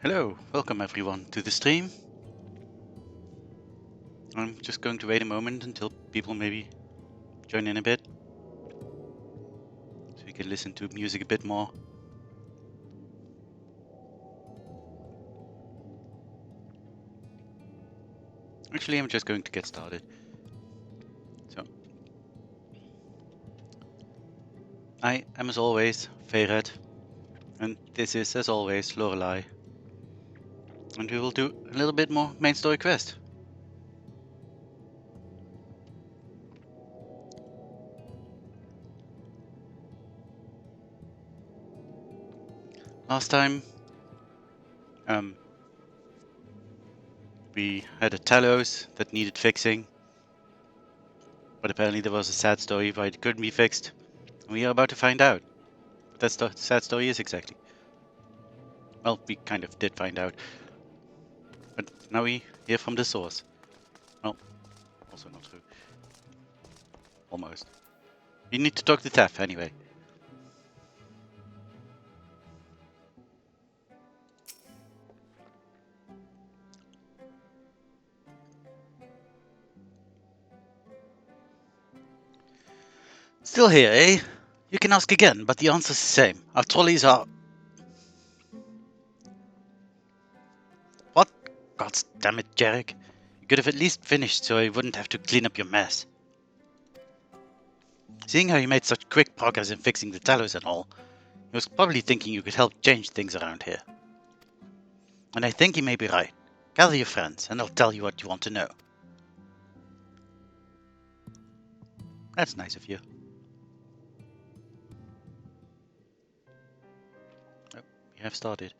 Hello, welcome everyone to the stream. I'm just going to wait a moment until people maybe join in a bit, so we can listen to music a bit more. Actually, I'm just going to get started. So, I am as always Fae'ret, and this is as always Lorelei. And we will do a little bit more main story quest. Last time, we had a Talos that needed fixing, but apparently there was a sad story why it couldn't be fixed. And we are about to find out what that sad story is exactly. Well, we kind of did find out, but now we hear from the source. Well, also not true. Almost. We need to talk to Tef anyway. Still here, eh? You can ask again, but the answer's the same. Our trolleys are... What? God damn it, Jarek. You could have at least finished so I wouldn't have to clean up your mess. Seeing how you made such quick progress in fixing the Talos and all, he was probably thinking you could help change things around here. And I think he may be right. Gather your friends, and I'll tell you what you want to know. That's nice of you. Oh, we have started.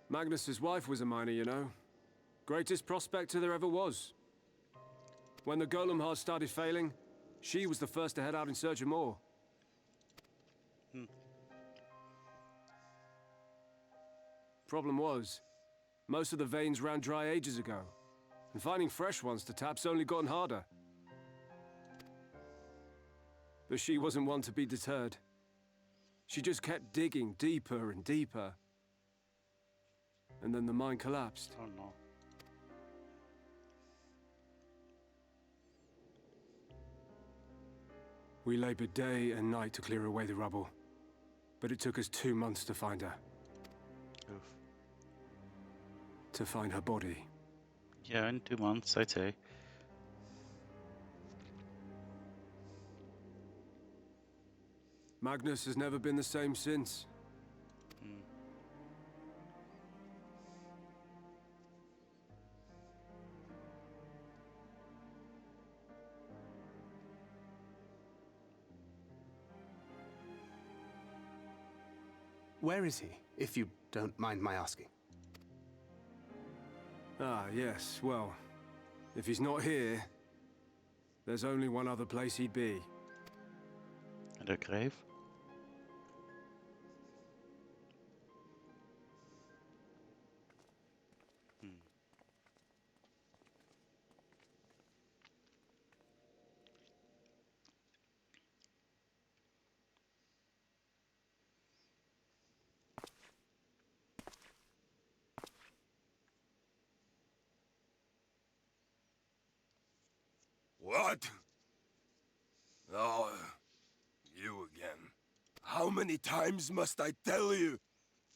Magnus's wife was a miner, you know. Greatest prospector there ever was. When the golem hearts started failing, she was the first to head out in search of more. Problem was, most of the veins ran dry ages ago, and finding fresh ones to tap's only gotten harder. But she wasn't one to be deterred. She just kept digging deeper and deeper. And then the mine collapsed. Oh no. We labored day and night to clear away the rubble, but it took us 2 months to find her. Oof. To find her body. Yeah, in 2 months, I'd say. Magnus has never been the same since. Where is he, if you don't mind my asking? Ah, yes, well, if he's not here, there's only one other place he'd be. And a grave? What? Oh, you again. How many times must I tell you?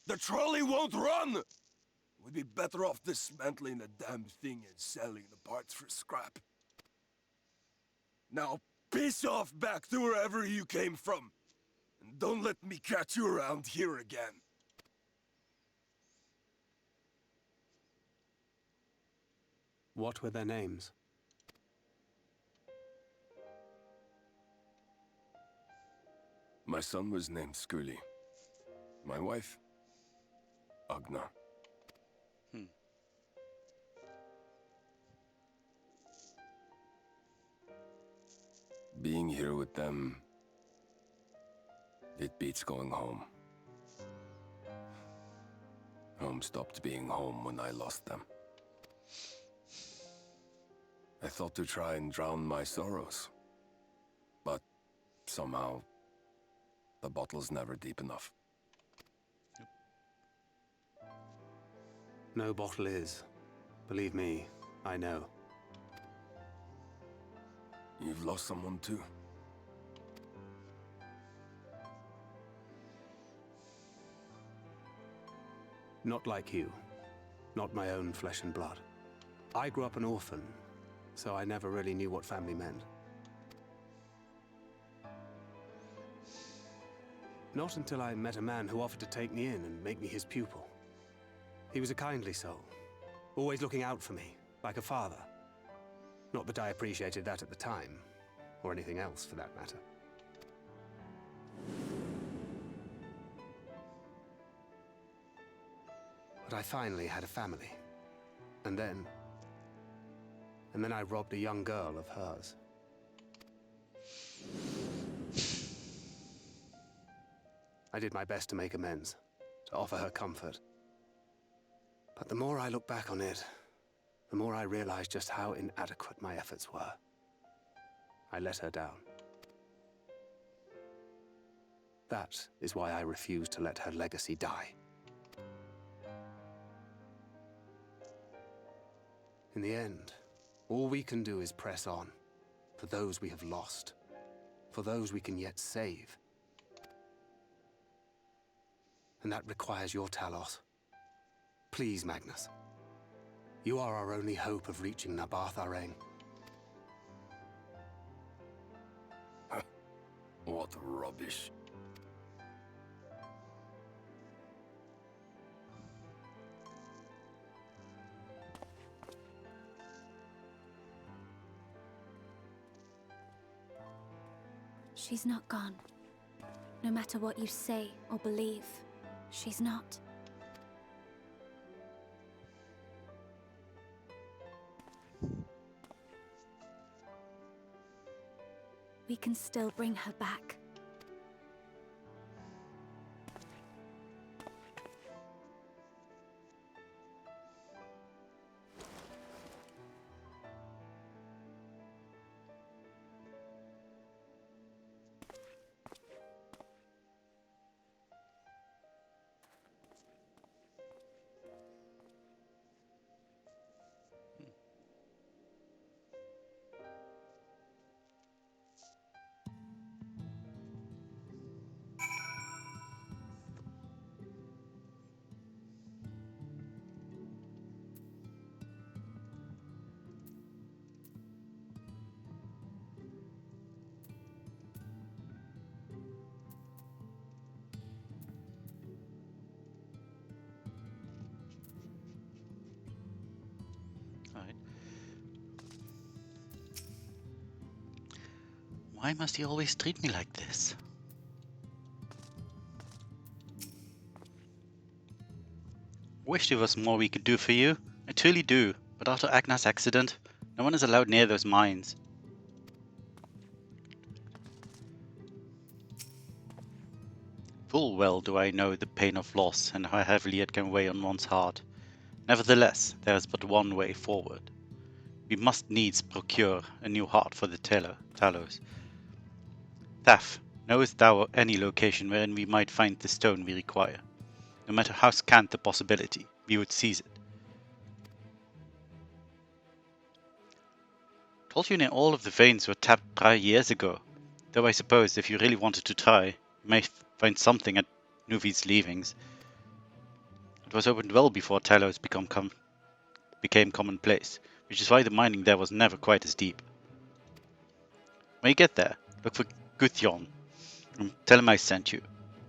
The trolley won't run! We'd be better off dismantling the damn thing and selling the parts for scrap. Now, piss off back to wherever you came from. And don't let me catch you around here again. What were their names? My son was named Skuli. My wife, Agna. Being here with them, it beats going home. Home stopped being home when I lost them. I thought to try and drown my sorrows. somehow, the bottle's never deep enough. No bottle is. Believe me, I know. You've lost someone too. Not like you. Not my own flesh and blood. I grew up an orphan, so I never really knew what family meant. Not until I met a man who offered to take me in and make me his pupil. He was a kindly soul, always looking out for me, like a father. Not that I appreciated that at the time, or anything else for that matter. But I finally had a family. And then I robbed a young girl of hers. I did my best to make amends, to offer her comfort. But the more I look back on it, the more I realize just how inadequate my efforts were. I let her down. That is why I refuse to let her legacy die. In the end, all we can do is press on, for those we have lost, for those we can yet save. And that requires your Talos. Please, Magnus. You are our only hope of reaching Nabarth Araeng. What rubbish. She's not gone. No matter what you say or believe, she's not. We can still bring her back. Alright. Why must he always treat me like this? Wish there was more we could do for you. I truly do. But after Agna's accident, no one is allowed near those mines. Full well do I know the pain of loss and how heavily it can weigh on one's heart. Nevertheless, there is but one way forward. We must needs procure a new heart for the Talos. Thaf, knowest thou any location wherein we might find the stone we require? No matter how scant the possibility, we would seize it. Told you near all of the veins were tapped dry years ago, though I suppose if you really wanted to try, you may find something at Nuvi's leavings. It was opened well before Talos became commonplace, which is why the mining there was never quite as deep. When you get there, look for Gudjon and tell him I sent you,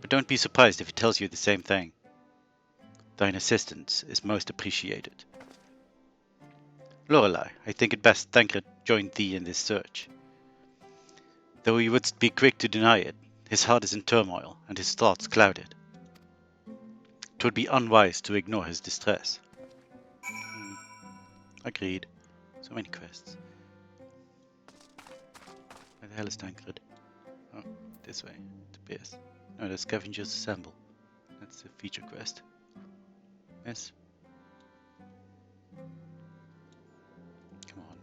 but don't be surprised if he tells you the same thing. Thine assistance is most appreciated. Lorelei, I think it best Tancred joined thee in this search. Though he would be quick to deny it, his heart is in turmoil and his thoughts clouded. 'Twould be unwise to ignore his distress. Agreed. So many quests. Where the hell is Tancred? Oh, this way. It appears. No, the Scavengers Assemble. That's the feature quest. Yes. Come on.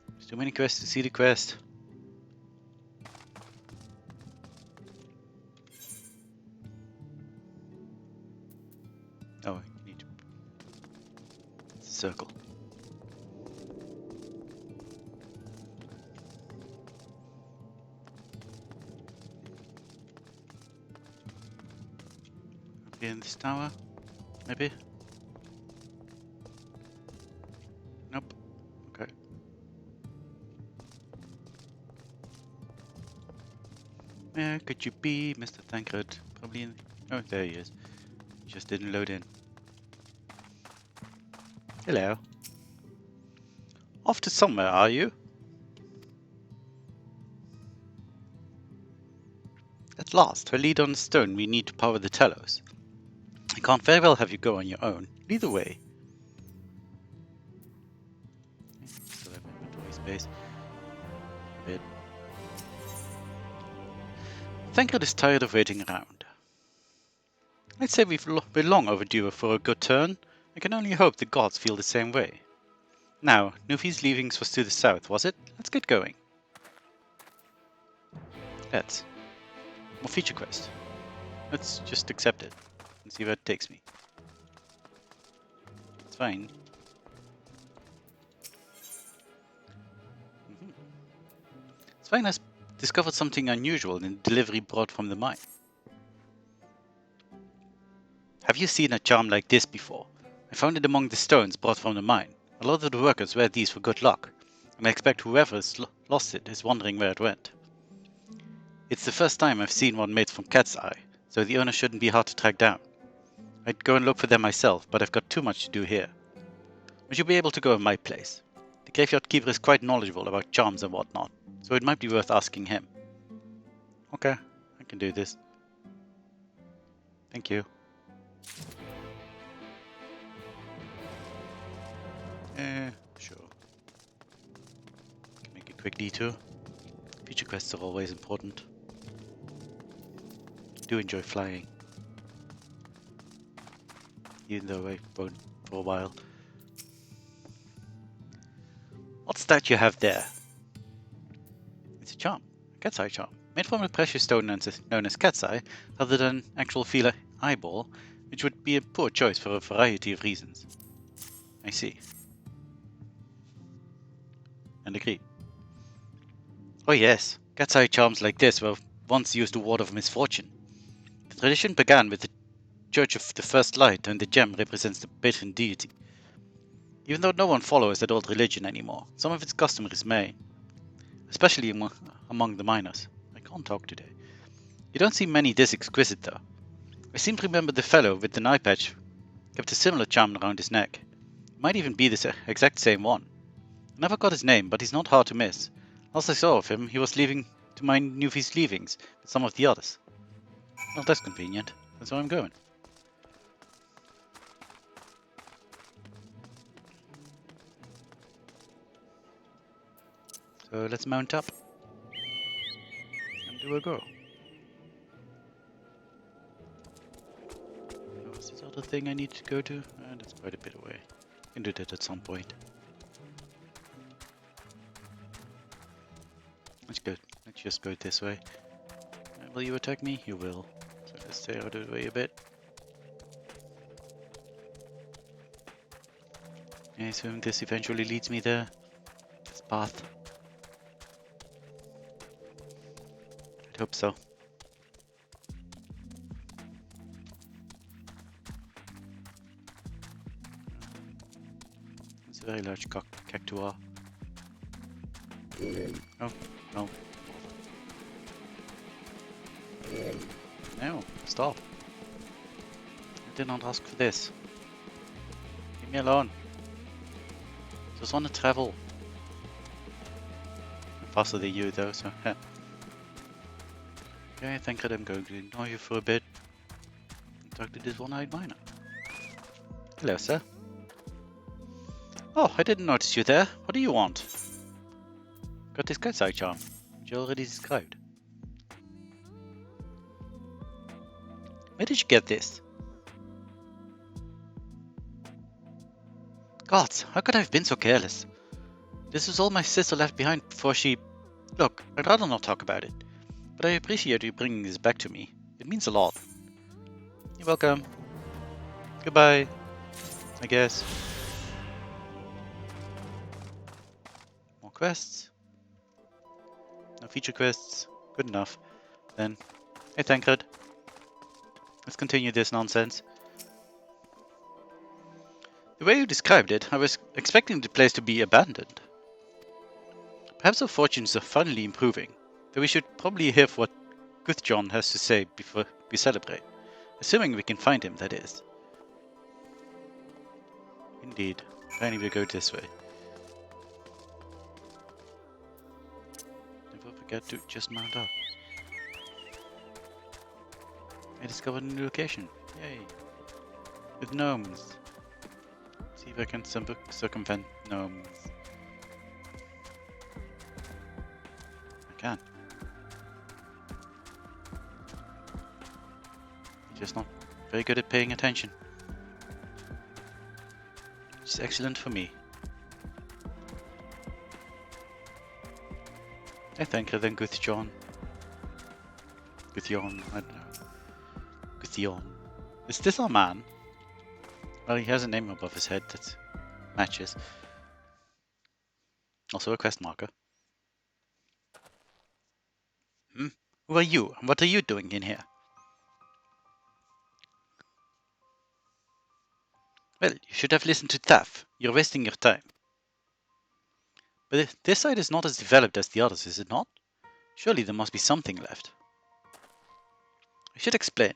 There's too many quests to see the quest. Oh, you need to... It's a circle. Up here in this tower? Maybe? Nope. Okay. Where could you be, Mr. Tancred? Probably in... Oh, there he is. Just didn't load in. Hello. Off to somewhere, are you? At last, her lead on the stone we need to power the telos. I can't very well have you go on your own. Lead the way. Still have inventory space. A bit. Tancred is tired of waiting around. I'd say we're long overdue for a good turn. I can only hope the gods feel the same way. Now, Nufi's leavings was to the south, was it? Let's get going. Let's. More feature quest. Let's just accept it and see where it takes me. It's fine. It's fine. I discovered something unusual in the delivery brought from the mine. Have you seen a charm like this before? I found it among the stones brought from the mine. A lot of the workers wear these for good luck, and I expect whoever has lost it is wondering where it went. It's the first time I've seen one made from cat's eye, so the owner shouldn't be hard to track down. I'd go and look for them myself, but I've got too much to do here. Would you be able to go in my place? The graveyard keeper is quite knowledgeable about charms and whatnot, so it might be worth asking him. Okay, I can do this. Thank you. Sure. Can make a quick detour. Future quests are always important. I do enjoy flying. Even though I won't for a while. What's that you have there? It's a charm. A cat's eye charm. Made from a precious stone known as cat's eye, rather than actual feeler eyeball, which would be a poor choice for a variety of reasons. I see. And agree. Oh yes, cat's eye charms like this were once used to ward off misfortune. The tradition began with the Church of the First Light, and the gem represents the patron deity. Even though no one follows that old religion anymore, some of its customers may. Especially among the miners. I can't talk today. You don't see many this exquisite though. I seem to remember the fellow with the eye patch kept a similar charm around his neck. It might even be the exact same one. I never got his name, but he's not hard to miss. Last I saw of him, he was leaving to mine Nufi's leavings with some of the others. Well, that's convenient. That's where I'm going. So let's mount up and do a go. Oh, is this other thing I need to go to? That's quite a bit away. I can do that at some point. Let's go. Let's just go this way. Will you attack me? You will. So let's stay out of the way a bit. I assume this eventually leads me there. This path. I hope so. It's a very large cactuar. Oh, no. No, stop. I did not ask for this. Leave me alone. I just want to travel. I'm faster than you though, so yeah. Okay, I think that I'm going to ignore you for a bit and talk to this one-eyed miner. Hello, sir. Oh, I didn't notice you there. What do you want? Got this cat's eye charm, which you already described. Where did you get this? Gods, how could I have been so careless? This was all my sister left behind before she... Look, I'd rather not talk about it. But I appreciate you bringing this back to me. It means a lot. You're welcome. Goodbye, I guess. More quests. No feature quests. Good enough. Then, hey Tancred. Let's continue this nonsense. The way you described it, I was expecting the place to be abandoned. Perhaps our fortunes are finally improving, though we should probably hear what Guthjon has to say before we celebrate. Assuming we can find him, that is. Indeed. Apparently we'll go this way. Never forget to just mount up. I discovered a new location. Yay. With gnomes. See if I can circumvent gnomes. I can. Just not very good at paying attention. Which is excellent for me. I think then Guthjon. Guthjon, I don't know. Guthjon. Is this our man? Well, he has a name above his head that matches. Also a quest marker. Who are you? And what are you doing in here? Well, you should have listened to Taff. You're wasting your time. But this side is not as developed as the others, is it not? Surely there must be something left. I should explain.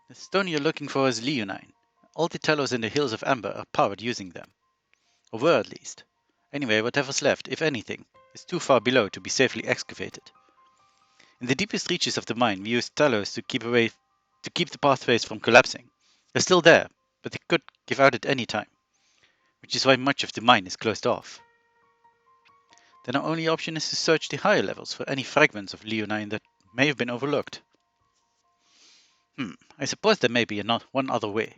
The stone you're looking for is leonine. All the telos in the Hills of Amber are powered using them. Or were at least. Anyway, whatever's left, if anything, is too far below to be safely excavated. In the deepest reaches of the mine, we use telos to keep the pathways from collapsing. They're still there, but they could give out at any time, which is why much of the mine is closed off. Then our only option is to search the higher levels for any fragments of leonine that may have been overlooked. I suppose there may be one other way.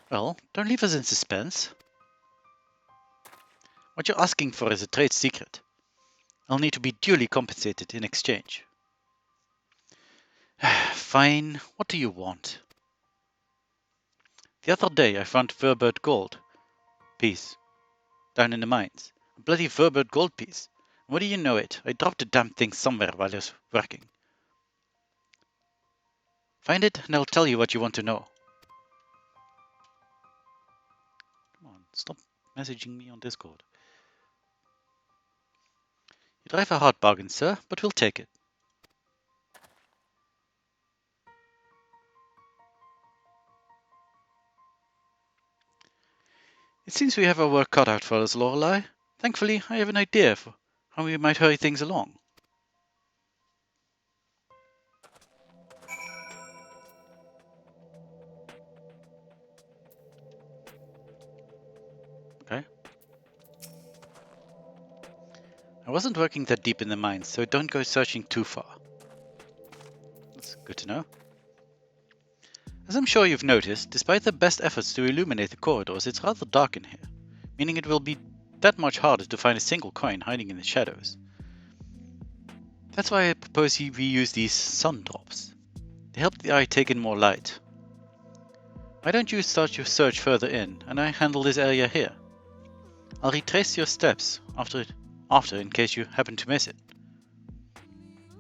Well, don't leave us in suspense. What you're asking for is a trade secret. I'll need to be duly compensated in exchange. Fine, what do you want? The other day I found Fae'ret gold piece down in the mines. A bloody Fae'ret gold piece. What do you know it? I dropped the damn thing somewhere while I was working. Find it and I'll tell you what you want to know. Come on, stop messaging me on Discord. You drive a hard bargain, sir, but we'll take it. It seems we have our work cut out for us, Lorelei. Thankfully, I have an idea for how we might hurry things along. Okay. I wasn't working that deep in the mines, so don't go searching too far. That's good to know. As I'm sure you've noticed, despite the best efforts to illuminate the corridors, it's rather dark in here, meaning it will be that much harder to find a single coin hiding in the shadows. That's why I propose we use these sun drops. They help the eye take in more light. Why don't you start your search further in, and I handle this area here? I'll retrace your steps after in case you happen to miss it.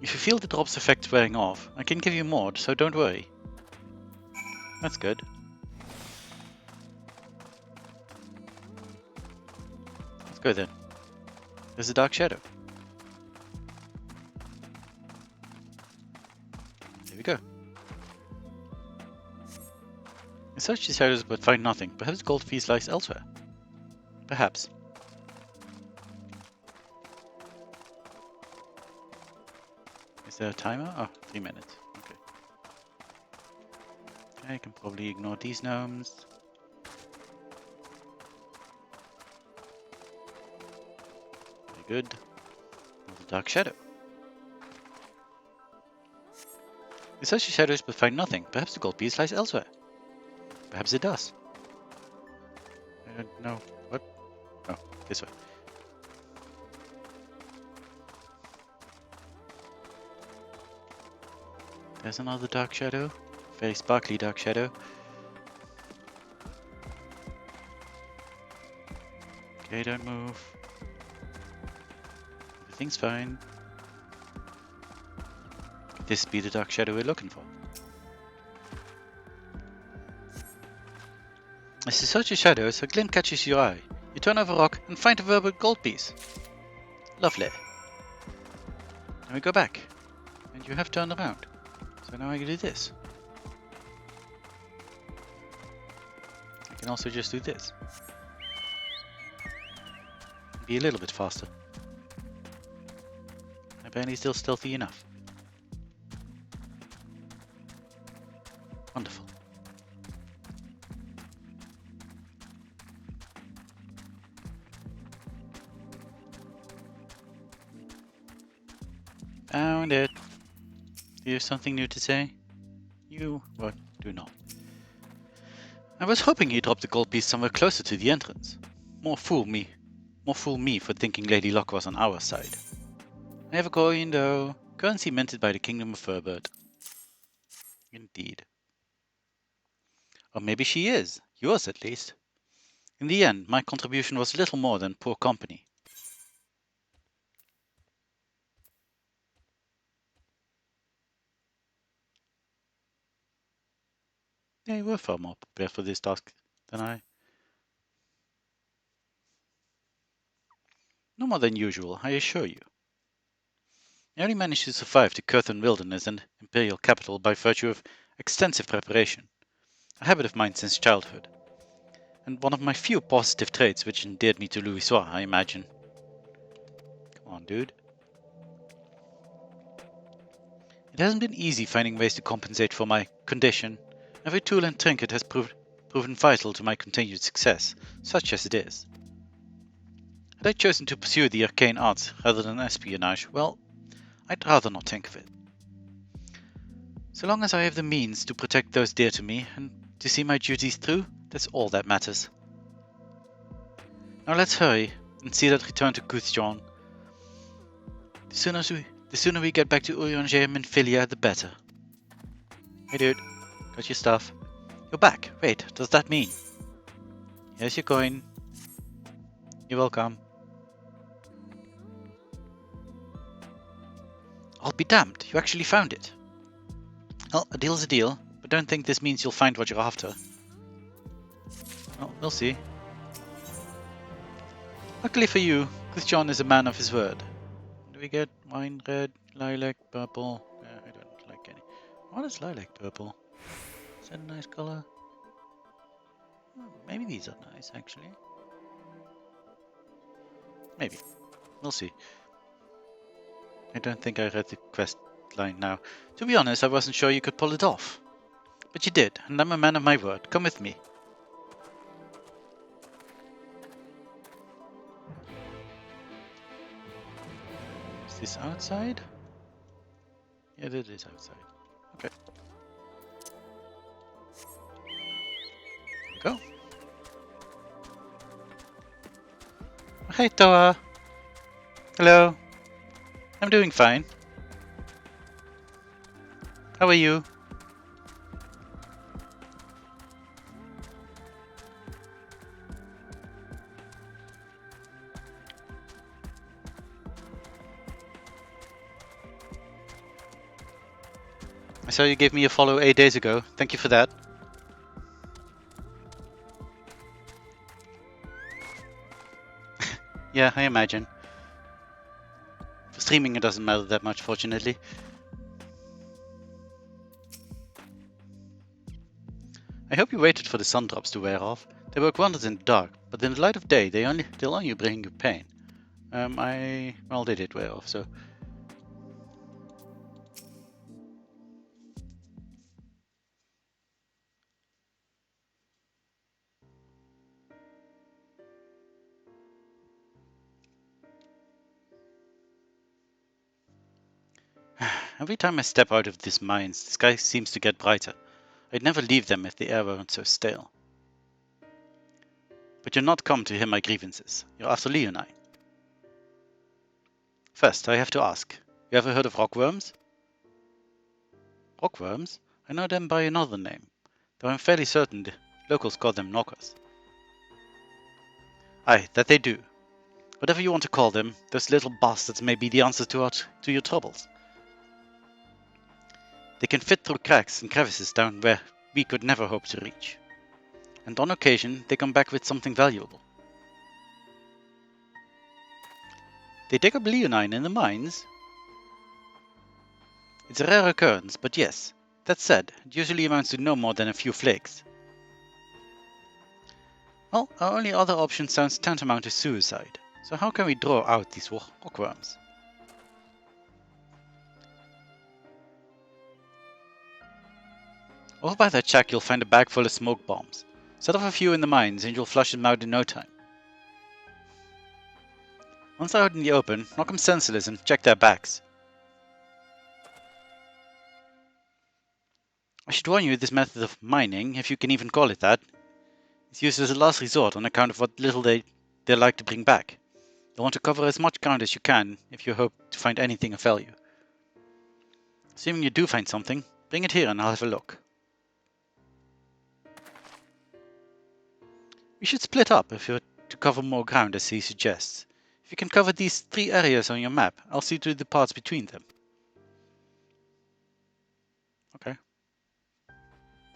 If you feel the drop's effect wearing off, I can give you more, so don't worry. That's good. Let's go then. There's a dark shadow. There we go. I searched the shadows but find nothing. Perhaps gold fees lies elsewhere. Perhaps. Is there a timer? Oh, 3 minutes. Okay. I can probably ignore these gnomes. Very good. Another dark shadow. We search the shadows but find nothing. Perhaps the gold piece lies elsewhere. Perhaps it does. I don't know. What? Oh, this way. There's another dark shadow. Very sparkly dark shadow. Okay, don't move. Everything's fine. Could this be the dark shadow we're looking for? As you search your shadows, a glint catches your eye. You turn over a rock and find a verbal gold piece. Lovely. Then we go back. And you have turned around. So now I can do this. I can also just do this. Be a little bit faster. Apparently still stealthy enough. Wonderful. Found it. Do you have something new to say? You, what, do not. I was hoping you dropped the gold piece somewhere closer to the entrance. More fool me for thinking Lady Locke was on our side. I have a coin though. Currency minted by the Kingdom of Fae'ret. Indeed. Or maybe she is. Yours at least. In the end, my contribution was little more than poor company. They were far more prepared for this task than I. No more than usual, I assure you. I only managed to survive the Curthan wilderness and imperial capital by virtue of extensive preparation, a habit of mine since childhood, and one of my few positive traits which endeared me to Louisoix, I imagine. Come on, dude. It hasn't been easy finding ways to compensate for my condition. Every tool and trinket has proven vital to my continued success, such as it is. Had I chosen to pursue the arcane arts rather than espionage, well, I'd rather not think of it. So long as I have the means to protect those dear to me and to see my duties through, that's all that matters. Now let's hurry and see that return to Gudjon. The sooner we get back to Urianger and Minfilia, the better. Hey dude, got your stuff. You're back. Wait, does that mean? Here's your coin. You're welcome. I'll be damned, you actually found it. Well, a deal's a deal, but don't think this means you'll find what you're after. Well, we'll see. Luckily for you, Gudjon is a man of his word. Do we get wine red, lilac, purple? I don't like any. What is lilac purple? Is that a nice color? Maybe these are nice, actually. Maybe. We'll see. I don't think I read the quest line now. To be honest, I wasn't sure you could pull it off. But you did, and I'm a man of my word. Come with me. Is this outside? Yeah, it is outside. Okay. Go. Hey, Toa. Hello. I'm doing fine. How are you? I saw you gave me a follow 8 days ago. Thank you for that. Yeah, I imagine. For streaming it doesn't matter that much, fortunately. I hope you waited for the sun drops to wear off. They work wonders in the dark, but in the light of day they'll only bring you pain. Well, they did wear off, so... Every time I step out of these mines, the sky seems to get brighter. I'd never leave them if the air weren't so stale. But you're not come to hear my grievances. You're after Leonine. First, I have to ask. You ever heard of rockworms? Rockworms? I know them by another name, though I'm fairly certain the locals call them knockers. Aye, that they do. Whatever you want to call them, those little bastards may be the answer to your troubles. They can fit through cracks and crevices down where we could never hope to reach. And on occasion, they come back with something valuable. They dig up leonine in the mines? It's a rare occurrence, but yes. That said, it usually amounts to no more than a few flakes. Well, our only other option sounds tantamount to suicide. So how can we draw out these rockworms? Over by that shack you'll find a bag full of smoke bombs. Set off a few in the mines and you'll flush them out in no time. Once they're out in the open, knock them senseless and check their backs. I should warn you, this method of mining, if you can even call it that, is used as a last resort on account of what little they like to bring back. You'll want to cover as much ground as you can if you hope to find anything of value. Assuming you do find something, bring it here and I'll have a look. We should split up if you're to cover more ground as he suggests. If you can cover these 3 areas on your map, I'll see to the parts between them. Okay.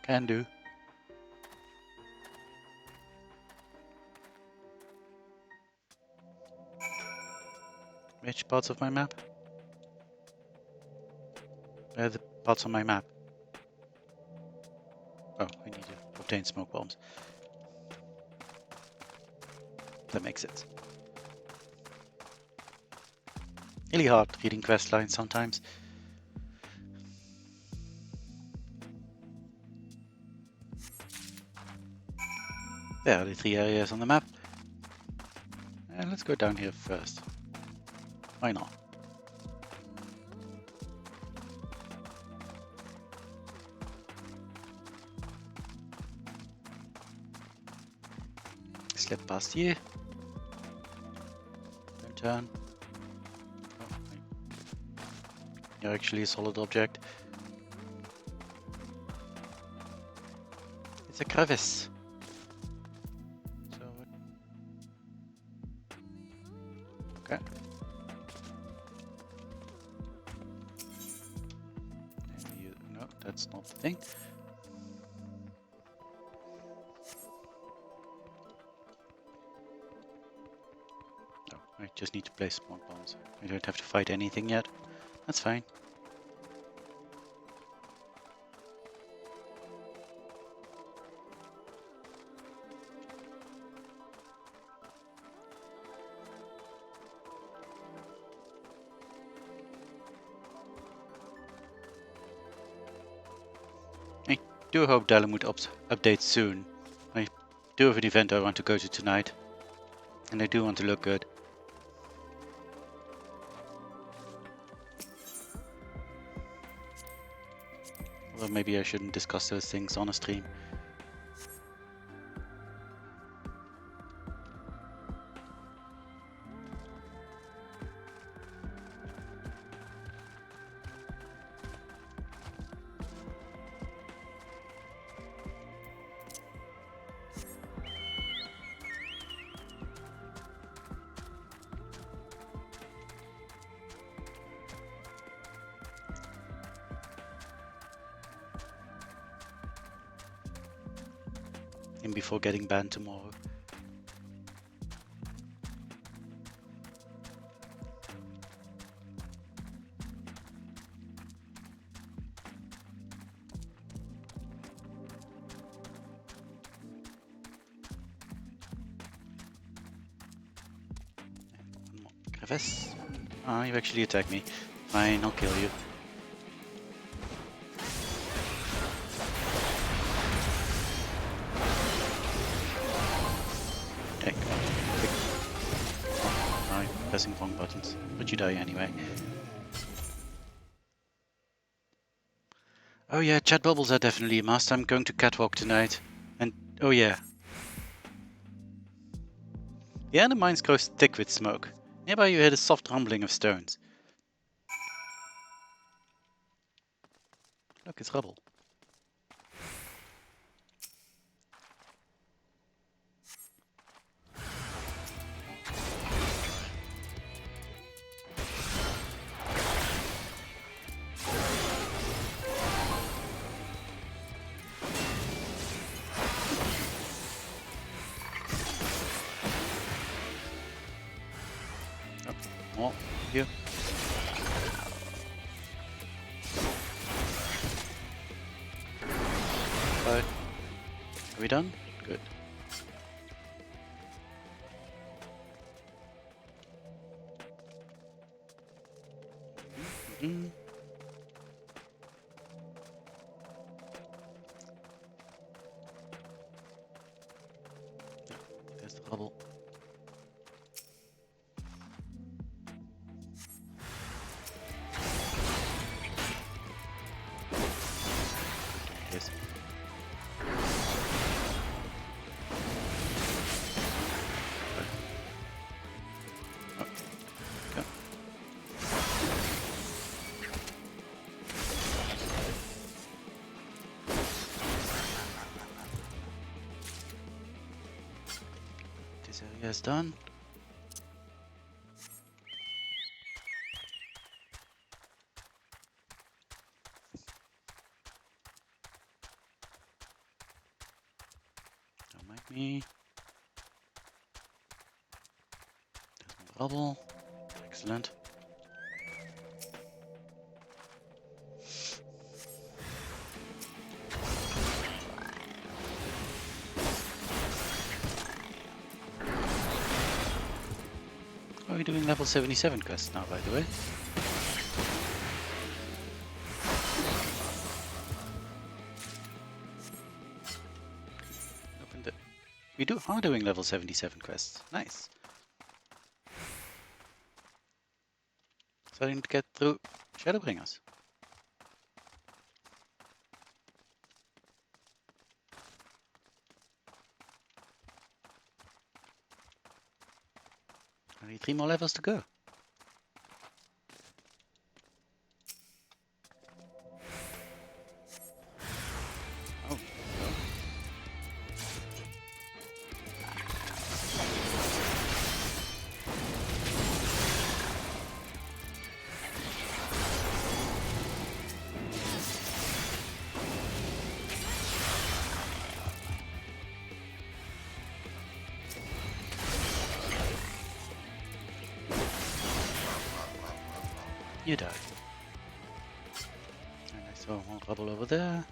Can do. Which parts of my map? Where are the parts on my map? Oh, I need to obtain smoke bombs. That makes sense. Really hard reading quest lines sometimes. There are the 3 areas on the map. And let's go down here first. Why not? Slip past here. Don't turn. Oh, you're actually a solid object. It's a crevice. So okay. No, that's not the thing. I just need to place smoke bombs. I don't have to fight anything yet. That's fine. I do hope Dalamud updates soon. I do have an event I want to go to tonight. And I do want to look good. Although maybe I shouldn't discuss those things on a stream. Before getting banned tomorrow. One more crevice. Ah, you actually attacked me. Fine, I'll kill you. Pressing wrong buttons, but you die anyway. Oh yeah, chat bubbles are definitely a must. I'm going to catwalk tonight. And oh yeah. The air in the mines grows thick with smoke. Nearby you hear the soft rumbling of stones. Look, it's rubble. More here. Right. Are we done? Good. Mm-hmm. There's the rubble. Yes. Oh, go. This area is done. Don't mind me. There's more rubble. Excellent. Are we doing level 77 quests now, by the way? Open the... We are doing level 77 quests. Nice. Starting to get through Shadowbringers. Only 3 more levels to go. Oh, no. You died. And I saw more rubble over there.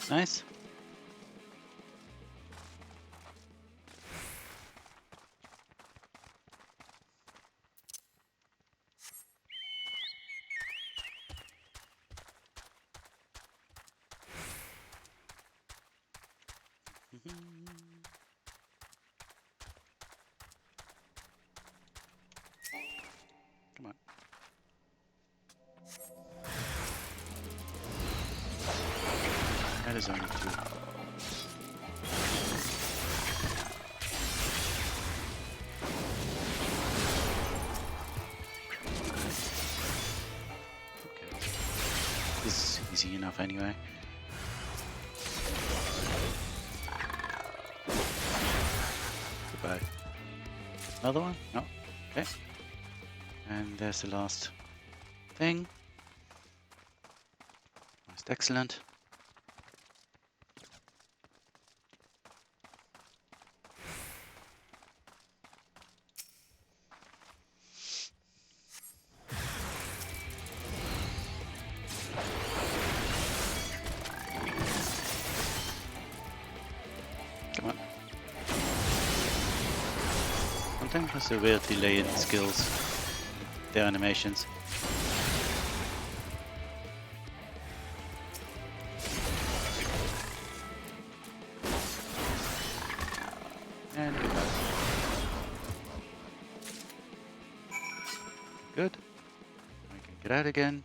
Nice. Come on. That is only 2. Okay. This is easy enough anyway. Goodbye. Another one? No. Okay. And there's the last thing. Most excellent. Come on. Sometimes there's a weird delay in skills. Their animations. And goodbye. Good. I can get out again.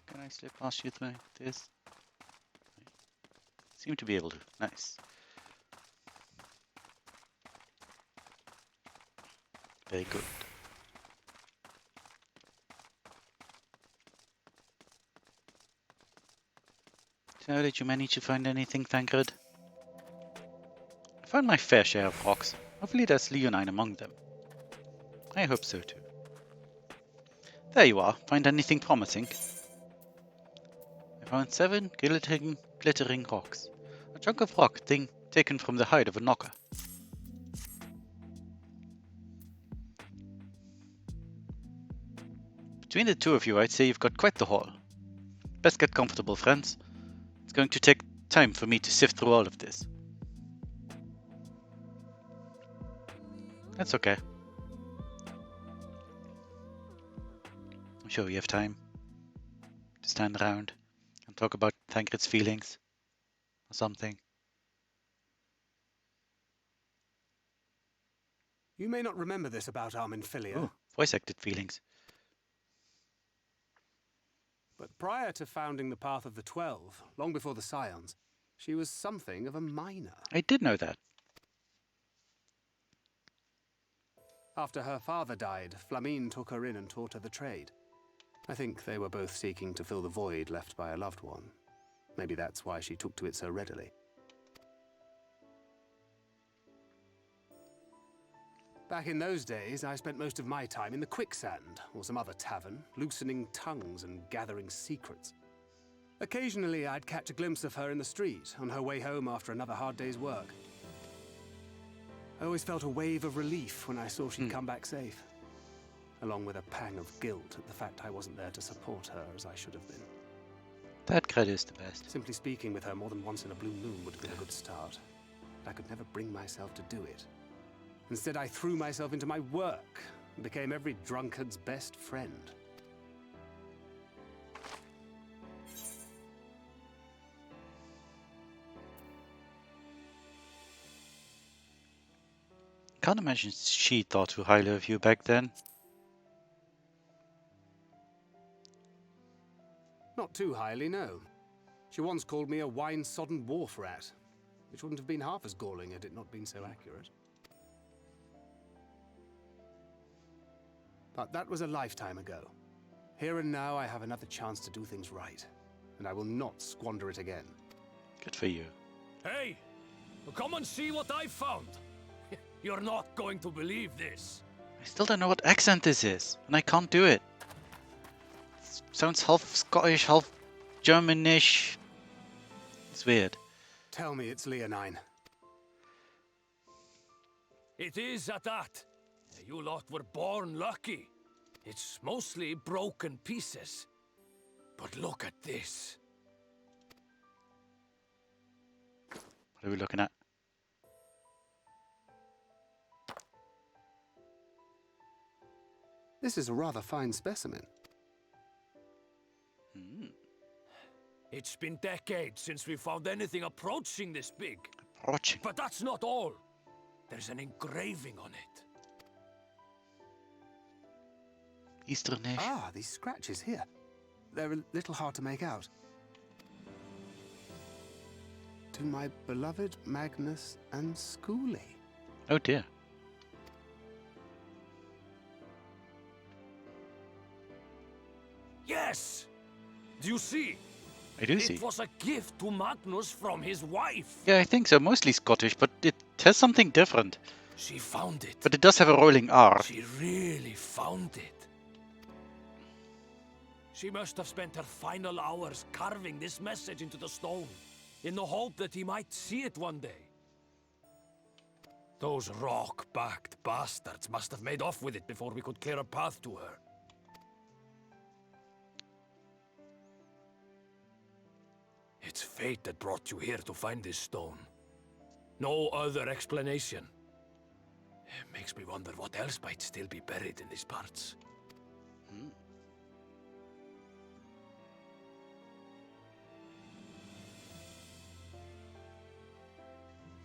Can I slip past you through this? Seem to be able to. Nice. Very good. So, did you manage to find anything, Fae'ret? I found my fair share of rocks. Hopefully there's leonine among them. I hope so too. There you are. Find anything promising? I found 7 glittering rocks. A chunk of rock taken from the hide of a knocker. Between the two of you, I'd say you've got quite the haul. Best get comfortable, friends. It's going to take time for me to sift through all of this. That's okay. I'm sure we have time to stand around and talk about Fae'ret's feelings or something. You may not remember this about Arminfilia, Ooh, voice acted feelings. but prior to founding the Path of the 12, long before the Scions, she was something of a miner. I did know that. After her father died, Flamine took her in and taught her the trade. I think they were both seeking to fill the void left by a loved one. Maybe that's why she took to it so readily. Back in those days, I spent most of my time in the Quicksand, or some other tavern, loosening tongues and gathering secrets. Occasionally, I'd catch a glimpse of her in the street, on her way home after another hard day's work. I always felt a wave of relief when I saw she'd come back safe, along with a pang of guilt at the fact I wasn't there to support her as I should have been. That credit is the best. Simply speaking with her more than once in a blue moon would have been a good start, but I could never bring myself to do it. Instead, I threw myself into my work and became every drunkard's best friend. Can't imagine she thought too highly of you back then. Not too highly, no. She once called me a wine-sodden wharf rat, which wouldn't have been half as galling had it not been so accurate. But that was a lifetime ago. Here and now, I have another chance to do things right, and I will not squander it again. Good for you. Hey! Come and see what I found! You're not going to believe this. I still don't know what accent this is, and I can't do it. It sounds half Scottish, half Germanish. It's weird. Tell me it's leonine. It is at that. You lot were born lucky. It's mostly broken pieces. But look at this. What are we looking at? This is a rather fine specimen. It's been decades since we found anything approaching this big. Approaching. But that's not all. There's an engraving on it. Easternish. Ah, these scratches here. They're a little hard to make out. To my beloved Magnus and Schoolie. Oh dear. Yes! Do you see? I do see. It was a gift to Magnus from his wife. Yeah, I think so. Mostly Scottish, but it has something different. She found it. But it does have a rolling R. She really found it. She must have spent her final hours carving this message into the stone, in the hope that he might see it one day. Those rock-backed bastards must have made off with it before we could clear a path to her. It's fate that brought you here to find this stone. No other explanation. It makes me wonder what else might still be buried in these parts.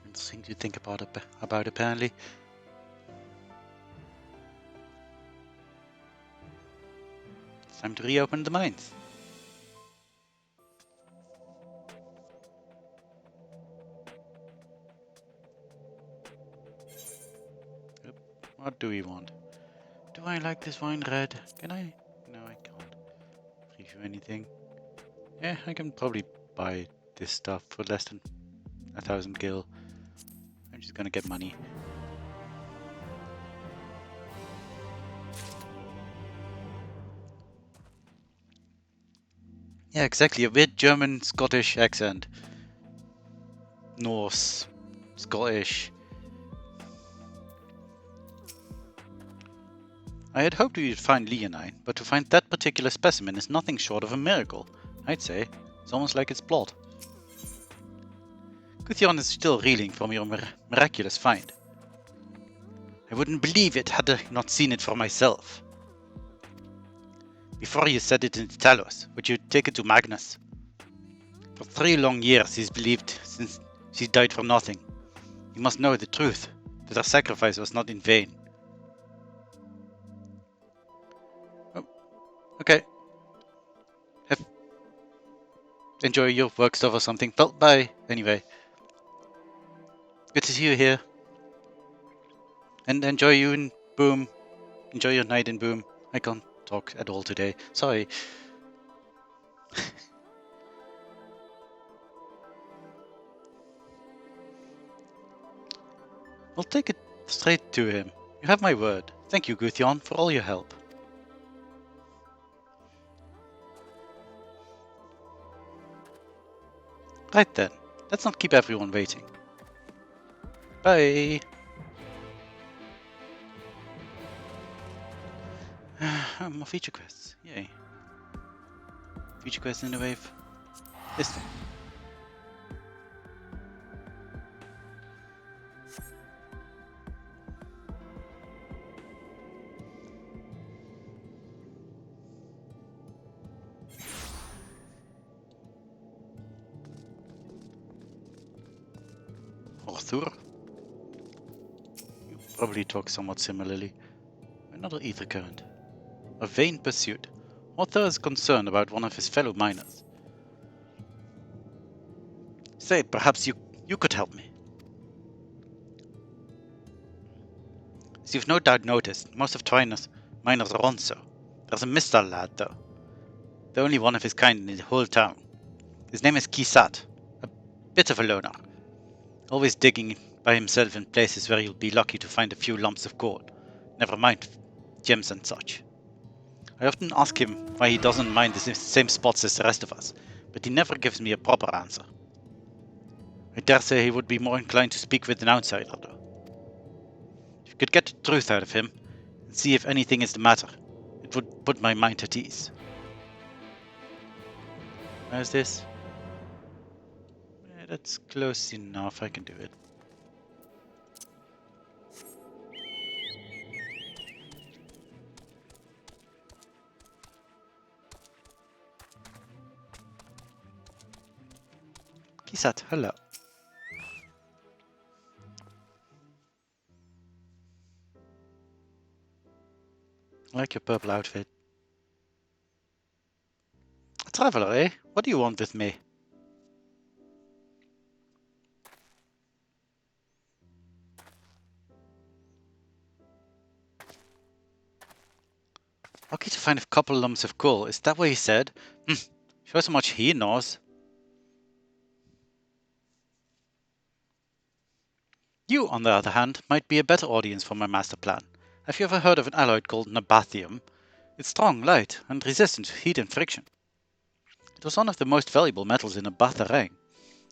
Interesting to think about apparently. It's time to reopen the mines. What do we want? Do I like this wine red? Can I? No, I can't. Preview anything? Yeah, I can probably buy this stuff for less than 1,000 gil. I'm just gonna get money. Yeah, exactly. A weird German, Scottish accent. Norse, Scottish. I had hoped we would find Leonine, but to find that particular specimen is nothing short of a miracle. I'd say. It's almost like it's blood. Gudjon is still reeling from your miraculous find. I wouldn't believe it had I not seen it for myself. Before you set it into Talos, would you take it to Magnus? For 3 long years he's believed since she died for nothing. He must know the truth, that her sacrifice was not in vain. Oh, okay. Enjoy your work stuff or something. Well, bye, anyway. Good to see you here. And enjoy you in Boom. Enjoy your night in Boom. I can't talk at all today. Sorry. I'll take it straight to him. You have my word. Thank you, Gudjon, for all your help. Right then. Let's not keep everyone waiting. Bye. More feature quests. Yay. Feature quests in the wave. This thing. Arthur. You probably talk somewhat similarly. Another ether current. A vain pursuit. Arthur is concerned about one of his fellow miners. Say, perhaps you could help me. As you've no doubt noticed, most of Twiner's miners are Ronso. There's a Mr. lad, though. The only one of his kind in the whole town. His name is Kisat. A bit of a loner. Always digging by himself in places where you'll be lucky to find a few lumps of gold. Never mind gems and such. I often ask him why he doesn't mind the same spots as the rest of us, but he never gives me a proper answer. I dare say he would be more inclined to speak with an outsider, though. If you could get the truth out of him, and see if anything is the matter, it would put my mind at ease. How's this? Yeah, that's close enough, I can do it. Kisat, hello. I like your purple outfit. A traveler, eh? What do you want with me? Lucky to find a couple lumps of coal. Is that what he said? Shows how much he knows. You, on the other hand, might be a better audience for my master plan. Have you ever heard of an alloy called Nabathium? It's strong, light, and resistant to heat and friction. It was one of the most valuable metals in Araeng,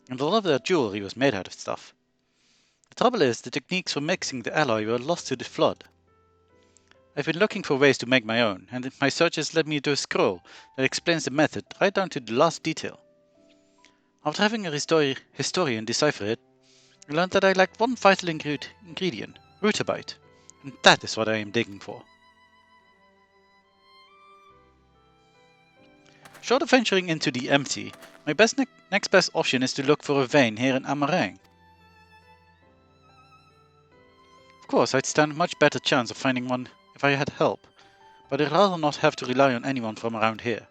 and a lot of their jewelry was made out of stuff. The trouble is, the techniques for mixing the alloy were lost to the flood. I've been looking for ways to make my own, and my searches led me to a scroll that explains the method right down to the last detail. After having a historian decipher it, I learned that I lacked one vital ingredient, rutabyte, and that is what I am digging for. Short of venturing into the empty, my next best option is to look for a vein here in Araeng. Of course, I'd stand a much better chance of finding one if I had help, but I'd rather not have to rely on anyone from around here.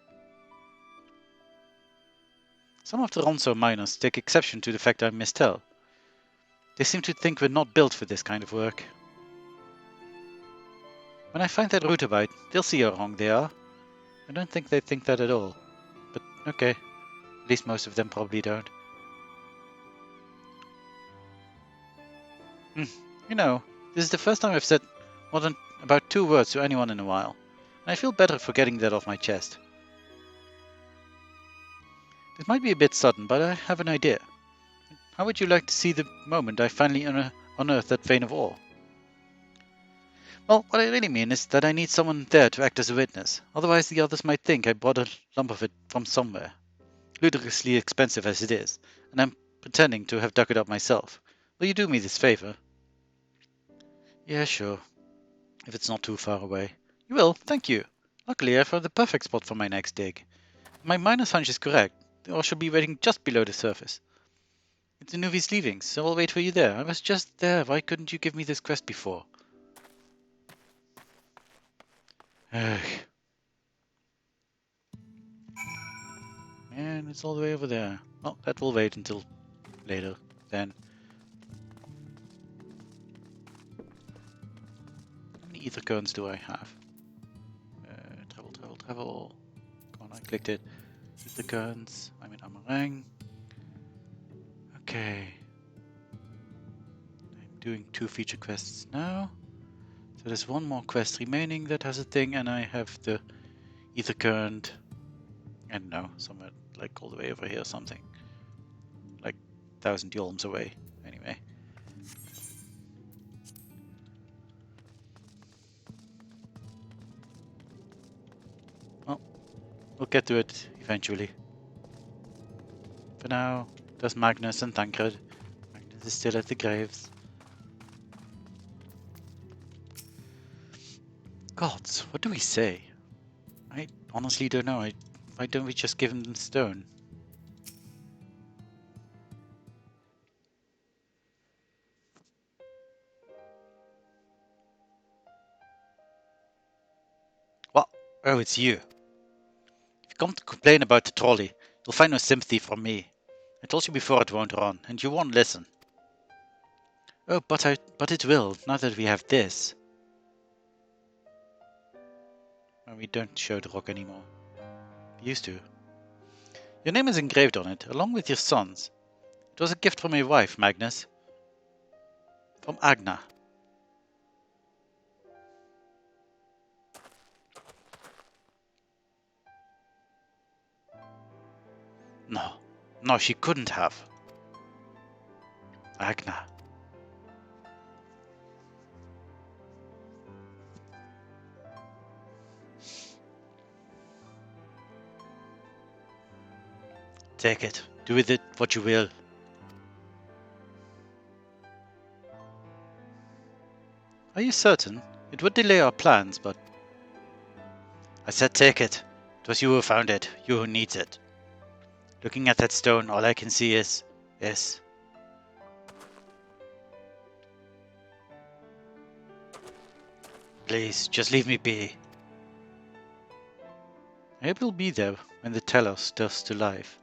Some of the Ronso miners take exception to the fact I mistel. They seem to think we're not built for this kind of work. When I find that rutabyte, they'll see how wrong they are. I don't think they think that at all. But okay, at least most of them probably don't. You know, this is the first time I've said more than about 2 words to anyone in a while, and I feel better for getting that off my chest. It might be a bit sudden, but I have an idea. How would you like to see the moment I finally unearth that vein of ore? Well, what I really mean is that I need someone there to act as a witness, otherwise the others might think I bought a lump of it from somewhere, ludicrously expensive as it is, and I'm pretending to have dug it up myself. Will you do me this favor? Yeah, sure. If it's not too far away. You will, thank you. Luckily, I found the perfect spot for my next dig. My miner's hunch is correct. The ore should be waiting just below the surface. It's Inuvi's leavings, so I'll wait for you there. I was just there. Why couldn't you give me this quest before? Ugh. Man, it's all the way over there. Well, that will wait until later, then. How many ether cones do I have? Travel. Come on, I clicked it. Ether cones. I'm in Araeng. Okay. I'm doing 2 feature quests now. So there's 1 more quest remaining that has a thing, and I have the ether current. I don't know, somewhere like all the way over here or something. Like 1,000 yolms away. Anyway. Well, we'll get to it eventually. For now, there's Magnus and Tancred. Magnus is still at the graves. Gods, what do we say? I honestly don't know. Why don't we just give him the stone? What? Oh, it's you. If you come to complain about the trolley, you'll find no sympathy from me. I told you before it won't run, and you won't listen. Oh, but it will, now that we have this. Well, we don't show the rock anymore. We used to. Your name is engraved on it, along with your son's. It was a gift from your wife, Magnus. From Agna. No, she couldn't have. Agna. Take it. Do with it what you will. Are you certain? It would delay our plans, but... I said take it. It was you who found it. You who needs it. Looking at that stone, all I can see is... Please, just leave me be. I hope you'll be there when the Telos does to life.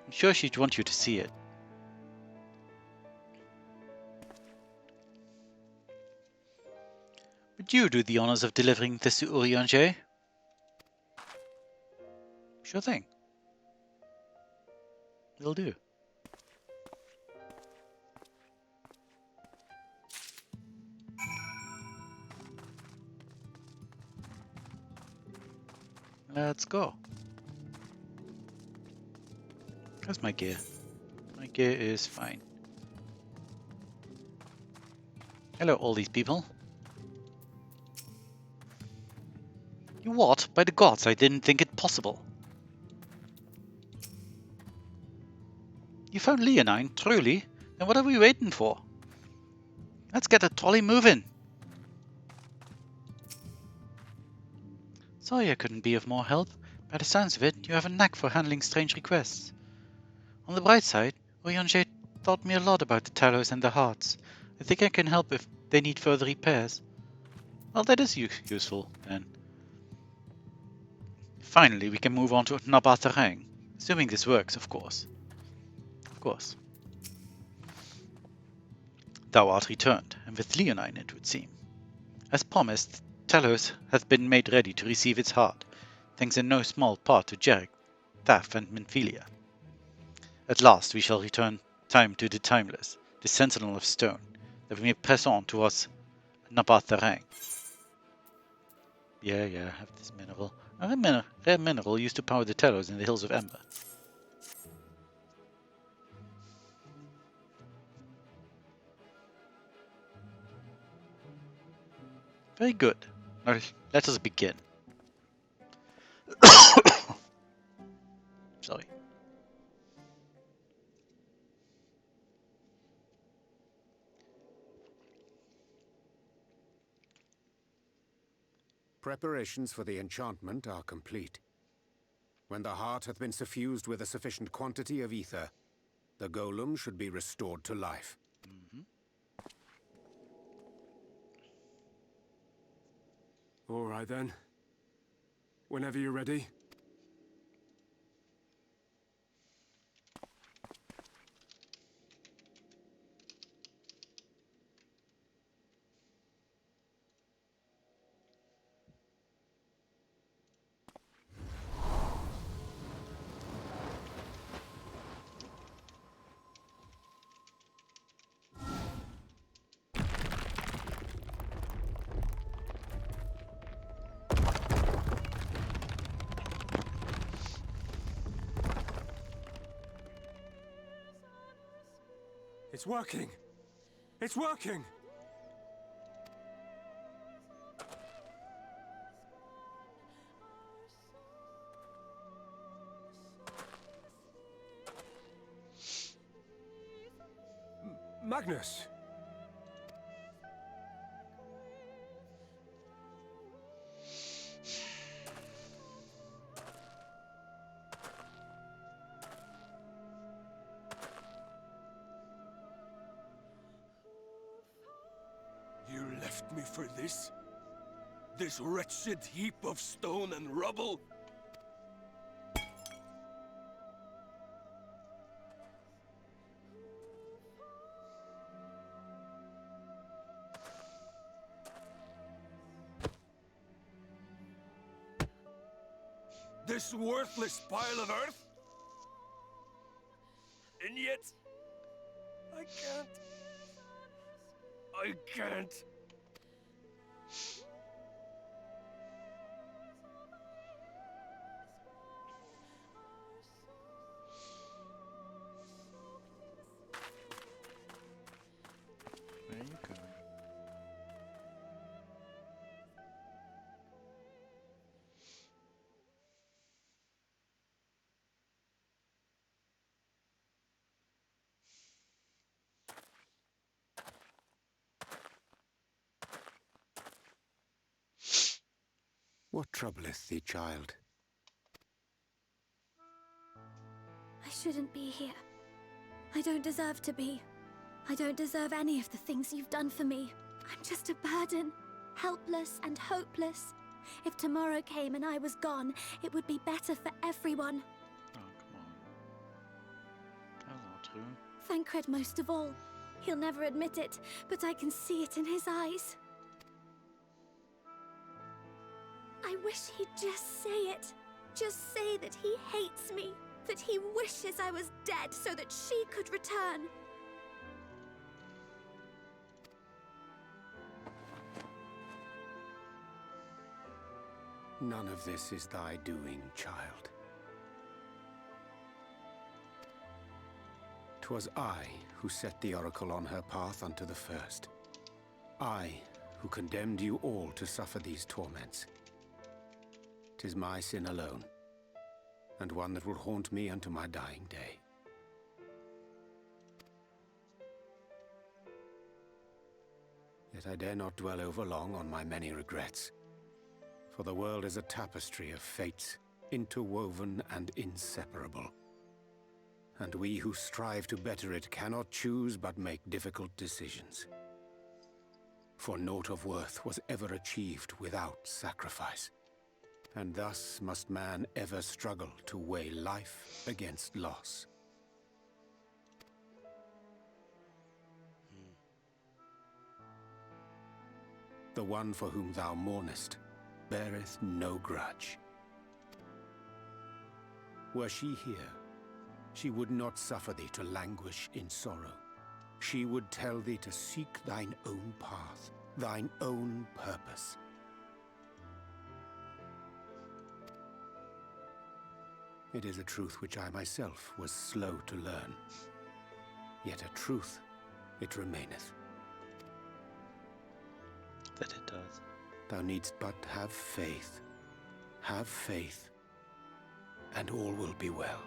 I'm sure she'd want you to see it. Would you do the honors of delivering this to Urianger? Sure thing. Will do. Let's go. How's my gear? My gear is fine. Hello, all these people. You what? By the gods, I didn't think it possible. You found Leonine, truly? Then what are we waiting for? Let's get the trolley moving. Sorry I couldn't be of more help. By the sounds of it, you have a knack for handling strange requests. On the bright side, Urianger taught me a lot about the Talos and the Hearts. I think I can help if they need further repairs. Well, that is useful, then. Finally, we can move on to Araeng. Assuming this works, of course. Of course. Thou art returned, and with Leonine, it would seem. As promised, Talos hath been made ready to receive its heart, thanks in no small part to Jarek, Thaf, and Minfilia. At last we shall return time to the Timeless, the Sentinel of Stone, that we may press on towards Araeng. Yeah, I have this mineral. A rare mineral used to power the terrors in the Hills of Ember. Very good. Now, let us begin. Sorry. Preparations for the enchantment are complete. When the heart hath been suffused with a sufficient quantity of ether, the golem should be restored to life. All right then. Whenever you're ready. It's working! It's working! Magnus! You left me for this? This wretched heap of stone and rubble? This worthless pile of earth? And yet, I can't. Where are you going? What troubleth thee, child? I shouldn't be here. I don't deserve to be. I don't deserve any of the things you've done for me. I'm just a burden, helpless and hopeless. If tomorrow came and I was gone, it would be better for everyone. Oh, come on. That's not true. Fae'ret most of all. He'll never admit it, but I can see it in his eyes. I wish he'd just say it. Just say that he hates me, that he wishes I was dead so that she could return. None of this is thy doing, child. 'Twas I who set the oracle on her path unto the first. I who condemned you all to suffer these torments. 'Tis my sin alone, and one that will haunt me unto my dying day. Yet I dare not dwell over long on my many regrets, for the world is a tapestry of fates, interwoven and inseparable. And we who strive to better it cannot choose but make difficult decisions. For naught of worth was ever achieved without sacrifice. And thus must man ever struggle to weigh life against loss. The one for whom thou mournest beareth no grudge. Were she here, she would not suffer thee to languish in sorrow. She would tell thee to seek thine own path, thine own purpose. It is a truth which I myself was slow to learn. Yet a truth it remaineth. That it does. Thou needst but have faith. Have faith, and all will be well.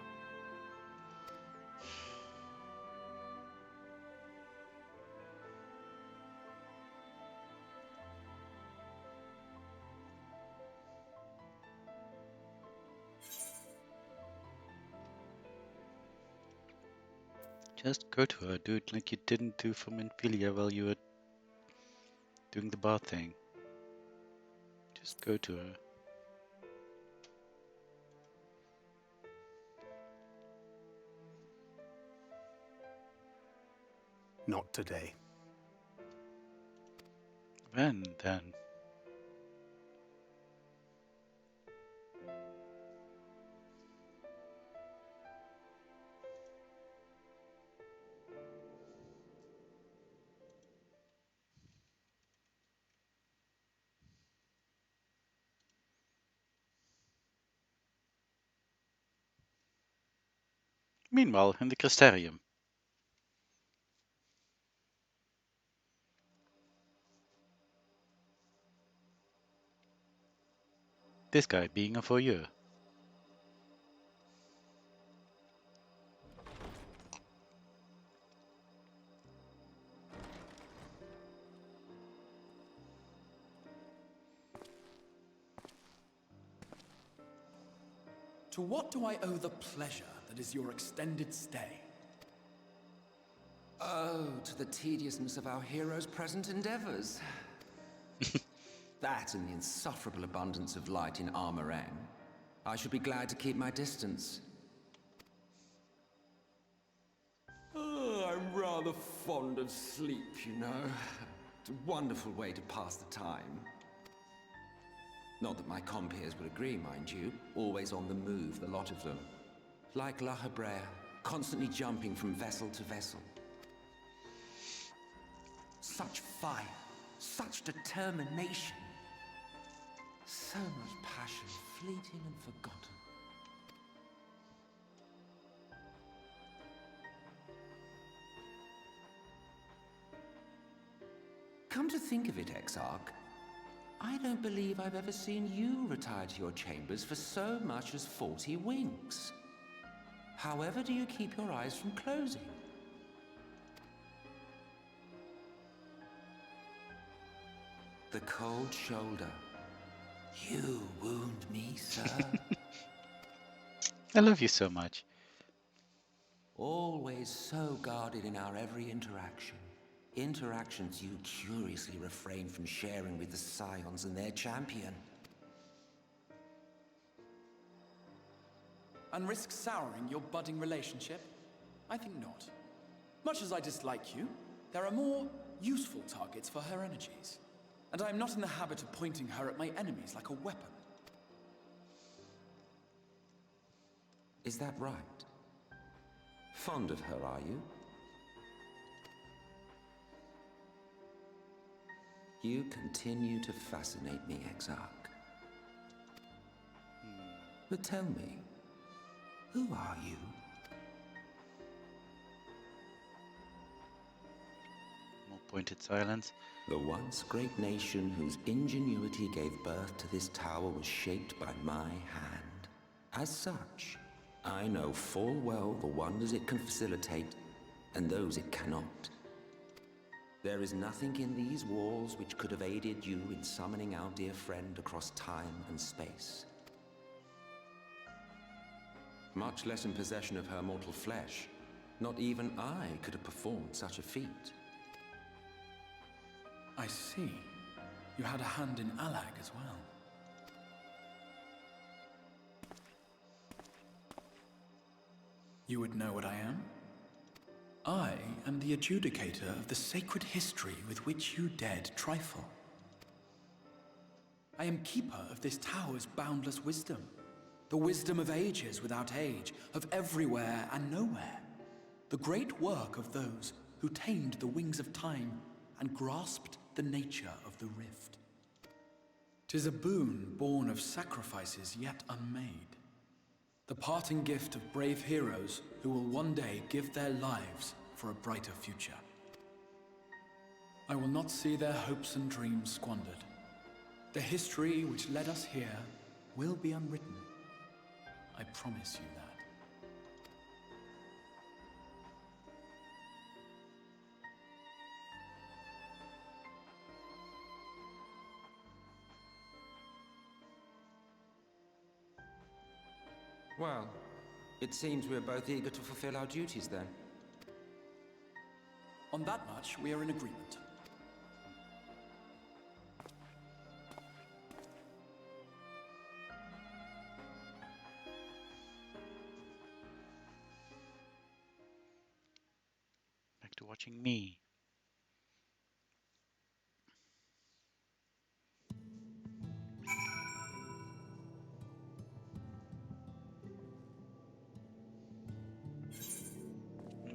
Just go to her, dude, like you didn't do for Minfilia while you were doing the bar thing. Just go to her. Not today. When then? Meanwhile, in the Crystarium. This guy being a voyeur. To what do I owe the pleasure that is your extended stay? Oh, to the tediousness of our hero's present endeavors. That and the insufferable abundance of light in Araeng. I should be glad to keep my distance. Oh, I'm rather fond of sleep, you know. It's a wonderful way to pass the time. Not that my compeers would agree, mind you. Always on the move, the lot of them. Like La Hebrea, constantly jumping from vessel to vessel. Such fire, such determination. So much passion, fleeting and forgotten. Come to think of it, Exarch, I don't believe I've ever seen you retire to your chambers for so much as 40 winks. However do you keep your eyes from closing? The cold shoulder. You wound me, sir. I love you so much. Always so guarded in our every interaction. Interactions you curiously refrain from sharing with the Scions and their champion. And risk souring your budding relationship? I think not. Much as I dislike you, there are more useful targets for her energies. And I am not in the habit of pointing her at my enemies like a weapon. Is that right? Fond of her, are you? You continue to fascinate me, Exarch. But tell me, who are you? More pointed silence. The once great nation whose ingenuity gave birth to this tower was shaped by my hand. As such, I know full well the wonders it can facilitate and those it cannot. There is nothing in these walls which could have aided you in summoning our dear friend across time and space. Much less in possession of her mortal flesh. Not even I could have performed such a feat. I see. You had a hand in Alag as well. You would know what I am? I am the adjudicator of the sacred history with which you dared trifle. I am keeper of this tower's boundless wisdom. The wisdom of ages without age, of everywhere and nowhere. The great work of those who tamed the wings of time and grasped the nature of the rift. 'Tis a boon born of sacrifices yet unmade. The parting gift of brave heroes who will one day give their lives for a brighter future. I will not see their hopes and dreams squandered. The history which led us here will be unwritten. I promise you that. Well, it seems we're both eager to fulfill our duties then. On that much, we are in agreement. Back to watching me.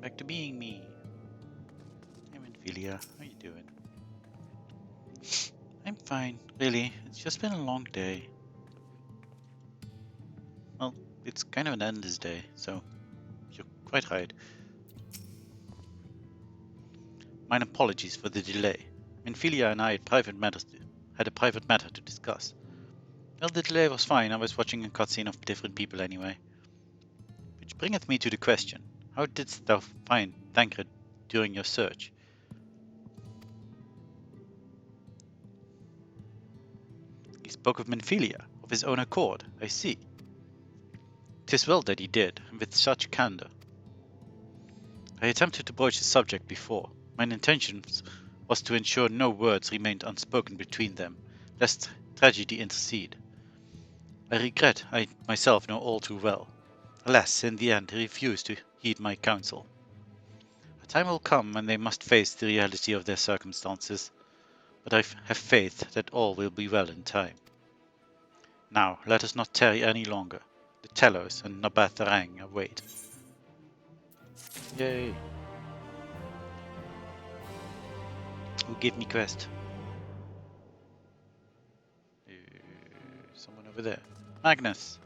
Back to being me. Hey Ophelia, how you doing? I'm fine, really. It's just been a long day. Well, it's kind of an endless day, so you're quite right. My apologies for the delay. Ophelia and I had a private matter to discuss. Well, the delay was fine. I was watching a cutscene of different people anyway. Which bringeth me to the question. How didst thou find Thancred during your search? He spoke of Ophelia, of his own accord, I see. 'Tis well that he did, and with such candour. I attempted to broach the subject before. Mine intention was to ensure no words remained unspoken between them, lest tragedy intercede. I regret I myself know all too well. Alas, in the end he refused to heed my counsel. A time will come when they must face the reality of their circumstances, but I have faith that all will be well in time. Now, let us not tarry any longer. The Telos and Araeng await. Yay! Who gave me quest? Someone over there. Magnus!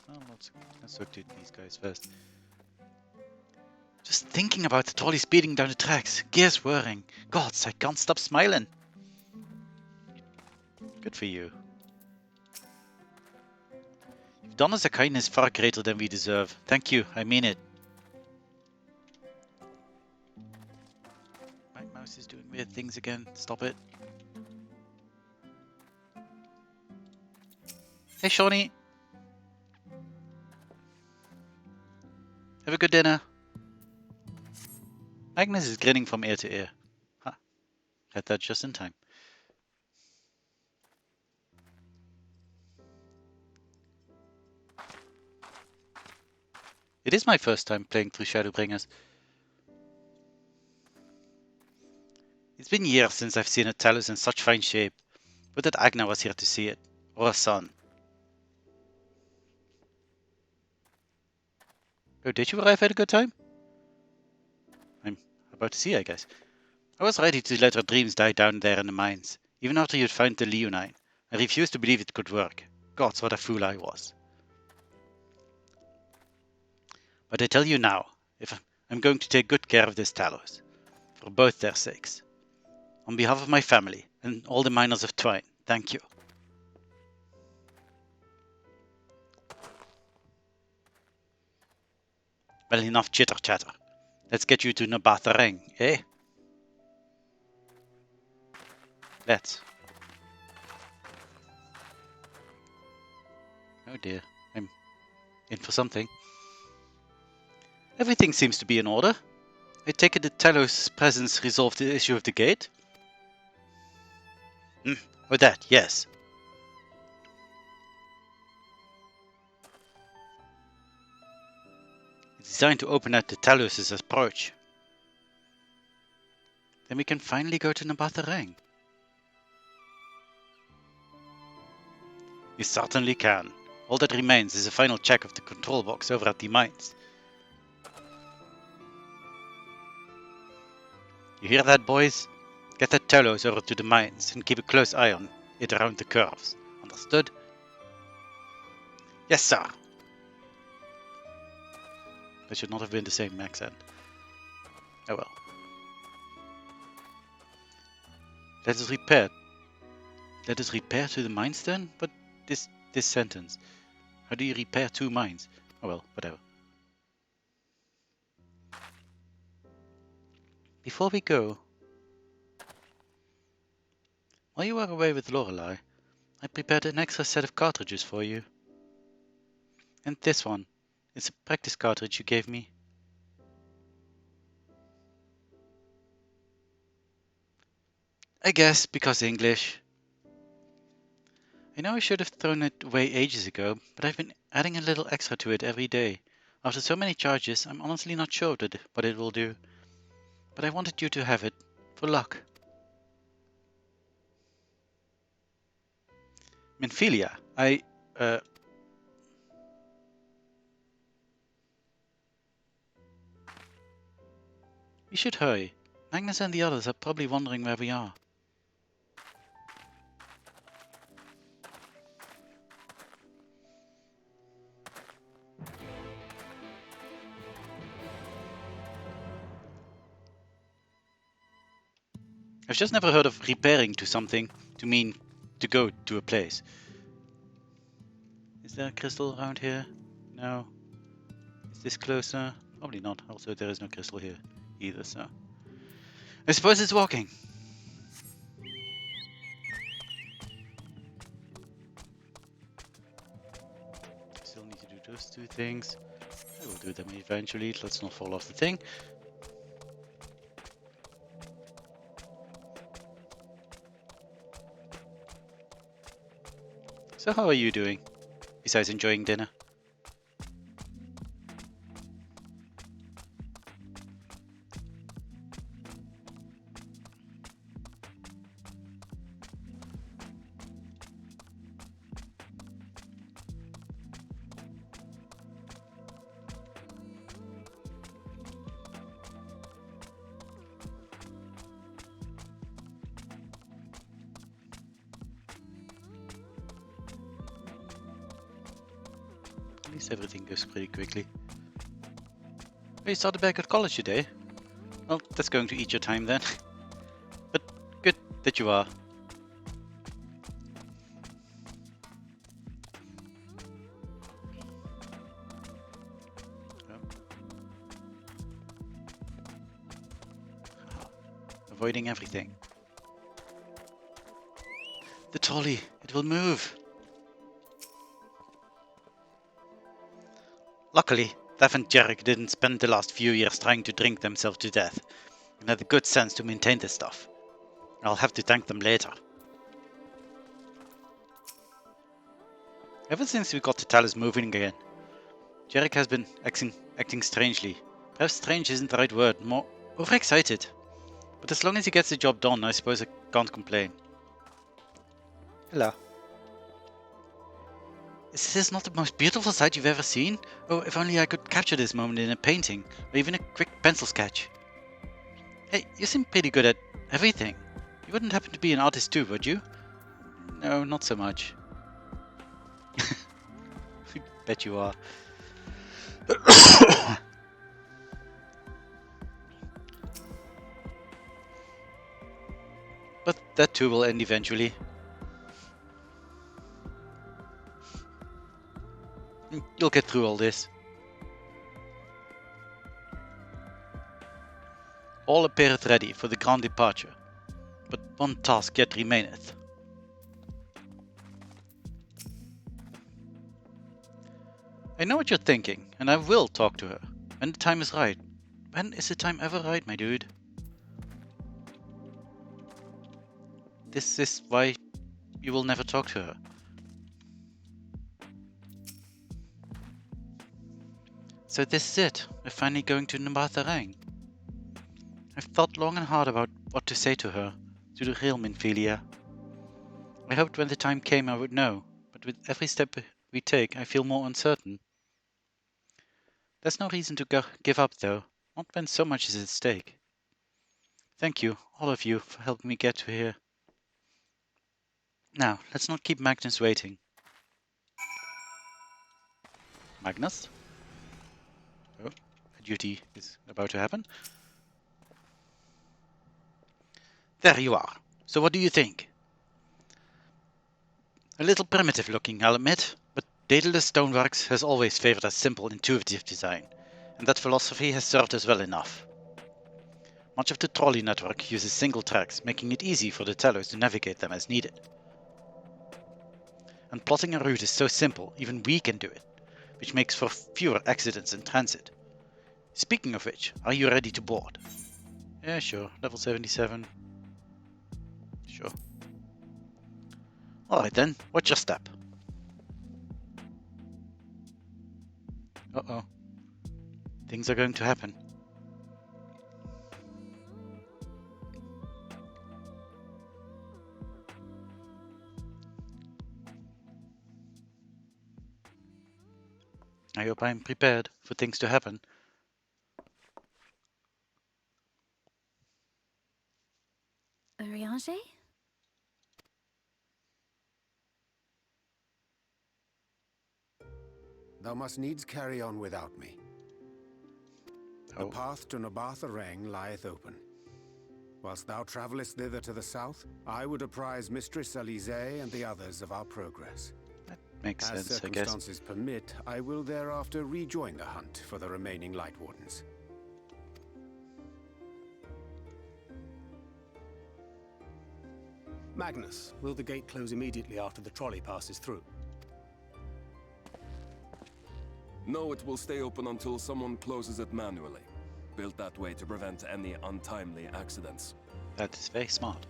Well, let's look at these guys first. Just thinking about the trolley speeding down the tracks, gears whirring. Gods, I can't stop smiling. Good for you. You've done us a kindness far greater than we deserve. Thank you, I mean it. My mouse is doing weird things again. Stop it. Hey, Shawnee. Have a good dinner. Magnus is grinning from ear to ear. Ha. Read that just in time. It is my first time playing through Shadowbringers. It's been years since I've seen a Talos in such fine shape. But that Agna was here to see it. Or her son. Oh, did you arrive at a good time? I'm about to see, I guess. I was ready to let her dreams die down there in the mines. Even after you'd found the Leonine. I refused to believe it could work. Gods, what a fool I was. But I tell you now, if I'm going to take good care of this Talos. For both their sakes. On behalf of my family, and all the miners of Twine, thank you. Well, enough chitter-chatter. Let's get you to Araeng, eh? Let's. Oh dear, I'm in for something. Everything seems to be in order. I take it that Talos' presence resolved the issue of the gate? Oh that, yes. It's designed to open at the Talos' approach. Then we can finally go to Araeng. You certainly can. All that remains is a final check of the control box over at the mines. You hear that, boys? Get that Telos over to the mines and keep a close eye on it around the curves. Understood? Yes, sir. That should not have been the same accent. Oh well. Let us repair to the mines then? But this sentence. How do you repair 2 mines? Oh well, whatever. Before we go, while you are away with Lorelei, I prepared an extra set of cartridges for you. And this one. It's a practice cartridge you gave me. I guess because English. I know I should have thrown it away ages ago, but I've been adding a little extra to it every day. After so many charges, I'm honestly not sure what it will do. But I wanted you to have it, for luck. Minfilia, we should hurry. Magnus and the others are probably wondering where we are. I've just never heard of repairing to something to mean to go to a place. Is there a crystal around here? No. Is this closer? Probably not. Also, there is no crystal here either, so... I suppose it's walking. Still need to do those 2 things. I will do them eventually. Let's not fall off the thing. So how are you doing? Besides enjoying dinner? At least everything goes pretty quickly. Oh, you started back at college today? Well, that's going to eat your time then. But good that you are. Avoiding everything. The trolley, it will move. Luckily, Lev and Jarek didn't spend the last few years trying to drink themselves to death, and had the good sense to maintain this stuff. I'll have to thank them later. Ever since we got the Talus moving again, Jarek has been acting strangely. Perhaps strange isn't the right word, more overexcited. But as long as he gets the job done, I suppose I can't complain. Hello. Is this not the most beautiful sight you've ever seen? Oh, if only I could capture this moment in a painting, or even a quick pencil sketch. Hey, you seem pretty good at everything. You wouldn't happen to be an artist too, would you? No, not so much. I bet you are. But that too will end eventually. You'll get through all this. All appeareth ready for the grand departure, but one task yet remaineth. I know what you're thinking, and I will talk to her, when the time is right. When is the time ever right, my dude? This is why you will never talk to her. So this is it. We're finally going to Araeng. I've thought long and hard about what to say to her, to the real Minfilia. I hoped when the time came I would know, but with every step we take, I feel more uncertain. There's no reason to give up, though, not when so much is at stake. Thank you, all of you, for helping me get to here. Now, let's not keep Magnus waiting. Magnus? Oh, a duty is about to happen. There you are. So what do you think? A little primitive looking, I'll admit, but Daedalus Stoneworks has always favored a simple, intuitive design, and that philosophy has served us well enough. Much of the trolley network uses single tracks, making it easy for the tellers to navigate them as needed. And plotting a route is so simple, even we can do it, which makes for fewer accidents in transit. Speaking of which, are you ready to board? Yeah, sure. Level 77. Sure. Alright then, what's your step? Uh-oh. Things are going to happen. I hope I'm prepared for things to happen. Araeng? Thou must needs carry on without me. The path to Araeng lieth open. Whilst thou travellest thither to the south, I would apprise Mistress Elise and the others of our progress. That makes sense, I guess. As circumstances permit, I will thereafter rejoin the hunt for the remaining Light Wardens. Magnus, will the gate close immediately after the trolley passes through? No, it will stay open until someone closes it manually. Built that way to prevent any untimely accidents. That is very smart.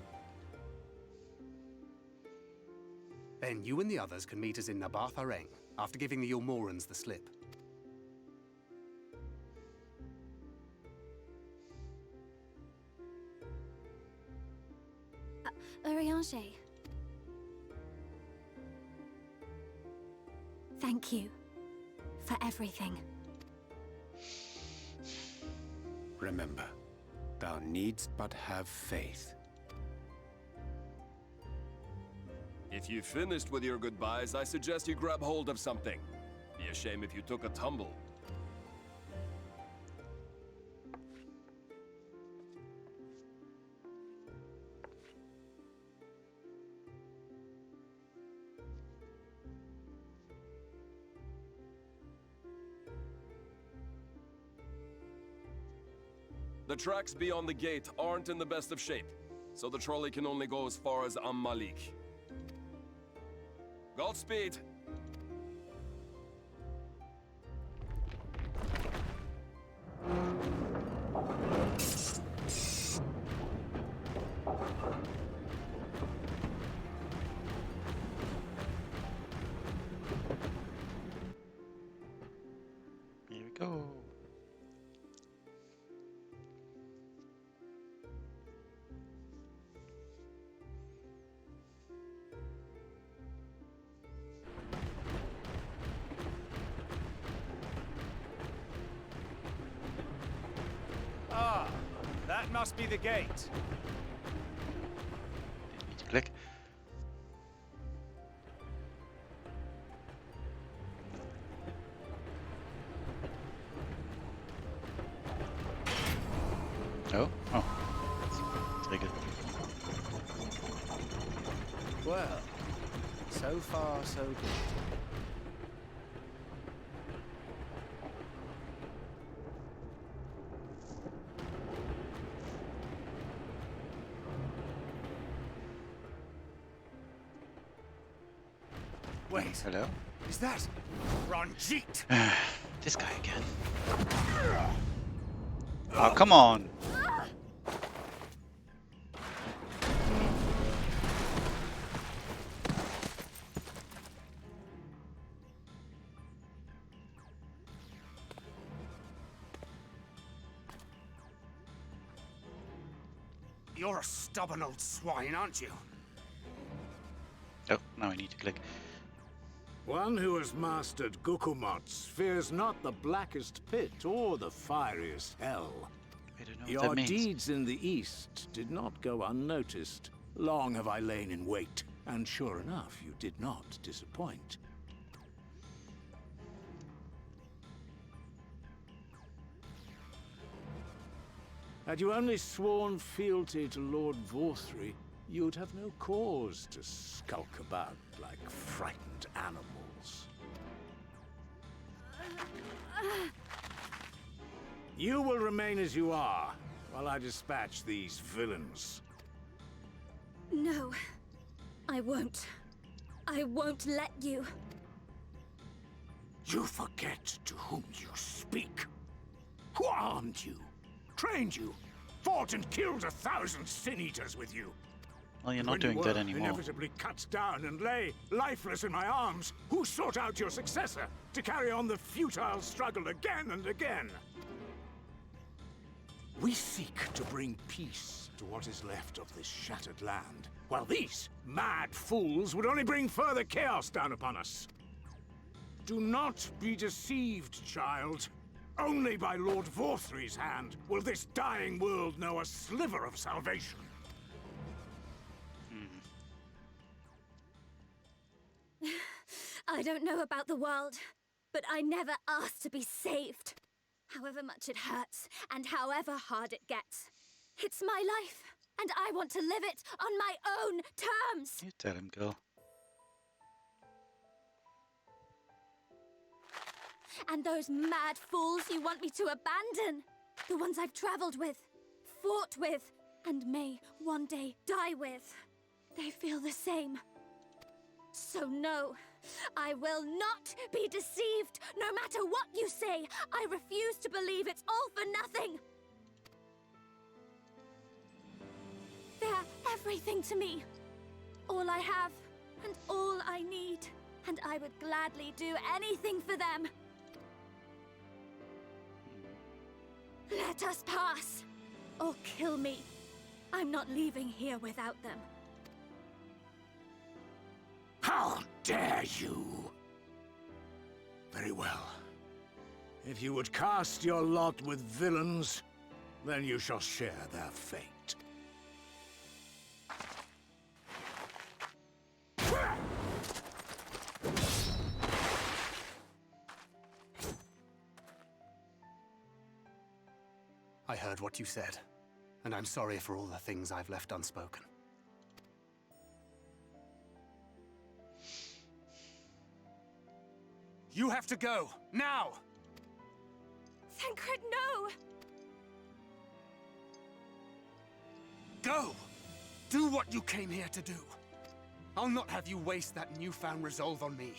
Then you and the others can meet us in Araeng, after giving the Ilmorans the slip. Araeng. Thank you for everything. Remember, thou needst but have faith. If you finished with your goodbyes, I suggest you grab hold of something. Be a shame if you took a tumble. The tracks beyond the gate aren't in the best of shape, so the trolley can only go as far as Malik. Godspeed! Here we go. Ah, that must be the gate. Need to click. Oh, very good. Well, so far so good. Wait, Hello? is that Ranjit? This guy again. Oh, come on. You're a stubborn old swine, aren't you? Oh, now I need to click. One who has mastered Gukumots fears not the blackest pit or the fieriest hell. I don't know what Your that means. deeds in the east did not go unnoticed. Long have I lain in wait, and sure enough, you did not disappoint. Had you only sworn fealty to Lord Vorthry, you'd have no cause to skulk about like frightened animals. You will remain as you are, while I dispatch these villains. No, I won't. I won't let you. You forget to whom you speak. Who armed you? Trained you? Fought and killed 1,000 sin-eaters with you? Well, you're not When doing you that were anymore. inevitably cut down and lay lifeless in my arms, who sought out your successor to carry on the futile struggle again and again? We seek to bring peace to what is left of this shattered land, while these mad fools would only bring further chaos down upon us. Do not be deceived, child. Only by Lord Vorthry's hand will this dying world know a sliver of salvation. I don't know about the world, but I never asked to be saved. However much it hurts, and however hard it gets. It's my life, and I want to live it on my own terms. You tell him, girl. And those mad fools you want me to abandon, the ones I've traveled with, fought with, and may one day die with, they feel the same. So no, I will not be deceived. No matter what you say, I refuse to believe it's all for nothing. They're everything to me. All I have, and all I need. And I would gladly do anything for them. Let us pass, or kill me. I'm not leaving here without them. How dare you! Very well. If you would cast your lot with villains, then you shall share their fate. I heard what you said, and I'm sorry for all the things I've left unspoken. You have to go, now! Thancred, no! Go! Do what you came here to do. I'll not have you waste that newfound resolve on me.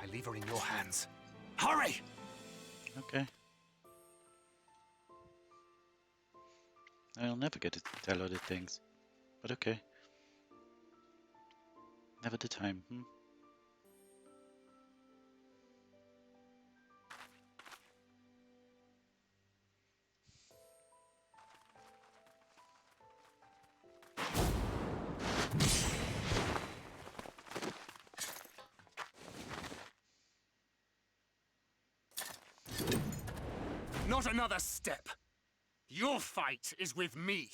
I leave her in your hands. Hurry! Okay. I'll never get to tell other things. But okay. Never the time, Not another step. Your fight is with me.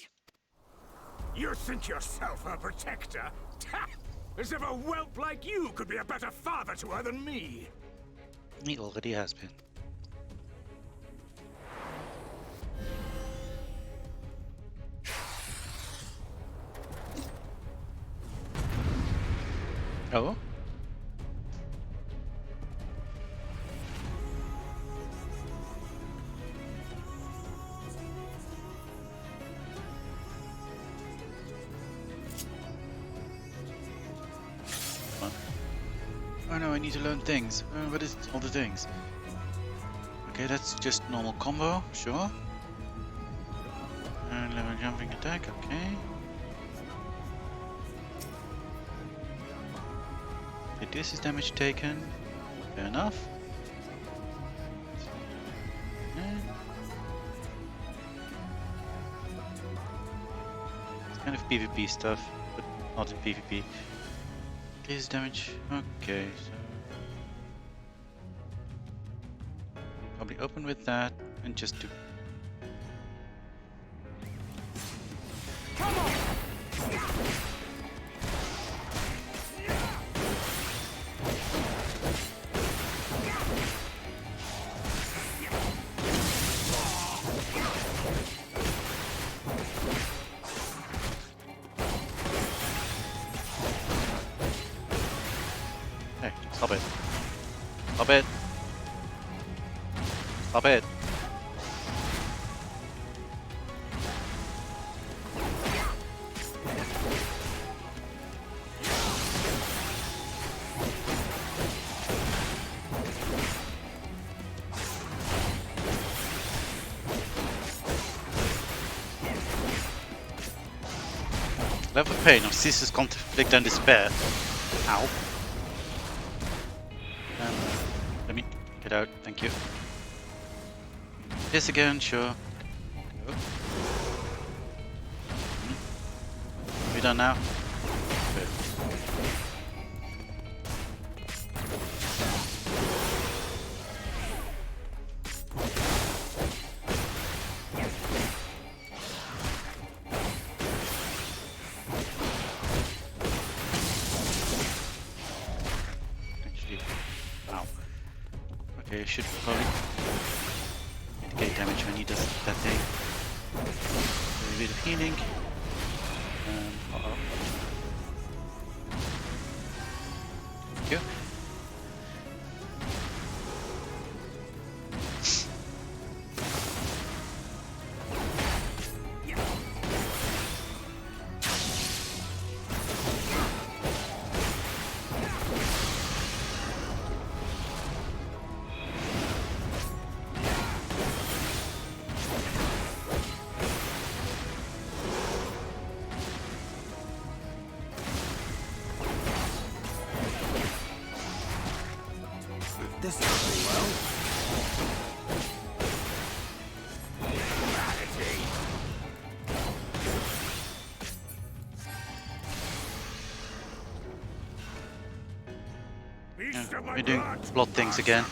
You think yourself a protector? As if a whelp like you could be a better father to her than me! He already has been. Oh? Oh no, I need to learn things. What is all the things? Okay, that's just normal combo, sure. And level jumping attack, okay. Okay, this is damage taken. Fair enough. It's kind of PvP stuff, but not in PvP. Increase damage. Okay, so probably open with that and just do. Hey, stop it. Stop it. Stop it. Love of pain of ceaseless conflict and despair. Ow. Let me get out, thank you. This again, sure. Oh. We done now? Good. Actually, ow. Okay, should probably mitigate damage when he does that thing. A bit of healing. Uh-oh. Thank you. This is going well. We're doing plot things again.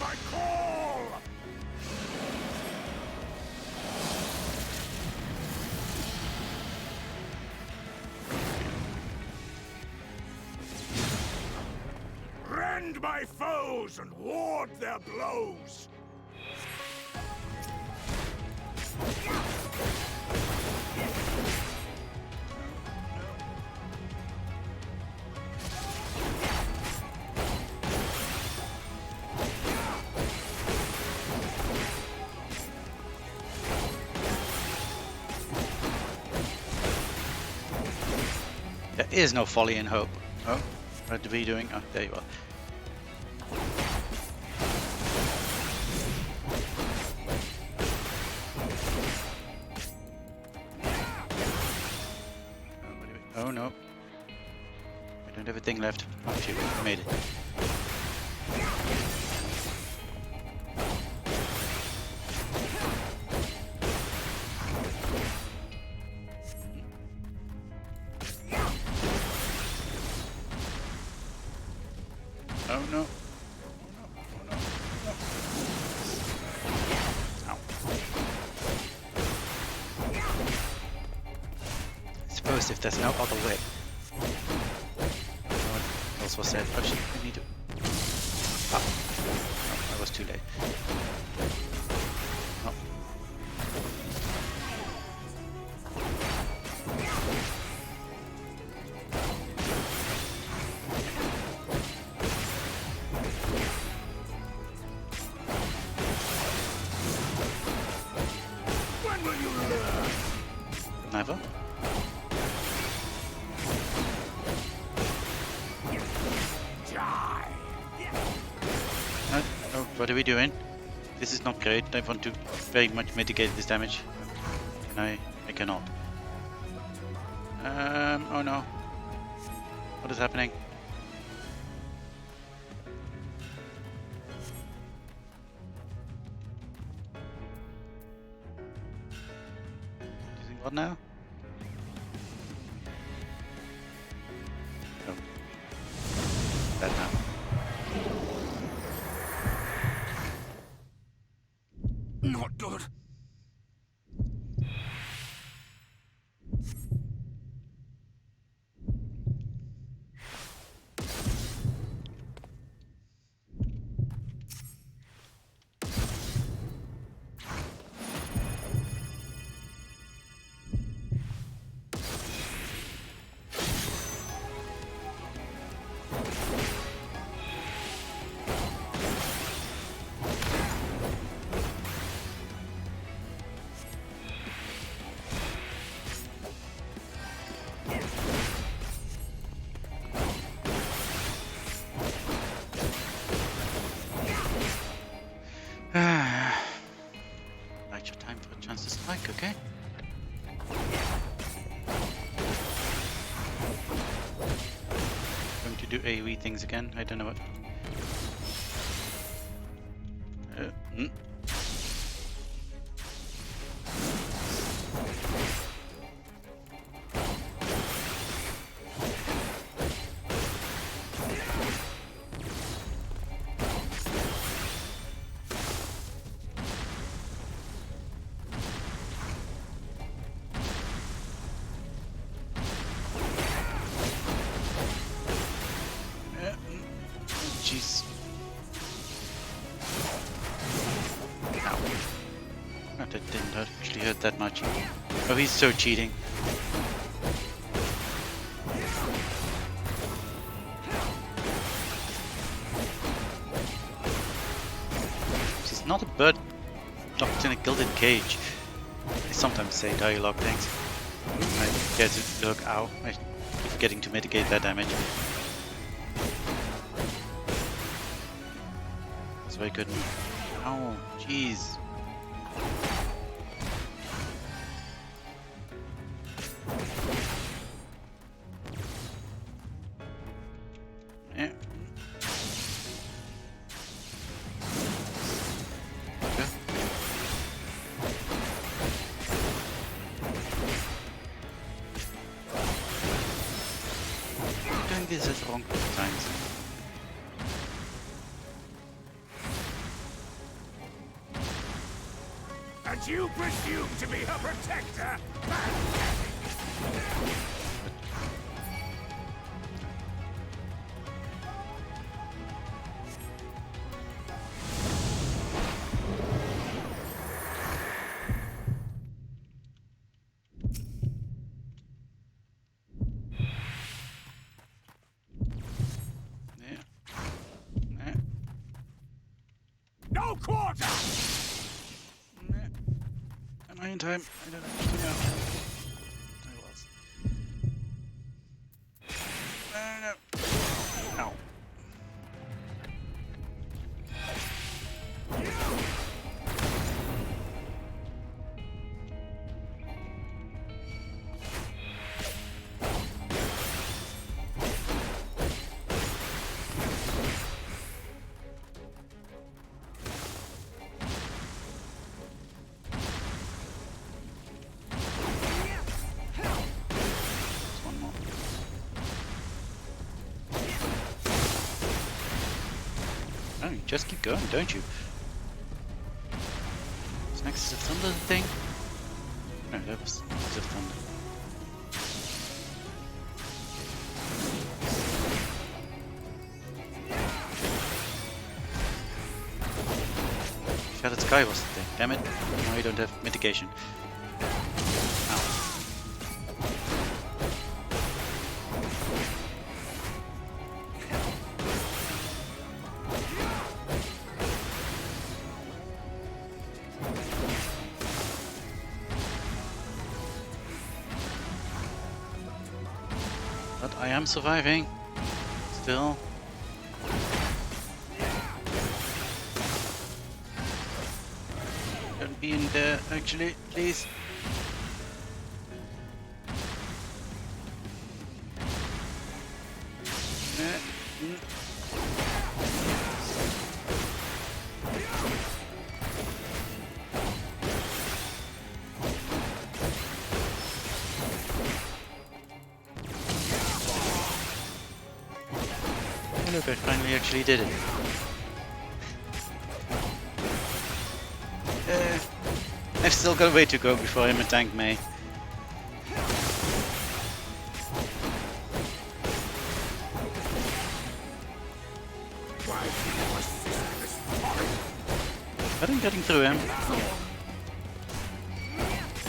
Rend my foes and ward their blows! There is no folly in hope. Oh, what are we doing? Oh, there you are. Oh no. We don't have a thing left. Oh shoot, we made it. Oh no. Ow. I suppose if there's no other way. No one else was said. Actually, we need to. Ah. No, I was too late. Oh. When will you learn? Never. Die! Oh, what are we doing? This is not great. I want to very much mitigate this damage. Can I? I cannot. Oh no. What is happening? Using what now? Not good. Right, your time for a chance to strike, okay? Going to do AoE things again. I don't know what. Mm. Jeez. Ow. Oh, that didn't actually hurt that much. Oh, he's so cheating. He's not a bird locked in a gilded cage. I sometimes say dialogue things. I forget to look. Ow. I keep forgetting to mitigate that damage. So I couldn't. Oh, jeez. Yeah. Okay. I'm doing this at the wrong times. And you presume to be her protector? No quarter! Am I in time? I don't actually know. I was. No. Ow. One more. Oh, you just keep going, don't you? What's next? Is the thunder thing? No, that was the thunder. Shattered Sky was the thing. Damn it. Now you don't have mitigation. Ow. But I am surviving. Still. Don't be in there, actually, please. Look, I finally actually did it. I've still got a way to go before I'm a tank May. But I'm getting through him.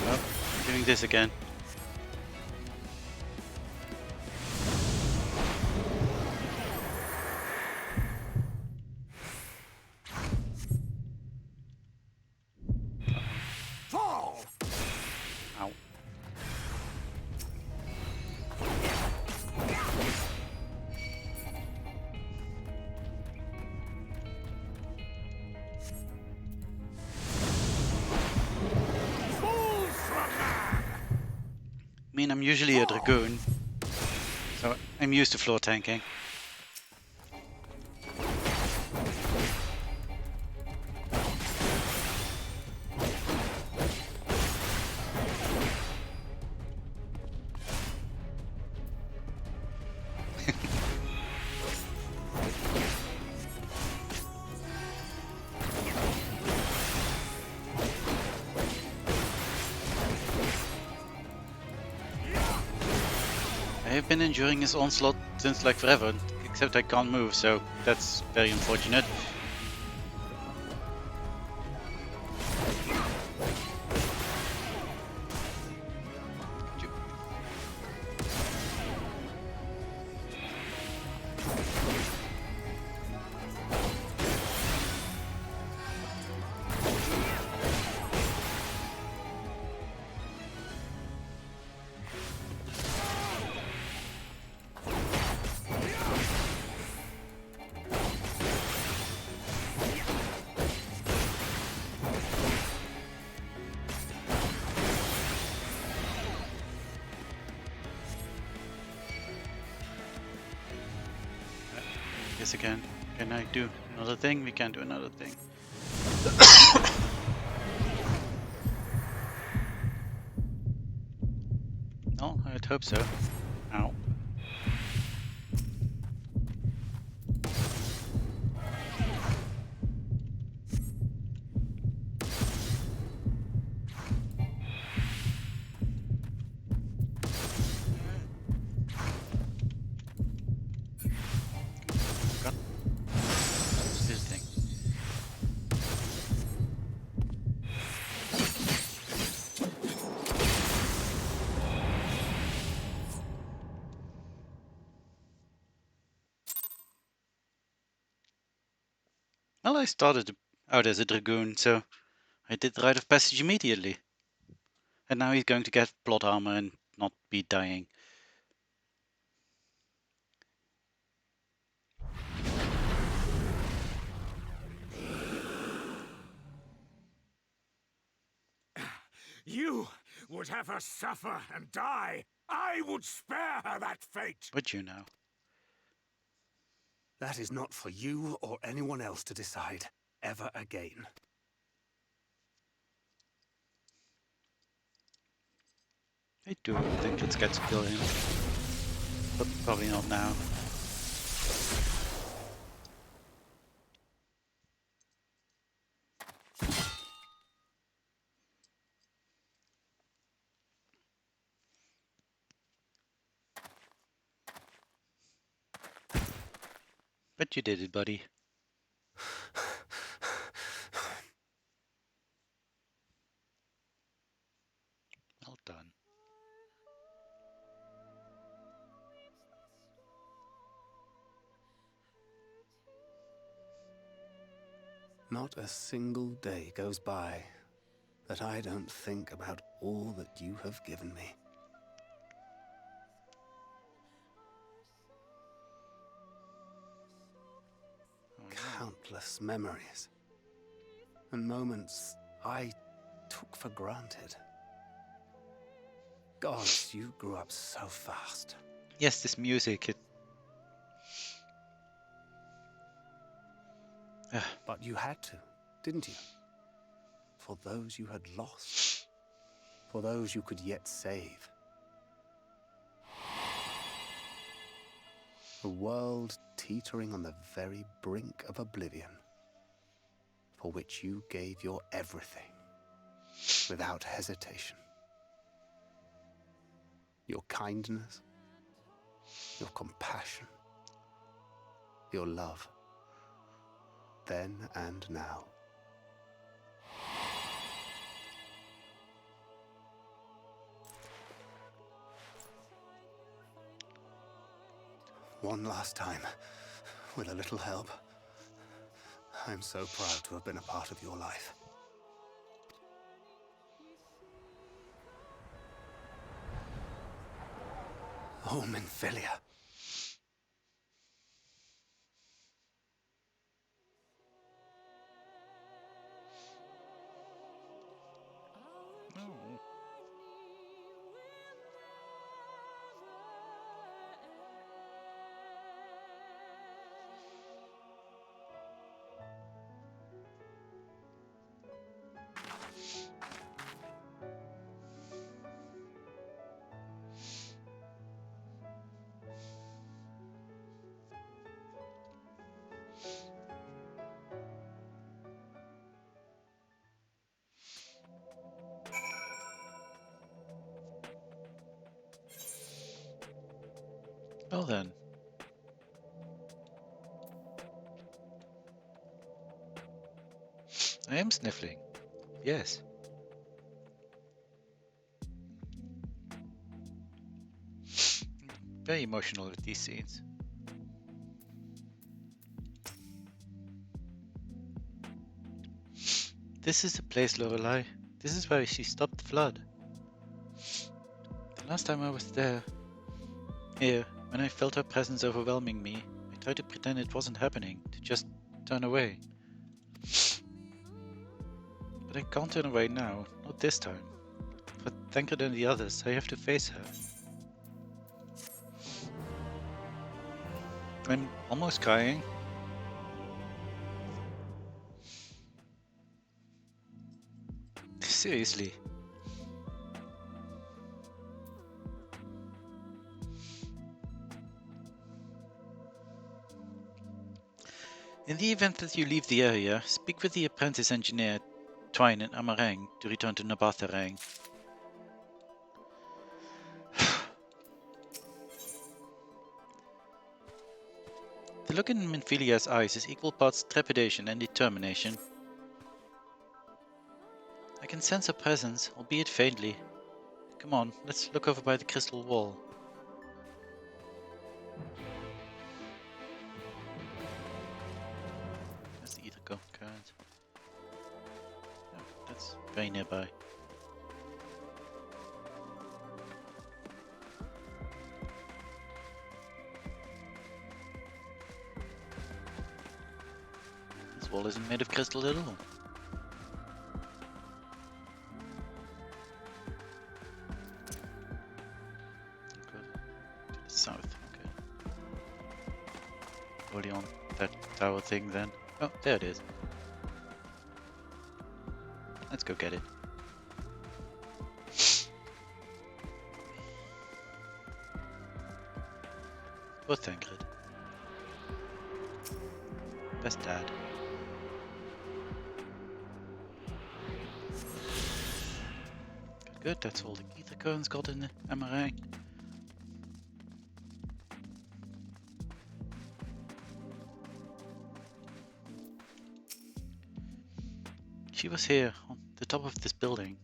Oh, doing this again. Ow. I mean, I'm usually a Dragoon, so I'm used to floor tanking. I've been enduring his onslaught since like forever, except I can't move, so that's very unfortunate. Guess again. Can I do another thing? We can do another thing. No, I'd hope so. Ow. This thing. Well, I started out as a Dragoon, so I did the rite of passage immediately. And now he's going to get plot armor and not be dying. You would have her suffer and die. I would spare her that fate. Would you now? That is not for you or anyone else to decide ever again. I do think let's get to kill him. But probably not now. But you did it, buddy. Well done. Not a single day goes by that I don't think about all that you have given me. Countless memories and moments I took for granted. Gods, you grew up so fast. Yes, this music, it... But you had to, didn't you? For those you had lost. For those you could yet save. A world teetering on the very brink of oblivion, for which you gave your everything. without hesitation. Your kindness, your compassion, your love, then and now. One last time, with a little help. I'm so proud to have been a part of your life. Oh, Minfilia. Well then. I am sniffling. Yes. Very emotional with these scenes. This is the place, Lorelei. This is where she stopped the flood. The last time I was here, when I felt her presence overwhelming me, I tried to pretend it wasn't happening, to just turn away. But I can't turn away now, not this time. For thanker than the others, I have to face her. I'm almost crying. Seriously. In the event that you leave the area, speak with the apprentice engineer Twine and Araeng to return to Araeng. The look in Minfilia's eyes is equal parts trepidation and determination. I can sense her presence, albeit faintly. Come on, let's look over by the crystal wall. That's the ether current. Oh, that's very nearby. This wall isn't made of crystal at all. South, okay. Already on that tower thing then. Oh, there it is. Let's go get it. Poor Thancred. Best dad. Good, that's all the ether currents got in the Araeng. She was here, on the top of this building.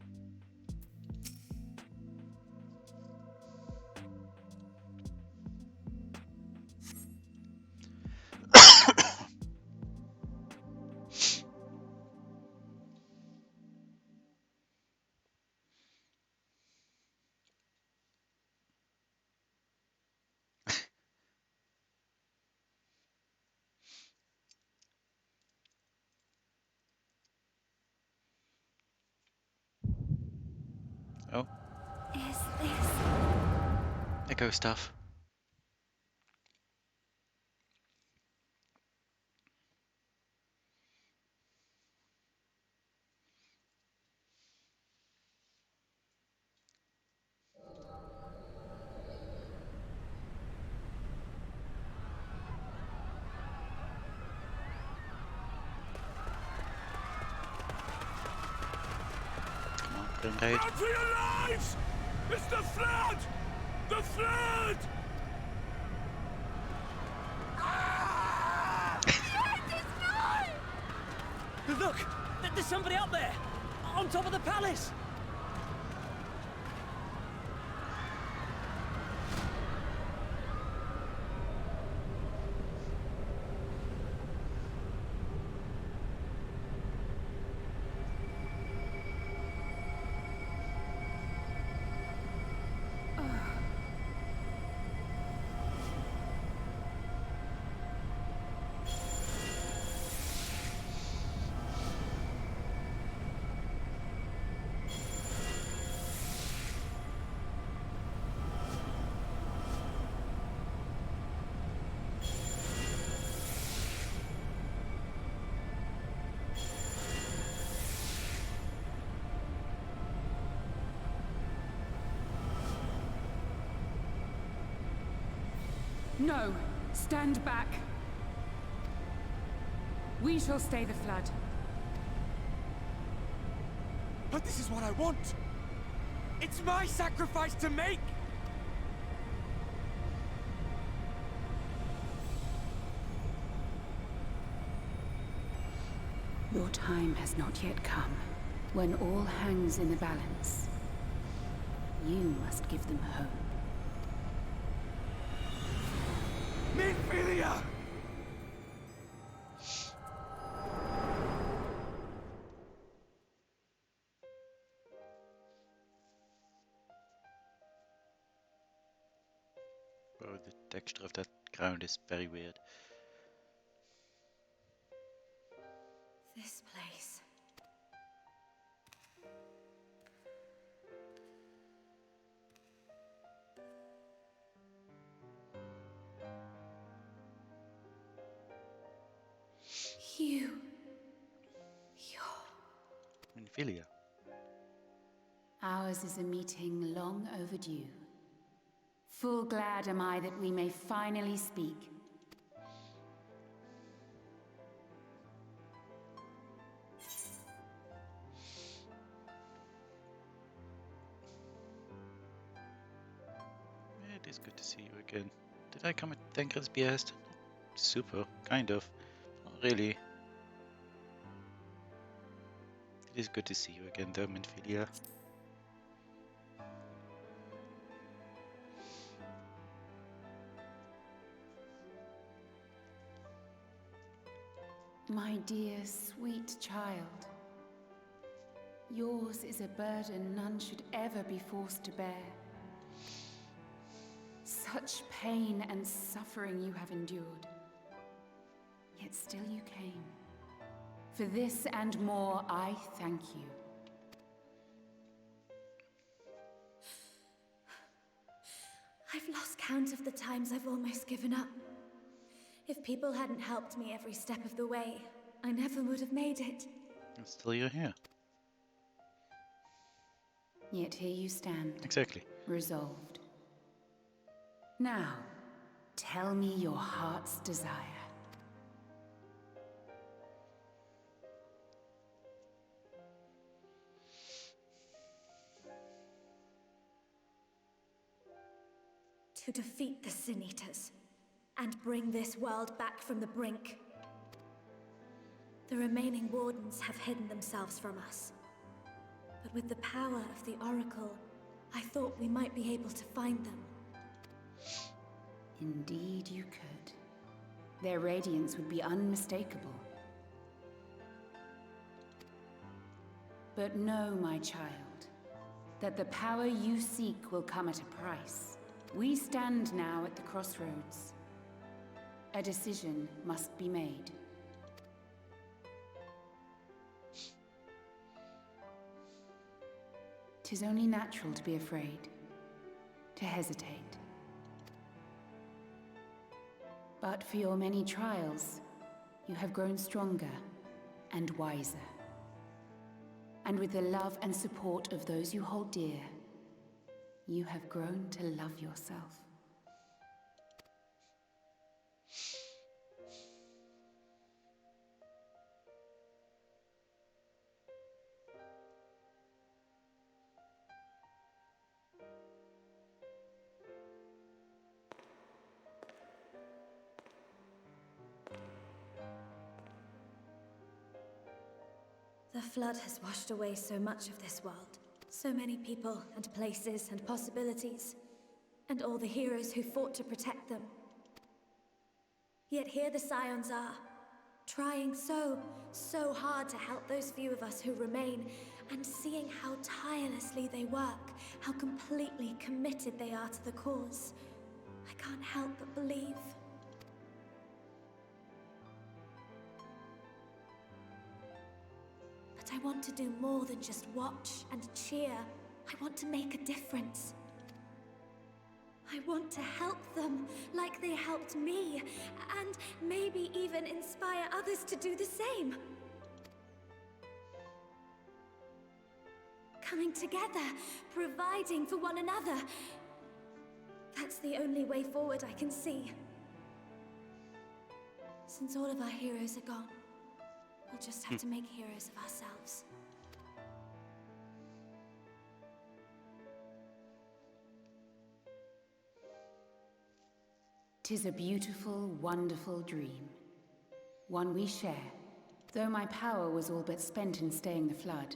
Oh. Is this... Echo stuff. Don't hide. Run for your lives! It's the flood! The flood! Look! There's somebody up there! On top of the palace! No! Stand back! We shall stay the flood. But this is what I want! It's my sacrifice to make! Your time has not yet come. When all hangs in the balance, you must give them hope. Minfilia! Oh, the texture of that ground is very weird. This place. Minfilia. Ours is a meeting long overdue. Full glad am I that we may finally speak. It is good to see you again. Did I come at Thanker's behest? Super, kind of. Not really. It is good to see you again though, Minfilia. My dear, sweet child. Yours is a burden none should ever be forced to bear. Such pain and suffering you have endured. Yet still you came. For this and more, I thank you. I've lost count of the times I've almost given up. If people hadn't helped me every step of the way, I never would have made it. And still you're here. Yet here you stand. Exactly. Resolved. Now, tell me your heart's desire. To defeat the Sin Eaters and bring this world back from the brink. The remaining Wardens have hidden themselves from us. But with the power of the Oracle, I thought we might be able to find them. Indeed you could. Their radiance would be unmistakable. But know, my child, that the power you seek will come at a price. We stand now at the crossroads. A decision must be made. Tis only natural to be afraid, to hesitate. But for your many trials, you have grown stronger and wiser. And with the love and support of those you hold dear, you have grown to love yourself. The flood has washed away so much of this world. So many people and places and possibilities. And all the heroes who fought to protect them. Yet here the Scions are, trying so hard to help those few of us who remain, and seeing how tirelessly they work, how completely committed they are to the cause. I can't help but believe. But I want to do more than just watch and cheer. I want to make a difference. I want to help them, like they helped me, and maybe even inspire others to do the same. Coming together, providing for one another. That's the only way forward I can see. Since all of our heroes are gone, we'll just have to make heroes of ourselves. 'Tis a beautiful, wonderful dream. One we share, though my power was all but spent in staying the flood.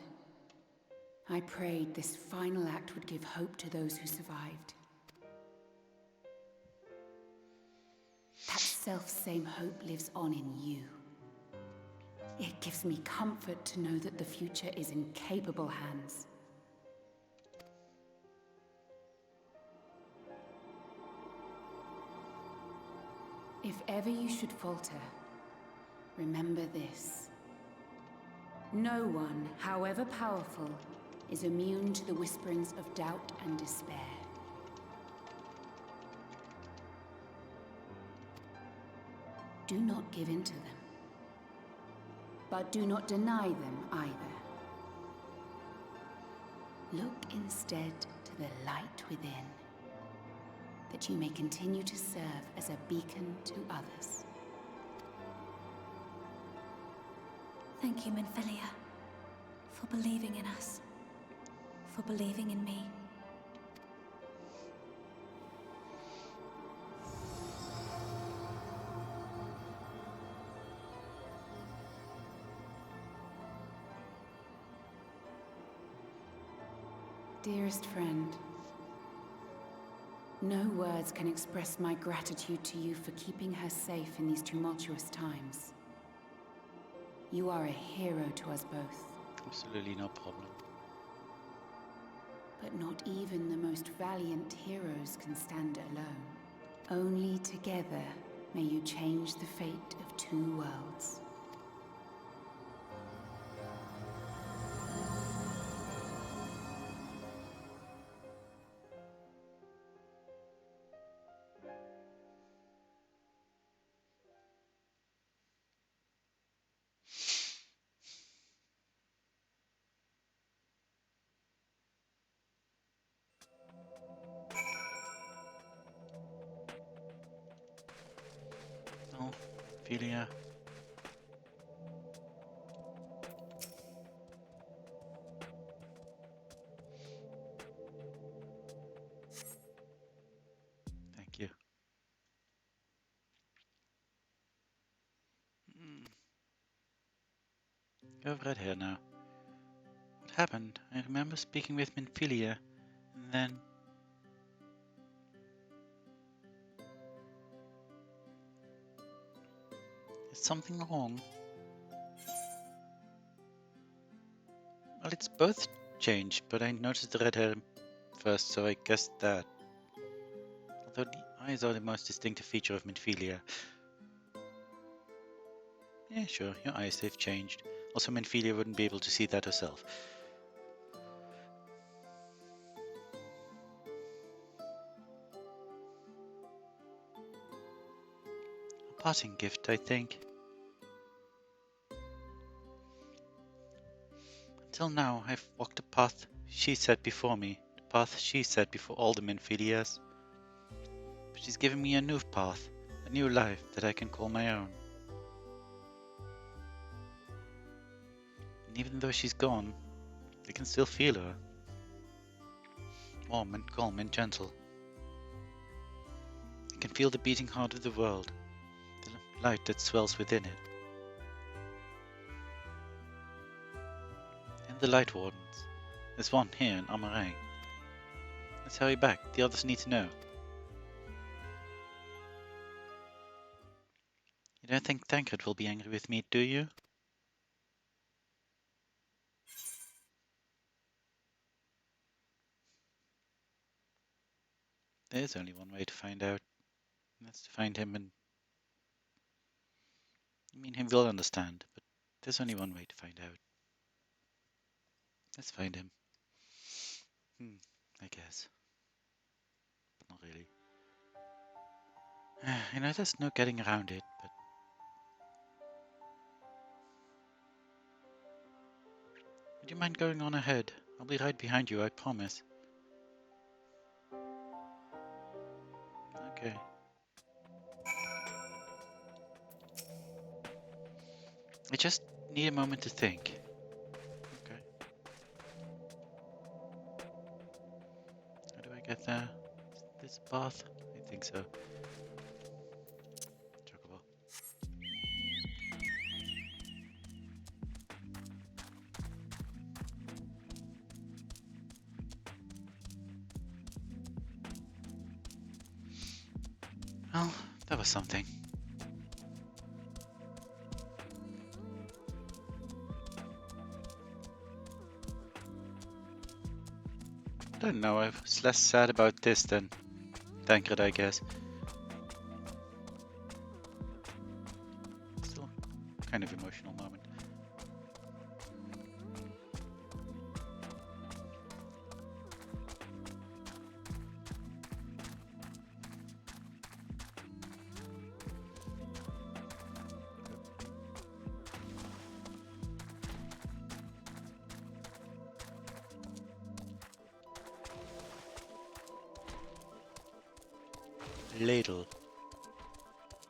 I prayed this final act would give hope to those who survived. That self-same hope lives on in you. It gives me comfort to know that the future is in capable hands. If ever you should falter, remember this. No one, however powerful, is immune to the whisperings of doubt and despair. Do not give in to them, but do not deny them either. Look instead to the light within, that you may continue to serve as a beacon to others. Thank you, Minfilia, for believing in us, for believing in me. Dearest friend, no words can express my gratitude to you for keeping her safe in these tumultuous times. You are a hero to us both. Absolutely no problem. But not even the most valiant heroes can stand alone. Only together may you change the fate of two worlds. Oh, Philia. Thank you. You have red hair now. What happened? I remember speaking with Minfilia, and then... Is something wrong? Well, it's both changed, but I noticed the red hair first, so I guess that. Although the eyes are the most distinctive feature of Minfilia. Yeah, sure, your eyes, they've changed. Also, Minfilia wouldn't be able to see that herself. A parting gift, I think. Until now, I've walked the path she set before me, the path she set before all the Minfilias. But she's given me a new path, a new life that I can call my own. And even though she's gone, I can still feel her. Warm and calm and gentle. I can feel the beating heart of the world, the light that swells within it. the Light Wardens. There's one here in Araeng. Let's hurry back. The others need to know. You don't think Tancred will be angry with me, do you? There's only one way to find out. And that's to find him and... I mean, he will understand, but there's only one way to find out. Let's find him. I guess. But not really. You know, there's no getting around it, but... Would you mind going on ahead? I'll be right behind you, I promise. Okay. I just need a moment to think. Okay. How do I get there? Is this path? I think so. Chocobo. Well, that was something. I don't know, I was less sad about this than Tancred, I guess. Still kind of emotional moment. Ladle.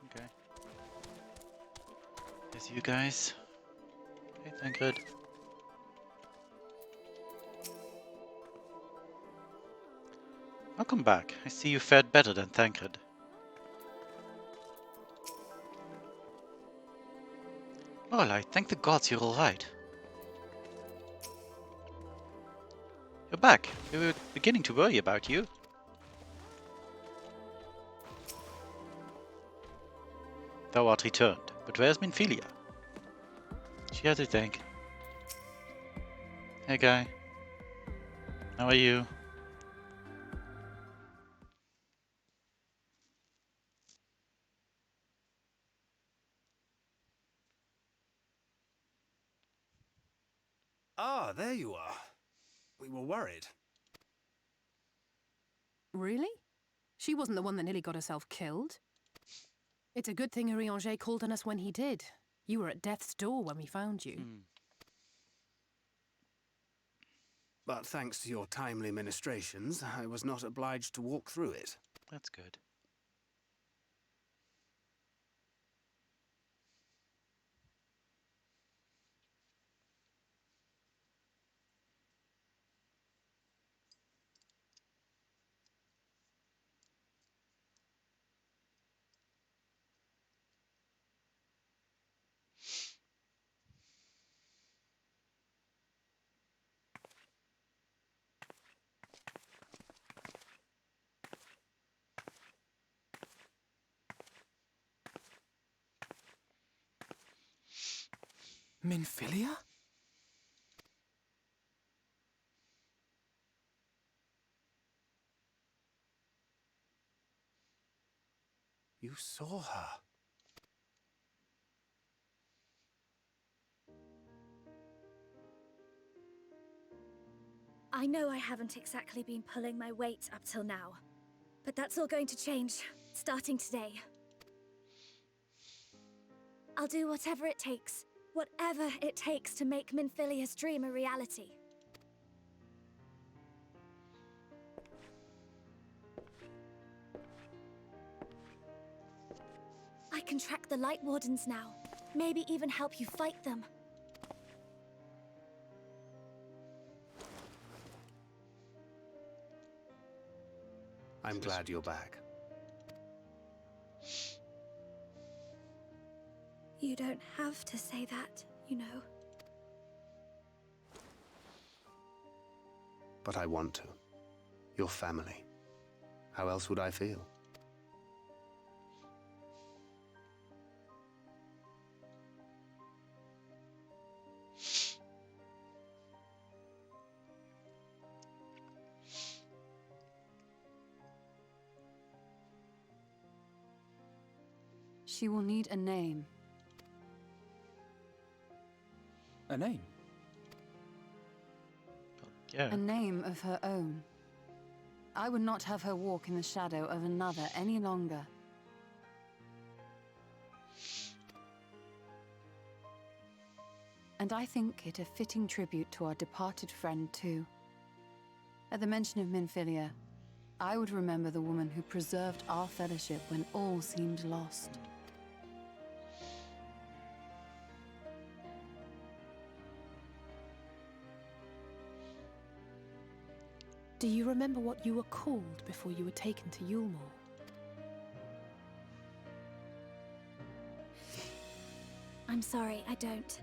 Okay. There's you guys. Okay, Tancred. Welcome back. I see you fared better than Tancred. Well, I thank the gods you're alright. You're back. We were beginning to worry about you. Thou art returned, but where's Minfilia? She had to think. Hey guy. How are you? Ah, there you are. We were worried. Really? She wasn't the one that nearly got herself killed. It's a good thing Araeng called on us when he did. You were at death's door when we found you. But thanks to your timely ministrations, I was not obliged to walk through it. That's good. Minfilia? You saw her. I know I haven't exactly been pulling my weight up till now, but that's all going to change, starting today. I'll do whatever it takes to make Minfilia's dream a reality. I can track the Light Wardens now, maybe even help you fight them. I'm glad you're back. You don't have to say that, you know. but I want to. Your family. How else would I feel? She will need a name. A name? Yeah. A name of her own. I would not have her walk in the shadow of another any longer. And I think it a fitting tribute to our departed friend, too. At the mention of Minfilia, I would remember the woman who preserved our fellowship when all seemed lost. Do you remember what you were called before you were taken to Yulmore? I'm sorry, I don't.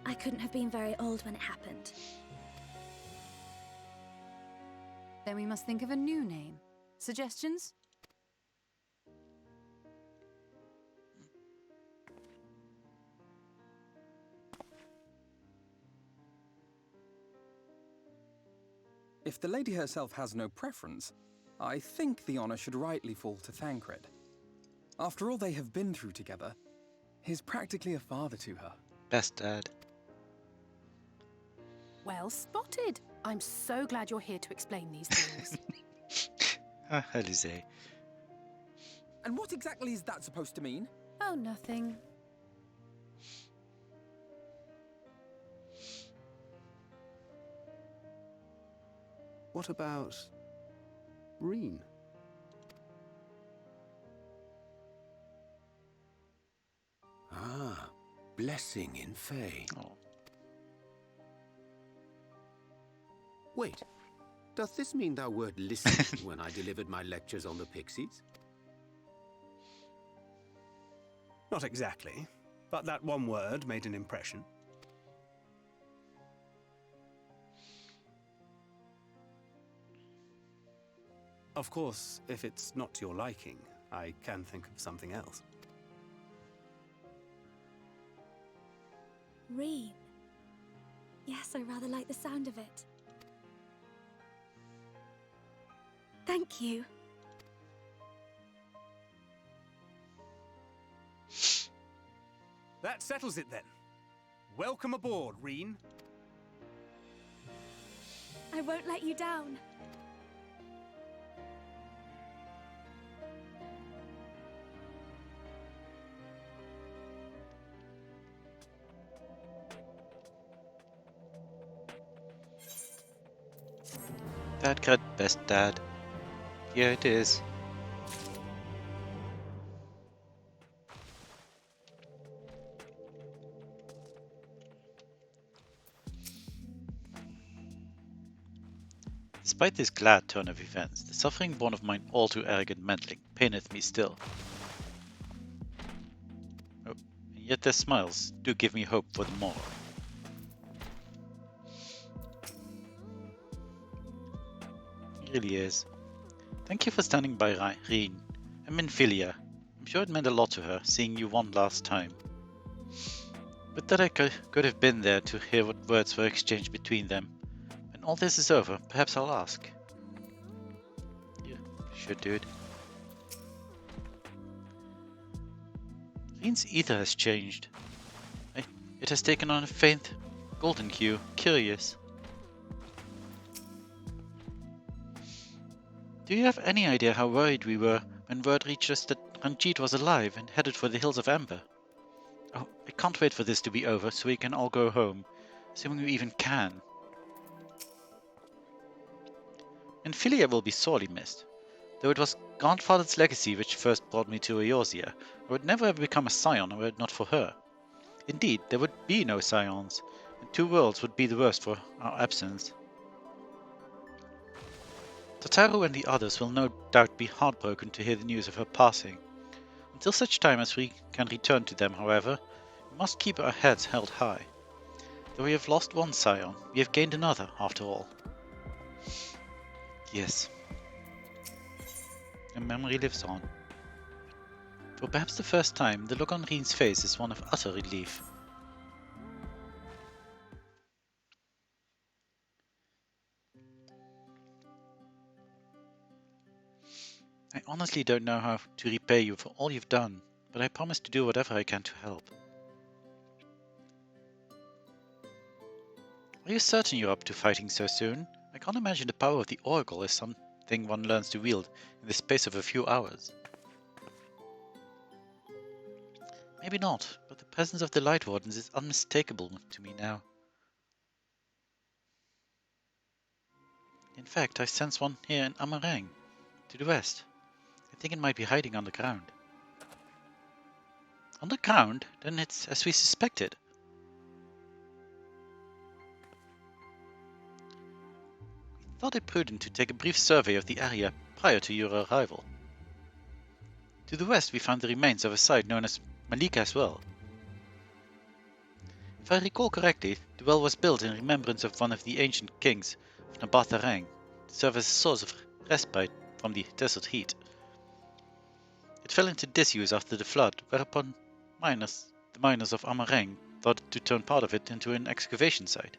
I couldn't have been very old when it happened. Then we must think of a new name. Suggestions? If the lady herself has no preference, I think the honor should rightly fall to Thancred. After all they have been through together, he's practically a father to her. Best dad. Well spotted. I'm so glad you're here to explain these things. Alize. And what exactly is that supposed to mean? Oh, nothing. What about Reen? Ah, blessing in Fae. Oh. Wait, does this mean thou wert listening when I delivered my lectures on the pixies? Not exactly, but that one word made an impression. Of course, if it's not to your liking, I can think of something else. Reen. Yes, I rather like the sound of it. Thank you. That settles it then. Welcome aboard, Reen. I won't let you down. Dad cut, best dad. Here it is. Despite this glad turn of events, the suffering born of mine all too arrogant meddling paineth me still. Oh, and yet their smiles do give me hope for the morrow. It really is. Thank you for standing by Reen and Minfilia. I'm sure it meant a lot to her, seeing you one last time. But that I could have been there to hear what words were exchanged between them. When all this is over, perhaps I'll ask. Yeah, should do it. Reen's ether has changed. It has taken on a faint golden hue, curious. Do you have any idea how worried we were when word reached us that Ranjit was alive and headed for the Hills of Amber? Oh, I can't wait for this to be over so we can all go home, assuming we even can. And Philia will be sorely missed. Though it was grandfather's legacy which first brought me to Eorzea, I would never have become a scion were it not for her. Indeed, there would be no scions, and 2 worlds would be the worse for our absence. Tataru and the others will no doubt be heartbroken to hear the news of her passing. Until such time as we can return to them, however, we must keep our heads held high. Though we have lost one scion, we have gained another, after all. Yes. The memory lives on. For perhaps the first time, the look on Reen's face is one of utter relief. I honestly don't know how to repay you for all you've done, but I promise to do whatever I can to help. Are you certain you're up to fighting so soon? I can't imagine the power of the Oracle is something one learns to wield in the space of a few hours. Maybe not, but the presence of the Light Wardens is unmistakable to me now. In fact, I sense one here in Araeng, to the west. I think it might be hiding underground. Underground? Then it's as we suspected. We thought it prudent to take a brief survey of the area prior to your arrival. To the west we found the remains of a site known as Malika's Well. If I recall correctly, the well was built in remembrance of one of the ancient kings of Araeng, to serve as a source of respite from the desert heat. It fell into disuse after the flood, whereupon the miners of Araeng thought to turn part of it into an excavation site.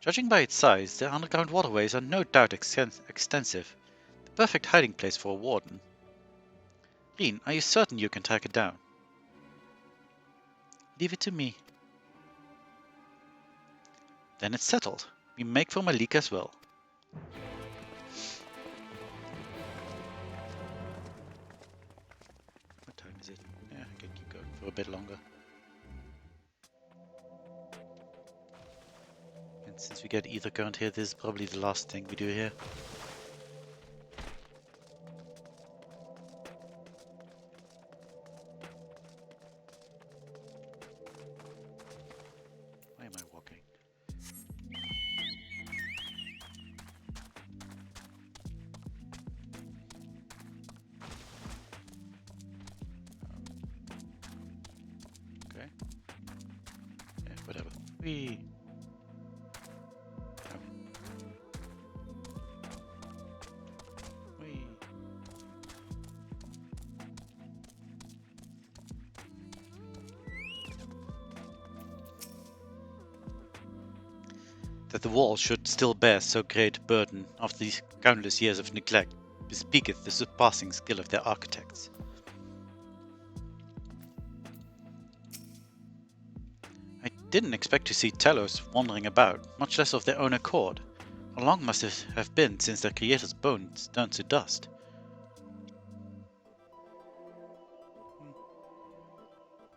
Judging by its size, the underground waterways are no doubt extensive, the perfect hiding place for a warden. Reen, are you certain you can track it down? Leave it to me. Then it's settled. We make for Malika's Well. What time is it? Yeah, I can keep going for a bit longer. And since we get ether current here, this is probably the last thing we do here. Why am I walking? Okay. Yeah, whatever. Whee! That the wall should still bear so great a burden after these countless years of neglect bespeaketh the surpassing skill of their architects. I didn't expect to see Telos wandering about, much less of their own accord. How long must it have been since their creator's bones turned to dust?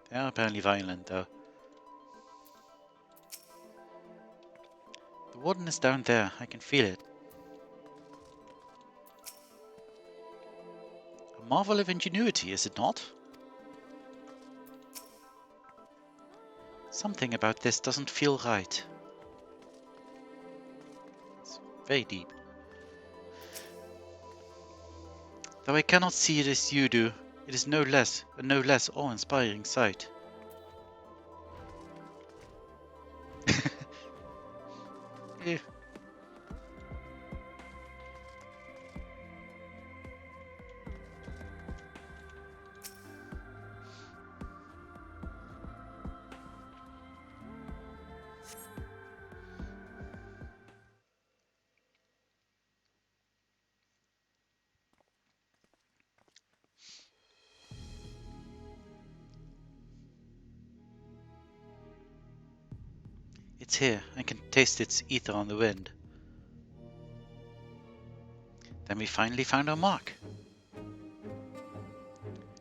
They are apparently violent, though. The warden is down there, I can feel it. A marvel of ingenuity, is it not? Something about this doesn't feel right. It's very deep. Though I cannot see it as you do, it is no less awe-inspiring sight. Yeah. It's here. I can taste its ether on the wind. Then we finally found our mark.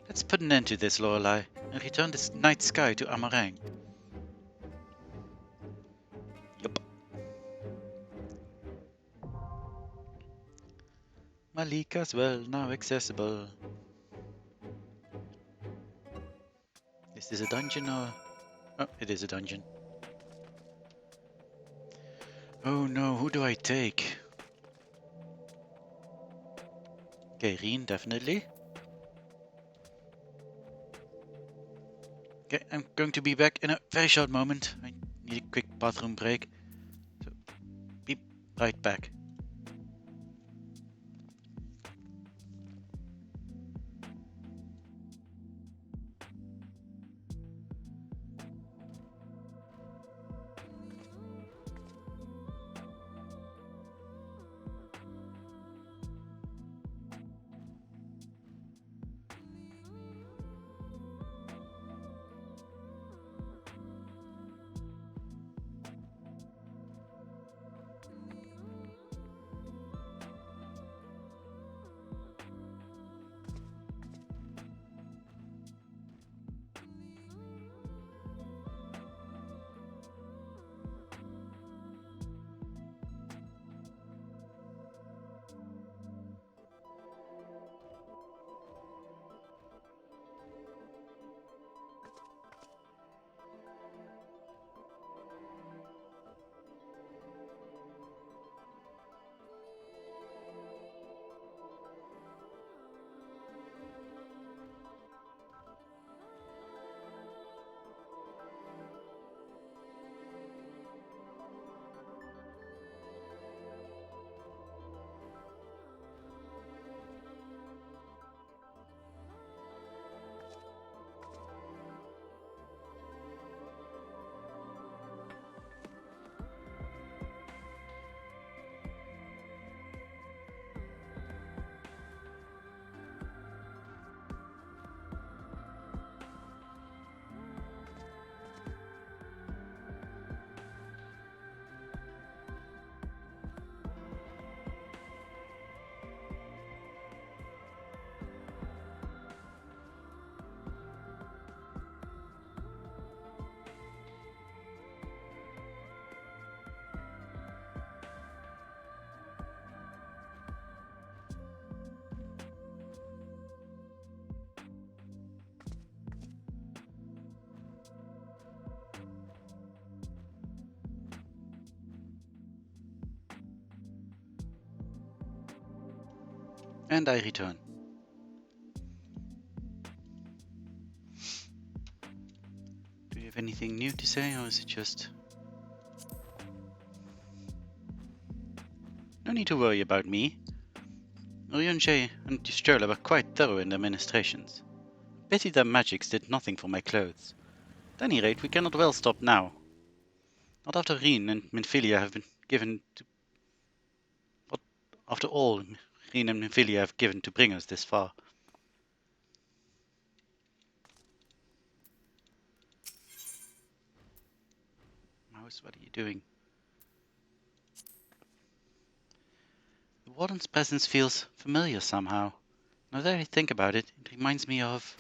Let's put an end to this, Lorelei, and return this night sky to Araeng. Yup. Malika's Well now accessible. Is this a dungeon or... Oh, it is a dungeon. Oh no, who do I take? Okay, Reen, definitely. Okay, I'm going to be back in a very short moment. I need a quick bathroom break. So, be right back. And I return. Do you have anything new to say, or is it just... No need to worry about me. Orion and Sturla were quite thorough in their ministrations. Pity their magics did nothing for my clothes. At any rate, we cannot well stop now. Not after Rien and Minfilia have been given to... What, after all Rien and Minfilia have given to bring us this far. Mouse, what are you doing? The Warden's presence feels familiar somehow. Now that I think about it, it reminds me of...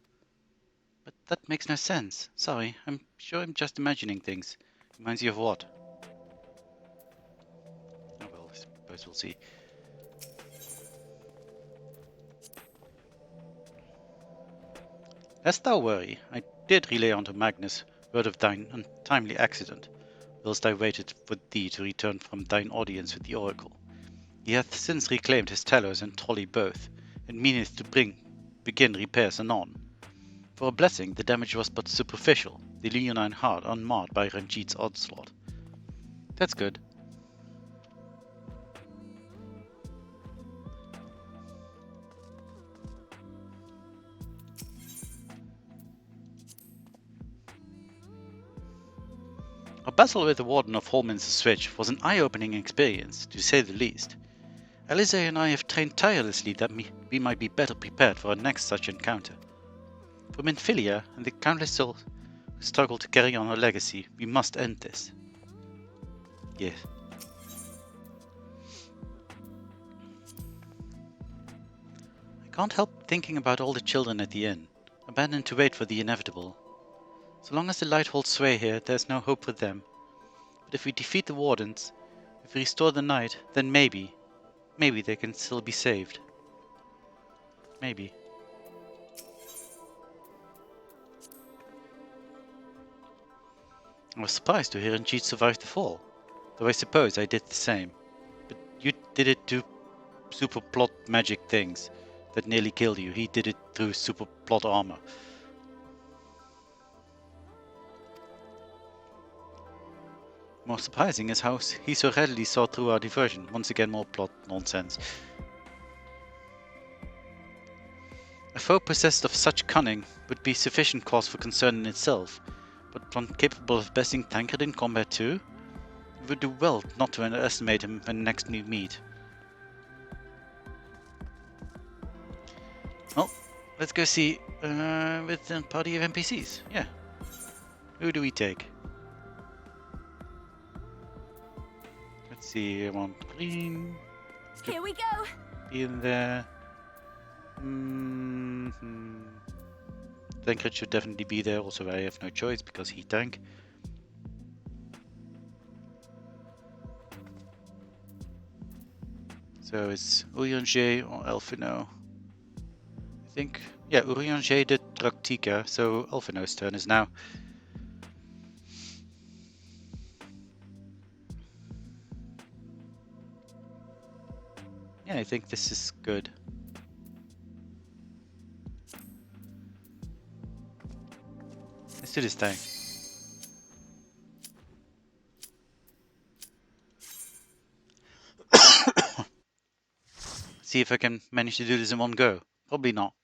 But that makes no sense. Sorry, I'm sure I'm just imagining things. Reminds you of what? Oh well, I suppose we'll see. Lest thou worry, I did relay unto Magnus word of thine untimely accident, whilst I waited for thee to return from thine audience with the oracle. He hath since reclaimed his tellers and trolley both, and meaneth to begin repairs anon. For a blessing, the damage was but superficial, the leonine heart unmarred by Ranjit's onslaught. That's good. Our battle with the Warden of Holman's Switch was an eye-opening experience, to say the least. Alize and I have trained tirelessly that we might be better prepared for our next such encounter. For Minfilia and the countless souls who struggle to carry on her legacy, we must end this. Yes. I can't help thinking about all the children at the inn, abandoned to wait for the inevitable. So long as the light holds sway here, there's no hope for them. But if we defeat the Wardens, if we restore the night, then maybe they can still be saved. Maybe. I was surprised to hear Ranjit survive the fall, though I suppose I did the same. But you did it to super plot magic things that nearly killed you. He did it through super plot armor. More surprising is how he so readily saw through our diversion. Once again, more plot nonsense. A foe possessed of such cunning would be sufficient cause for concern in itself, but one capable of besting Tancred in combat too? We would do well not to underestimate him when next we meet. Well, let's go see with a party of NPCs. Yeah. Who do we take? Let's see, I want green. Here we go. Be in there. Tancred should definitely be there, also I have no choice because he tank. So it's Urianger or Elfino. I think, yeah, Urianger did Raktika, so Elfino's turn is now. Yeah, I think this is good. Let's do this time. See if I can manage to do this in one go. Probably not.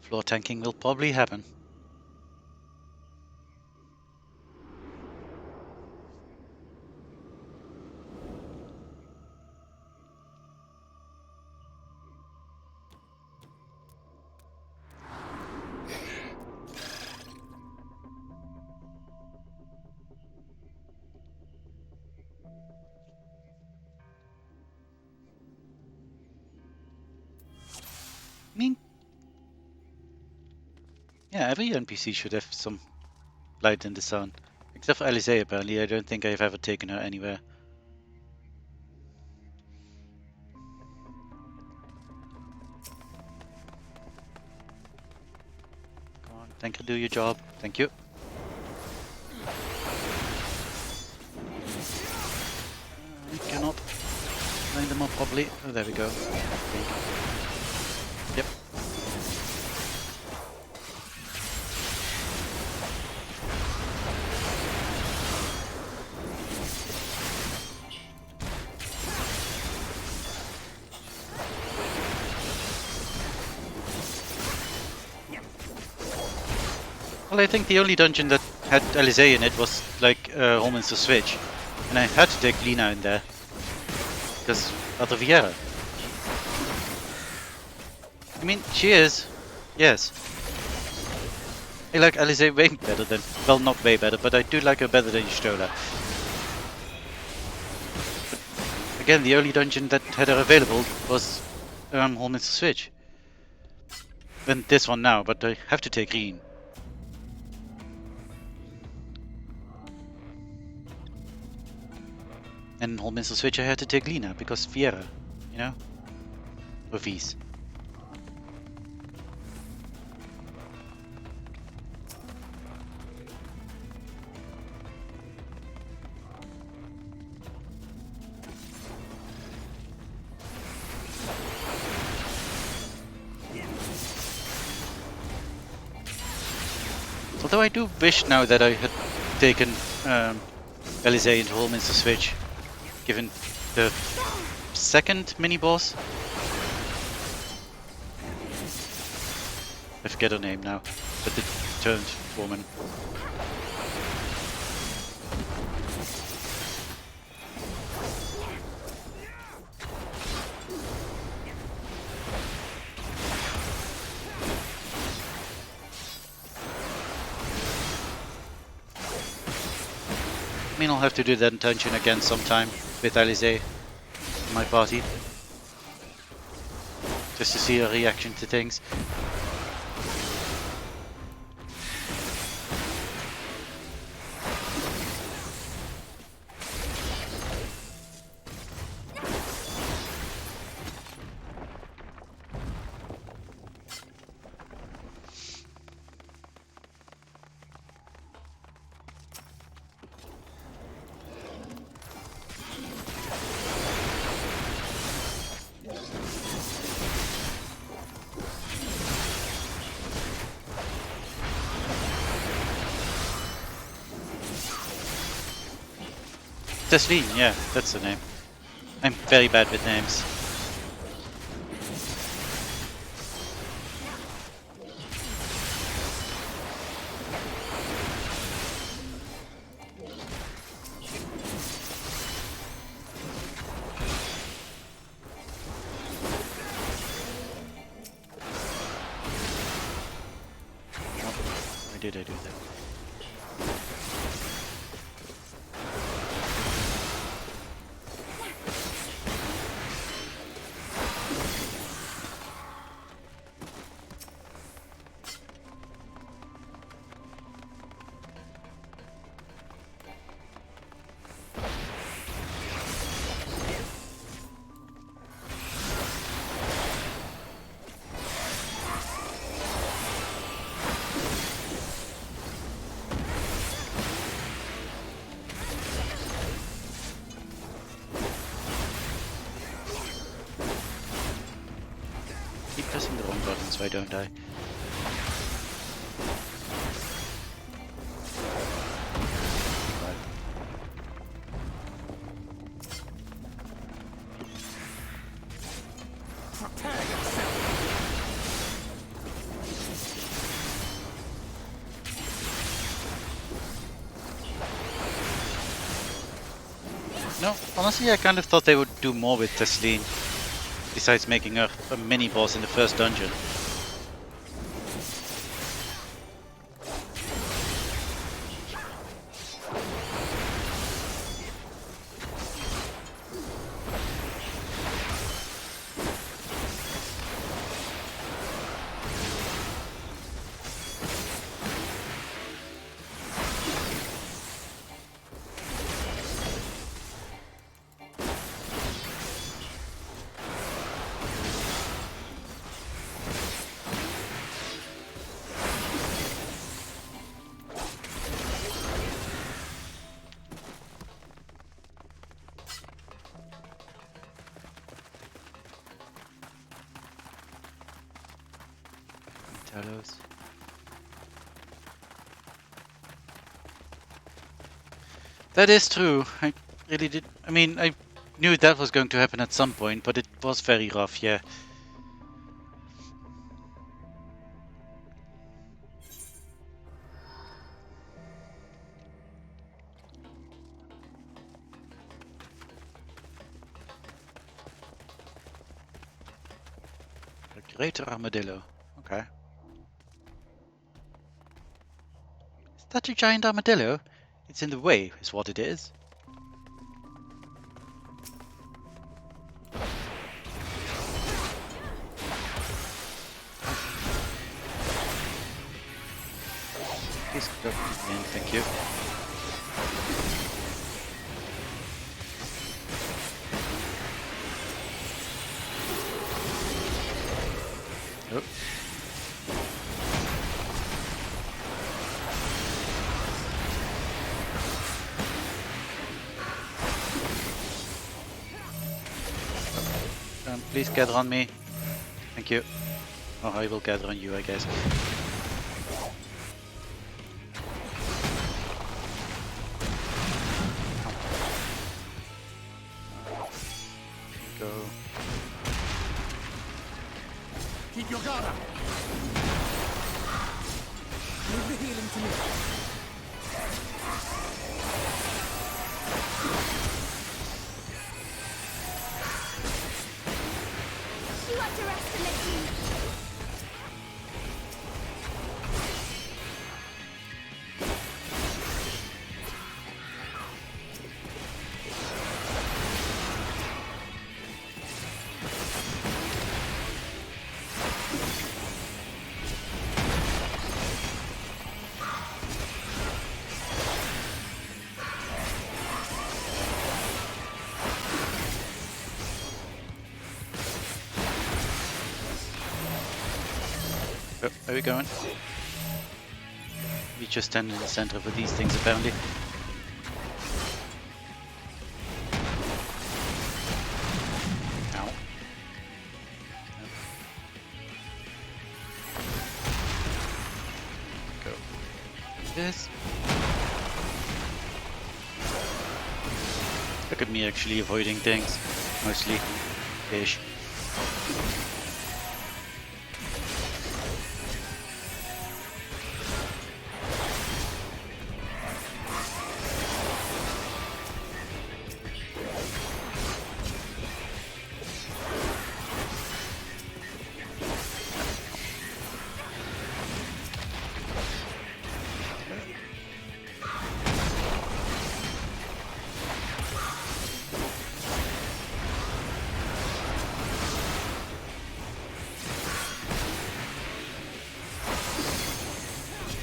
Floor tanking will probably happen. I mean, yeah, every NPC should have some light in the sun. Except for Alice, apparently. I don't think I've ever taken her anywhere. Come on, Tancred, do your job. Thank you. I cannot line them up properly. Oh, there we go. Yep. Well, I think the only dungeon that had Alice in it was like Romans to Switch, and I had to take Lina in there because of Viera. I mean, she is, yes. I like Alice way better than, well, not way better, but I do like her better than Stola. But again, the only dungeon that had her available was Romans to Switch. And this one now, but I have to take Reen. And in Missile Switch I had to take Lina, because Viera, you know? Or Vies. Although I do wish now that I had taken Alice into Holminster Switch, given the second mini-boss. I forget her name now, but the turned woman. I mean, I'll have to do that dungeon again sometime with Alice in my party, just to see her reaction to things. Tesleen, yeah, that's the name. I'm very bad with names. Why did I do that? Keep pressing the wrong button so I don't die. No, honestly I kind of thought they would do more with Tesleen, besides making her a mini-boss in the first dungeon. Talos. That is true. I really did. I mean, I knew that was going to happen at some point, but it was very rough, yeah. A greater armadillo. Okay. Is that a giant armadillo? It's in the way, is what it is. Please go in, thank you. Oh. Please gather on me. Thank you. Or I will gather on you, I guess. Go. Keep your guard up. Leave the healing to me. You underestimate me. Oh, where are we going? We just stand in the center for these things apparently. Ow. Go. This. Look at me actually avoiding things, mostly fish.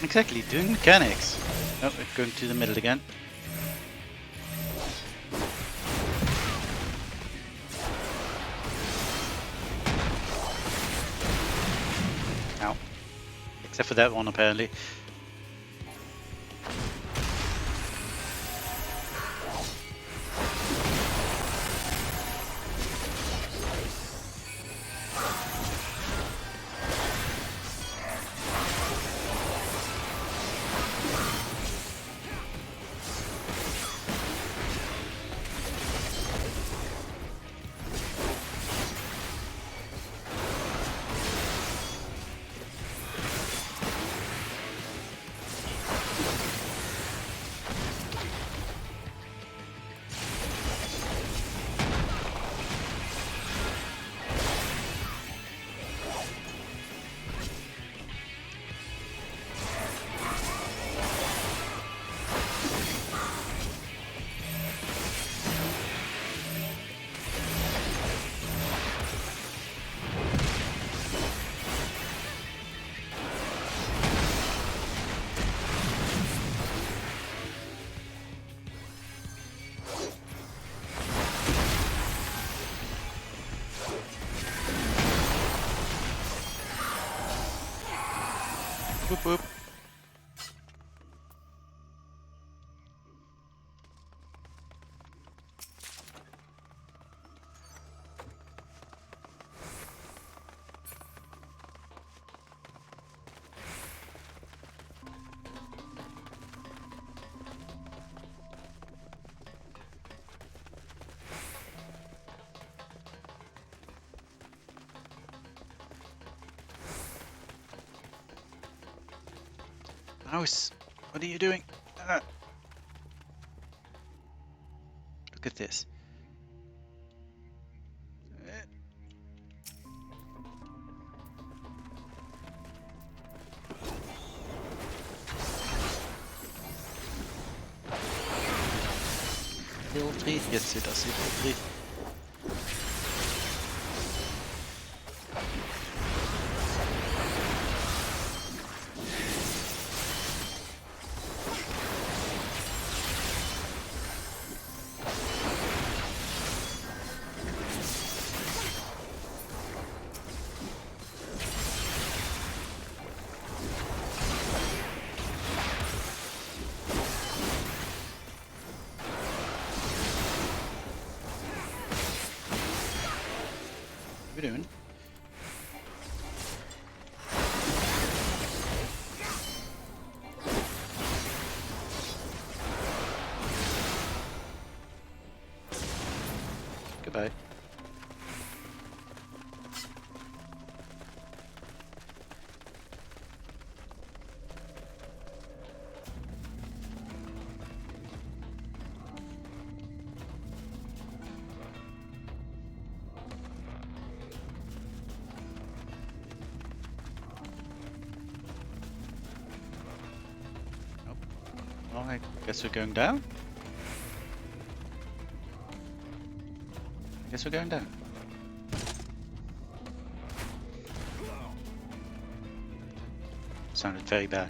Exactly, doing mechanics. Oh, we're going to the middle again. Ow. Except for that one, apparently. Whoop whoop. Mouse, what are you doing? Look at this. Level 3, jetzt wird das Level 3. What are we doing? Goodbye. Well, I guess we're going down. I guess we're going down. Sounded very bad.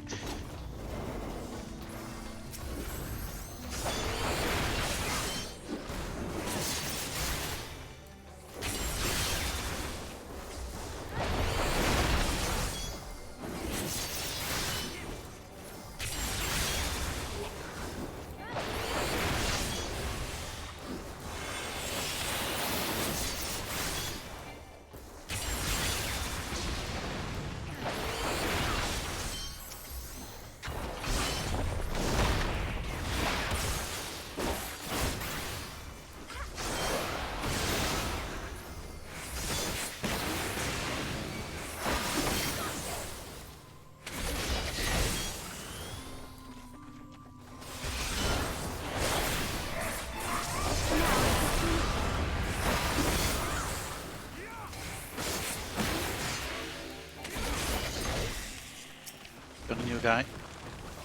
Got a new guy.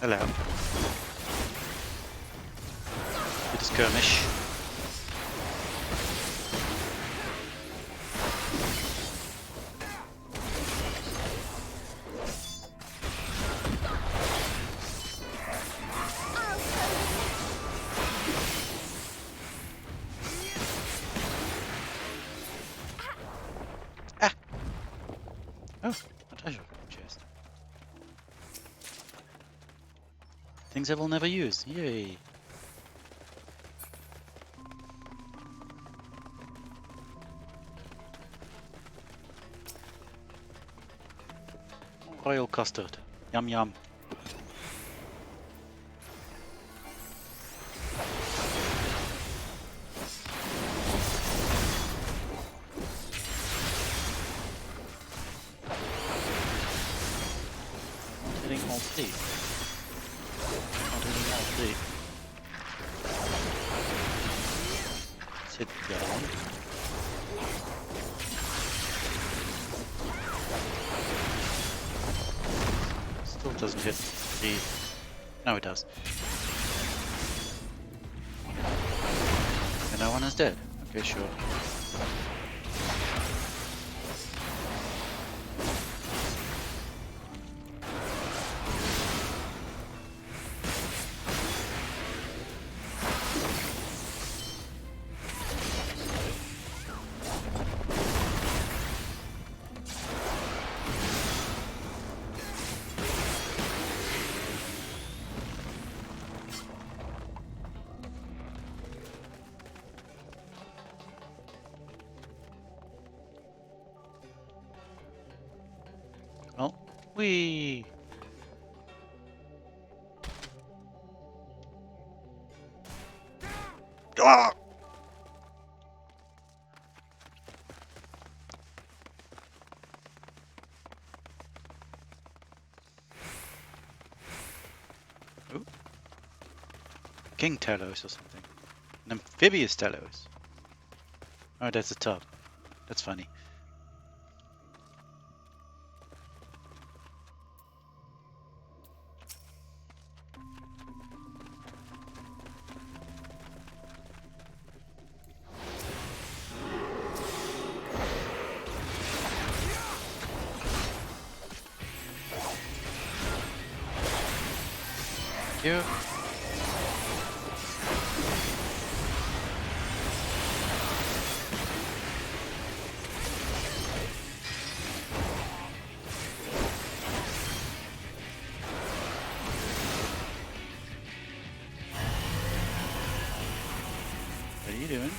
Hello. Bit of skirmish. Oh, a treasure chest. Things I will never use. Yay. Royal custard. Yum yum. Hitting all three. Not hitting all three. Let's hit the other one. Still doesn't hit the... No, it does. And that one is dead. Okay, sure. Oh, wee. Ah! Ooh. King Talos or something. An amphibious Talos. Oh, that's a tub. That's funny. You. What are you doing?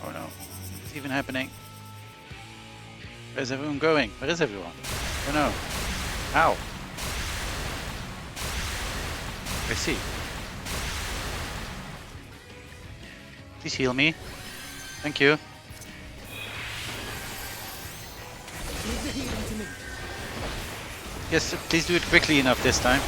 Oh no. What's even happening? Where's everyone going? Where is everyone? Oh no. Ow. I see. Please heal me. Thank you. Yes, please do it quickly enough this time.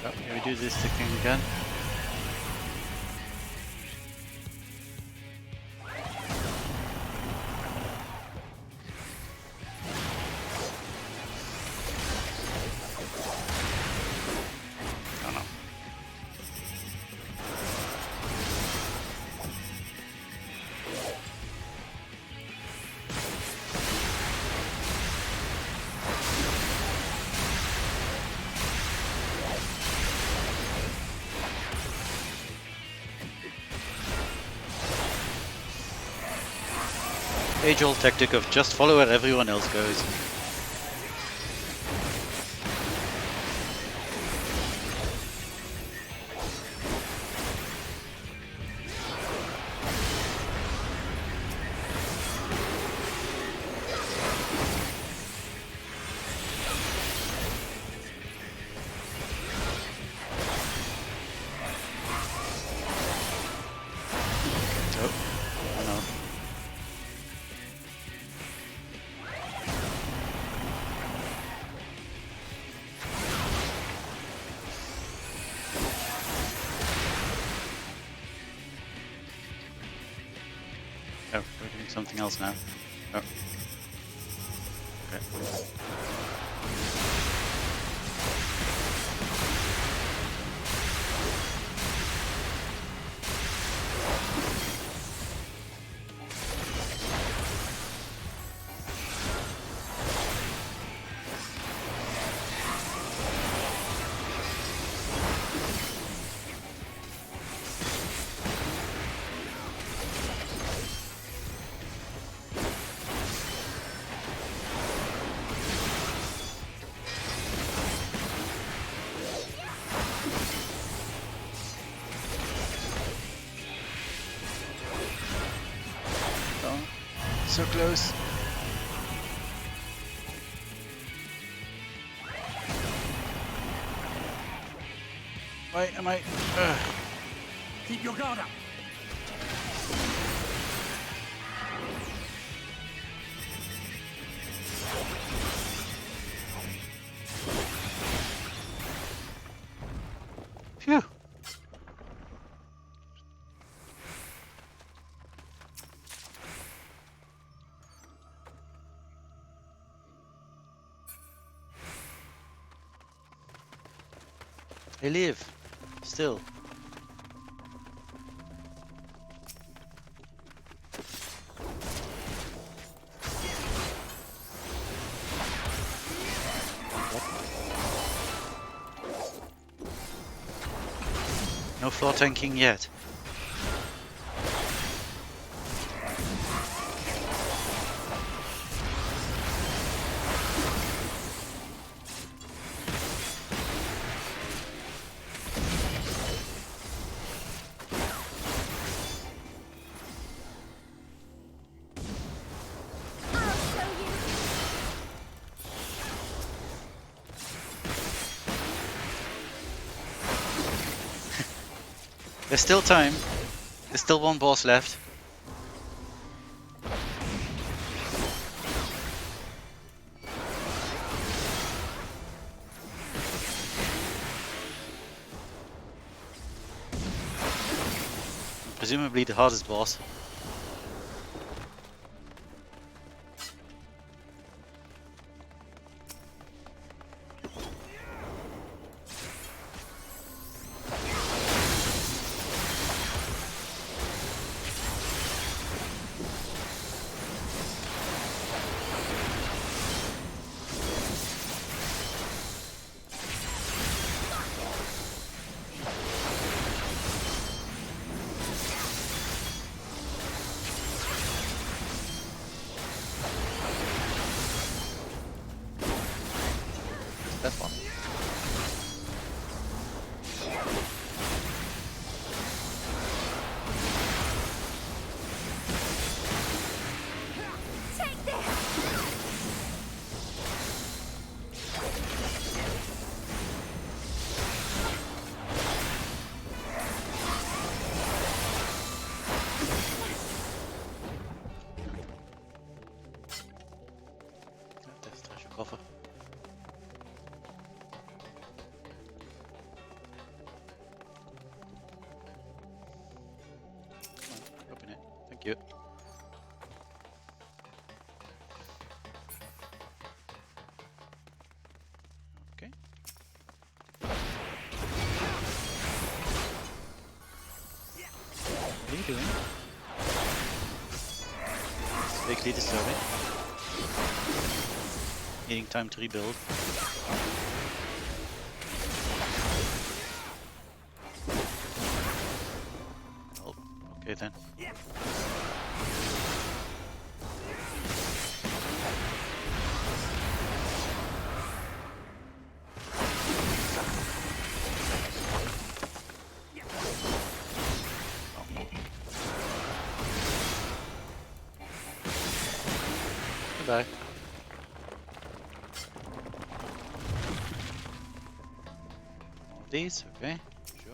Oh, here we do this thing again. Oh no. Age-old tactic of just follow where everyone else goes. Oh, we're doing something else now. Oh. Okay. So close. Why am I? Keep your guard up. Phew. I live. Still. No floor tanking yet. There's still time. There's still one boss left. Presumably the hardest boss. That one. Take this! That's the treasure coffer. Open it. Thank you. Okay. What are you doing? It's vaguely disturbing. Needing time to rebuild. Oh, okay then. Goodbye. More of these, okay, sure.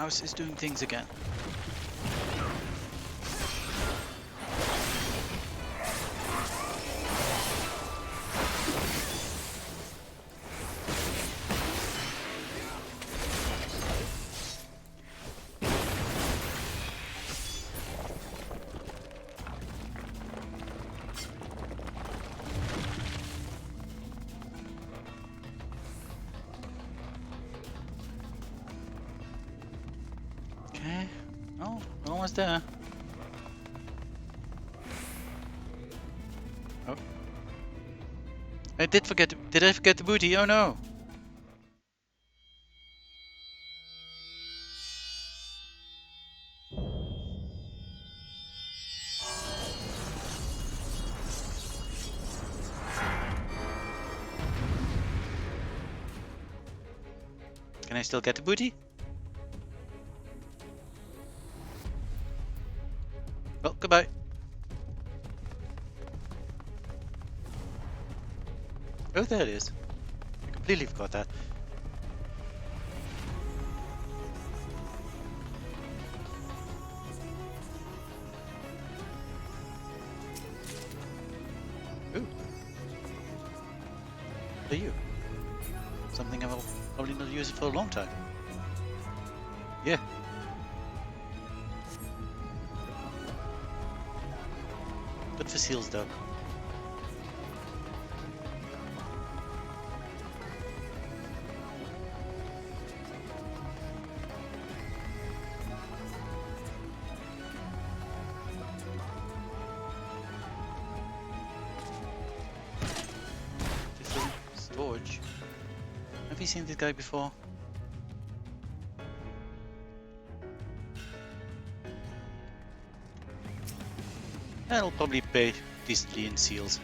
mouse is doing things again. Okay. Oh, we're almost there. Oh. I did forget. Did I forget the booty? Oh no. Can I still get the booty? Oh, goodbye. Oh, there it is. I completely forgot that. Ooh. What are you? Something I will probably not use it for a long time. Yeah. Good for seals though. Different storage. Have you seen this guy before? That'll probably pay decently in seals.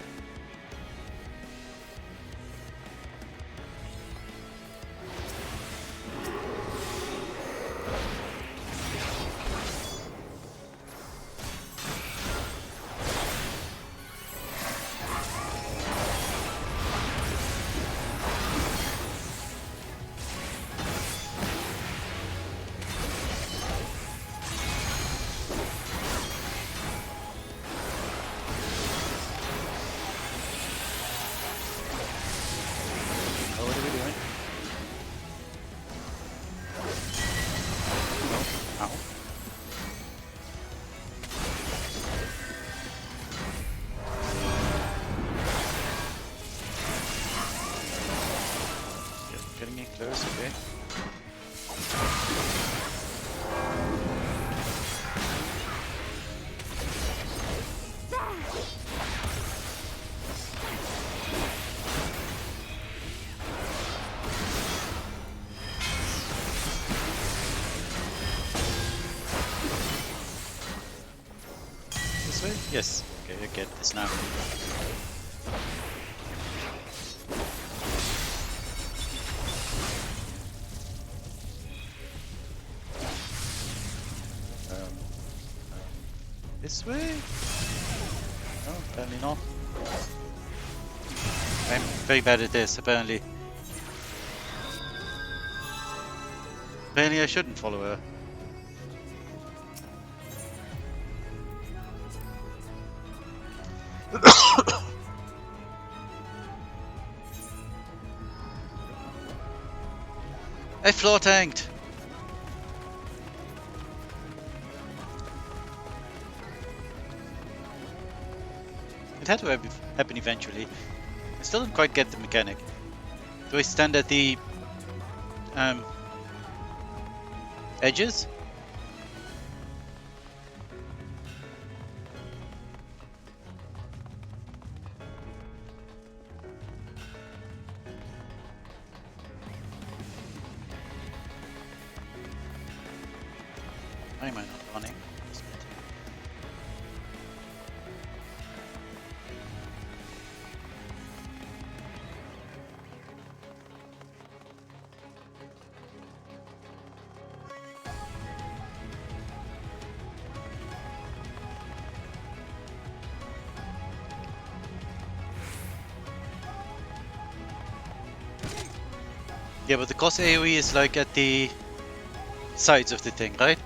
Oh, what are we doing? Oh, ow. Yeah, getting it close, okay. This way? Yes. Okay, I get this now. This way? No, apparently not. I'm very bad at this, apparently. Apparently I shouldn't follow her. I floor tanked. It had to happen eventually. I still don't quite get the mechanic. Do I stand at the edges? Why am I not running? Yeah, but the cost AoE is like at the sides of the thing, right?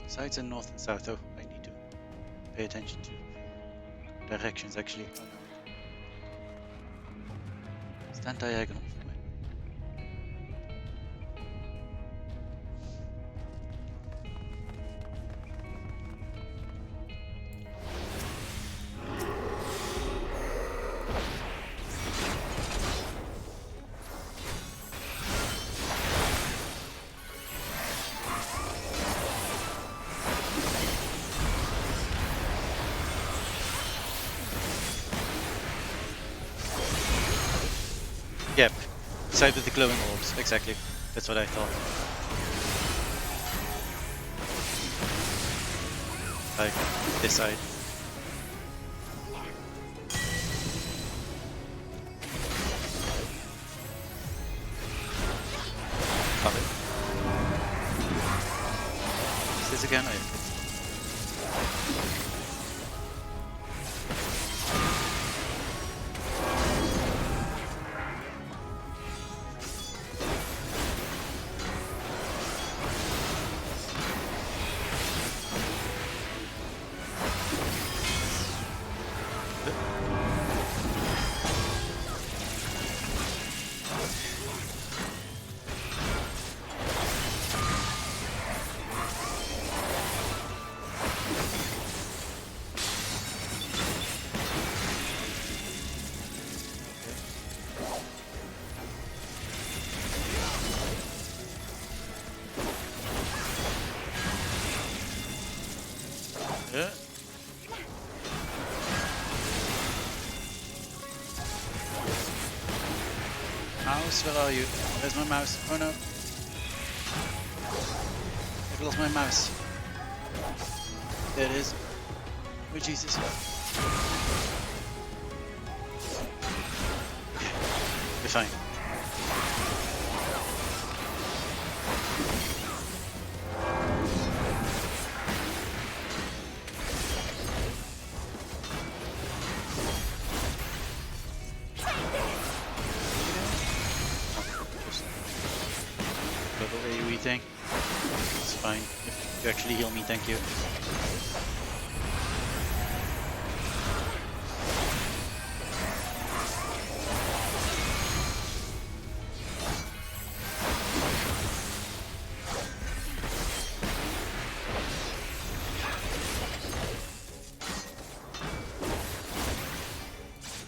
Sides and north and south. Oh, I need to pay attention to directions actually. Oh, no. Stand diagonal. Yep, side with the glowing orbs, exactly. That's what I thought. Like, this side. Love it. Is this again? Yeah. Mouse, where are you? Where's my mouse? Oh no. I've lost my mouse. There it is. Oh Jesus. Okay. We're fine. Thing. It's fine. If you actually heal me, thank you.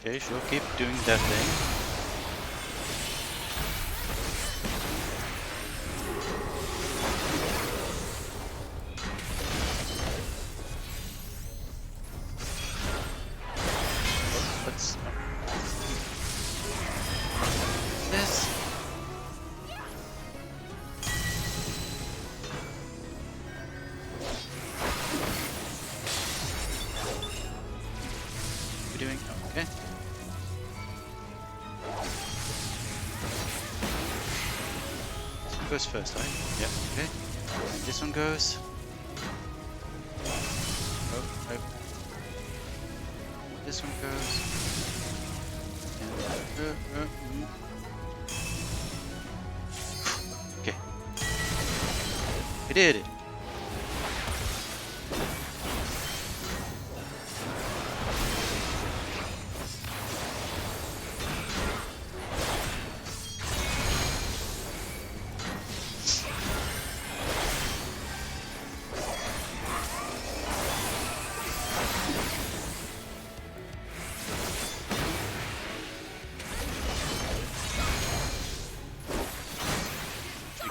Okay, sure, keep doing that thing. Goes first, right? Yep, okay. And this one goes. Oh, no. This one goes. And, okay. We did it.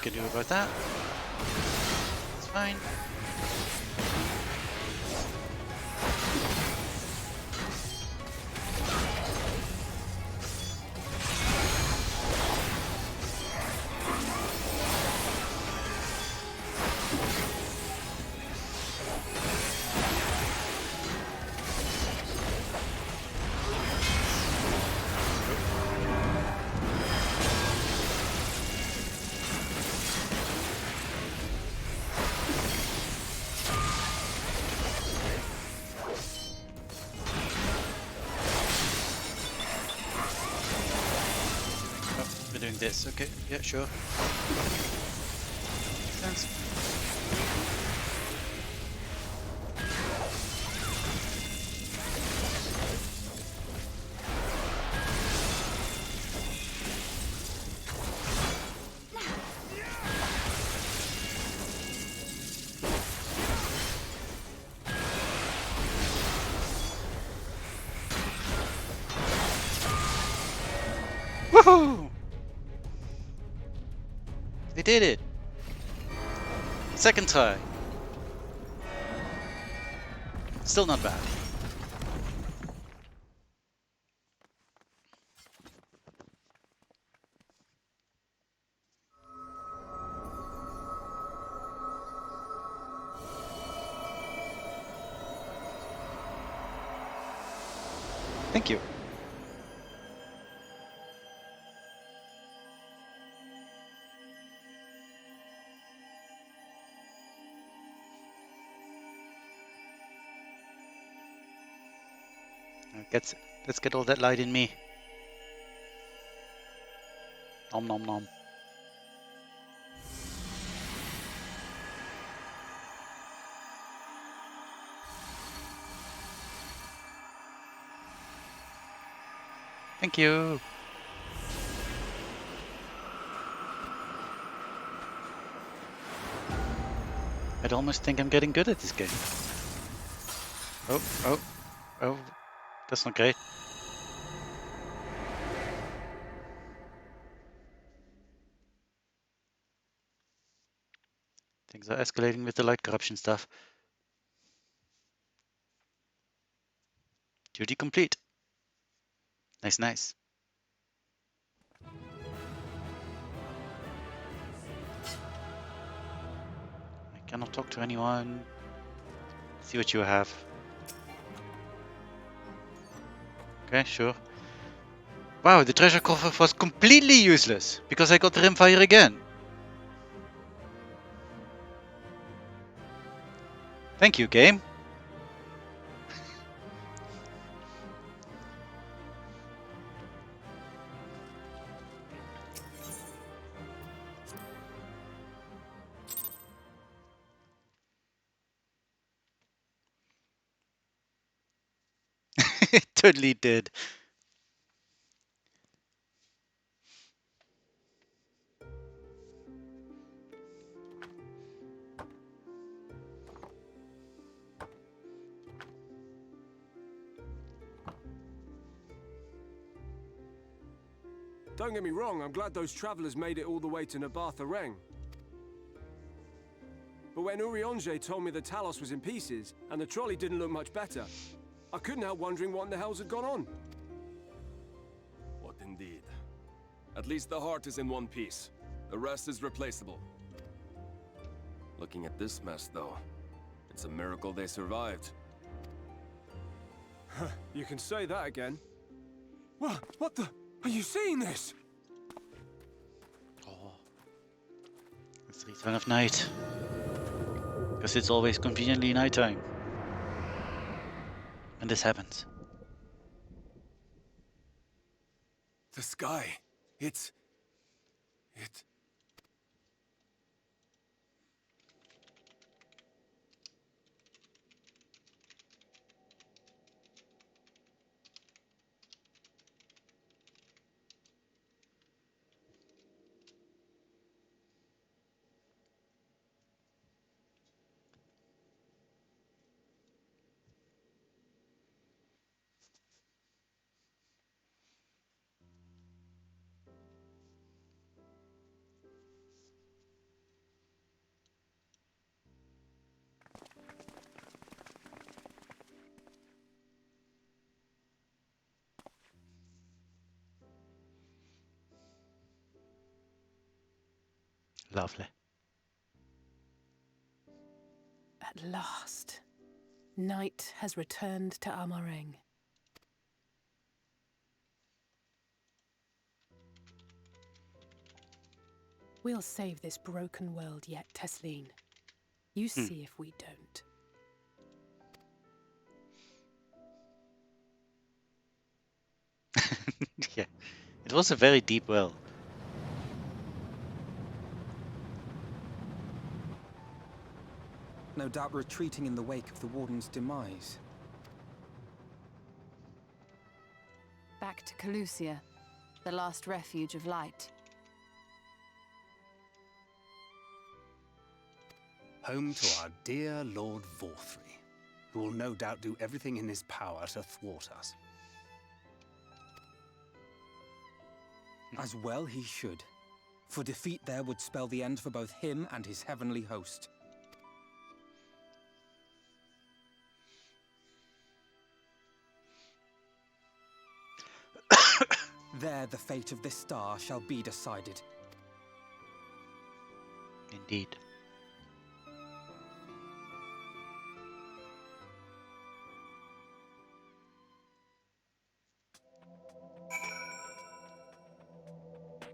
Can do about that. It's fine. We're doing this. Okay, yeah, sure. Thanks. Woohoo! They did it! Second try. Still not bad. Thank you. Let's get all that light in me. Nom nom nom. Thank you. I'd almost think I'm getting good at this game. Oh, that's not great. Things are escalating with the light corruption stuff. Duty complete. Nice, nice. I cannot talk to anyone. See what you have. Okay, sure. Wow, the treasure coffer was completely useless because I got the rimfire again. Thank you, game. It totally did. Don't get me wrong, I'm glad those travelers made it all the way to Araeng. But when Urianger told me the Talos was in pieces, and the trolley didn't look much better, I couldn't help wondering what in the hell's had gone on. What indeed? At least the heart is in one piece. The rest is replaceable. Looking at this mess, though, it's a miracle they survived. You can say that again. What the? Are you seeing this? Oh. It's the return of night. Because it's always conveniently nighttime. And this happens. The sky. It... Lovely. At last, night has returned to Araeng. We'll save this broken world yet, Tesleen. You see if we don't. Yeah, it was a very deep well. no doubt retreating in the wake of the Warden's demise. Back to Calusia, the last refuge of light. Home to our dear Lord Vorthry, who will no doubt do everything in his power to thwart us. As well he should, for defeat there would spell the end for both him and his heavenly host. There the fate of this star shall be decided. Indeed.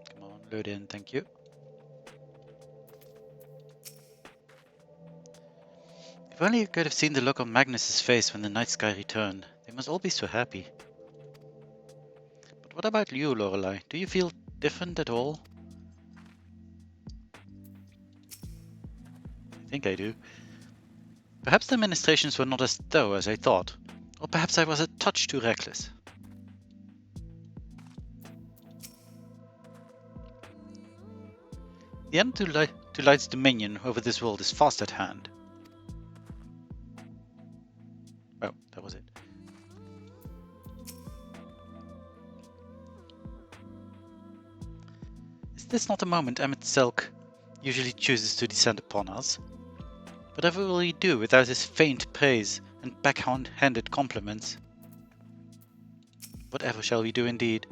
Come on, load in, thank you. If only you could have seen the look on Magnus's face when the night sky returned. They must all be so happy. But what about you, Lorelei? Do you feel different at all? I think I do. Perhaps the ministrations were not as thorough as I thought. Or perhaps I was a touch too reckless. The end to Light's dominion over this world is fast at hand. Oh, that was it. Is this not a moment Emmett Selk usually chooses to descend upon us? Whatever will he do without his faint praise and backhanded compliments? Whatever shall we do indeed?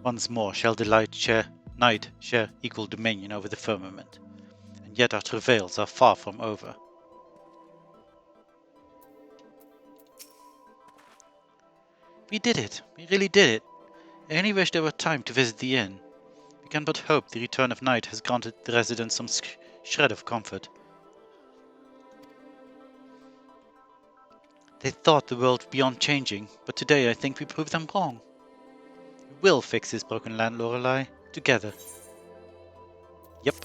Once more shall the night share equal dominion over the firmament, and yet our travails are far from over. We did it! We really did it! I only wish there were time to visit the inn. We can but hope the return of night has granted the residents some shred of comfort. They thought the world beyond changing, but today I think we proved them wrong. We will fix this broken land, Lorelei, together. Yep,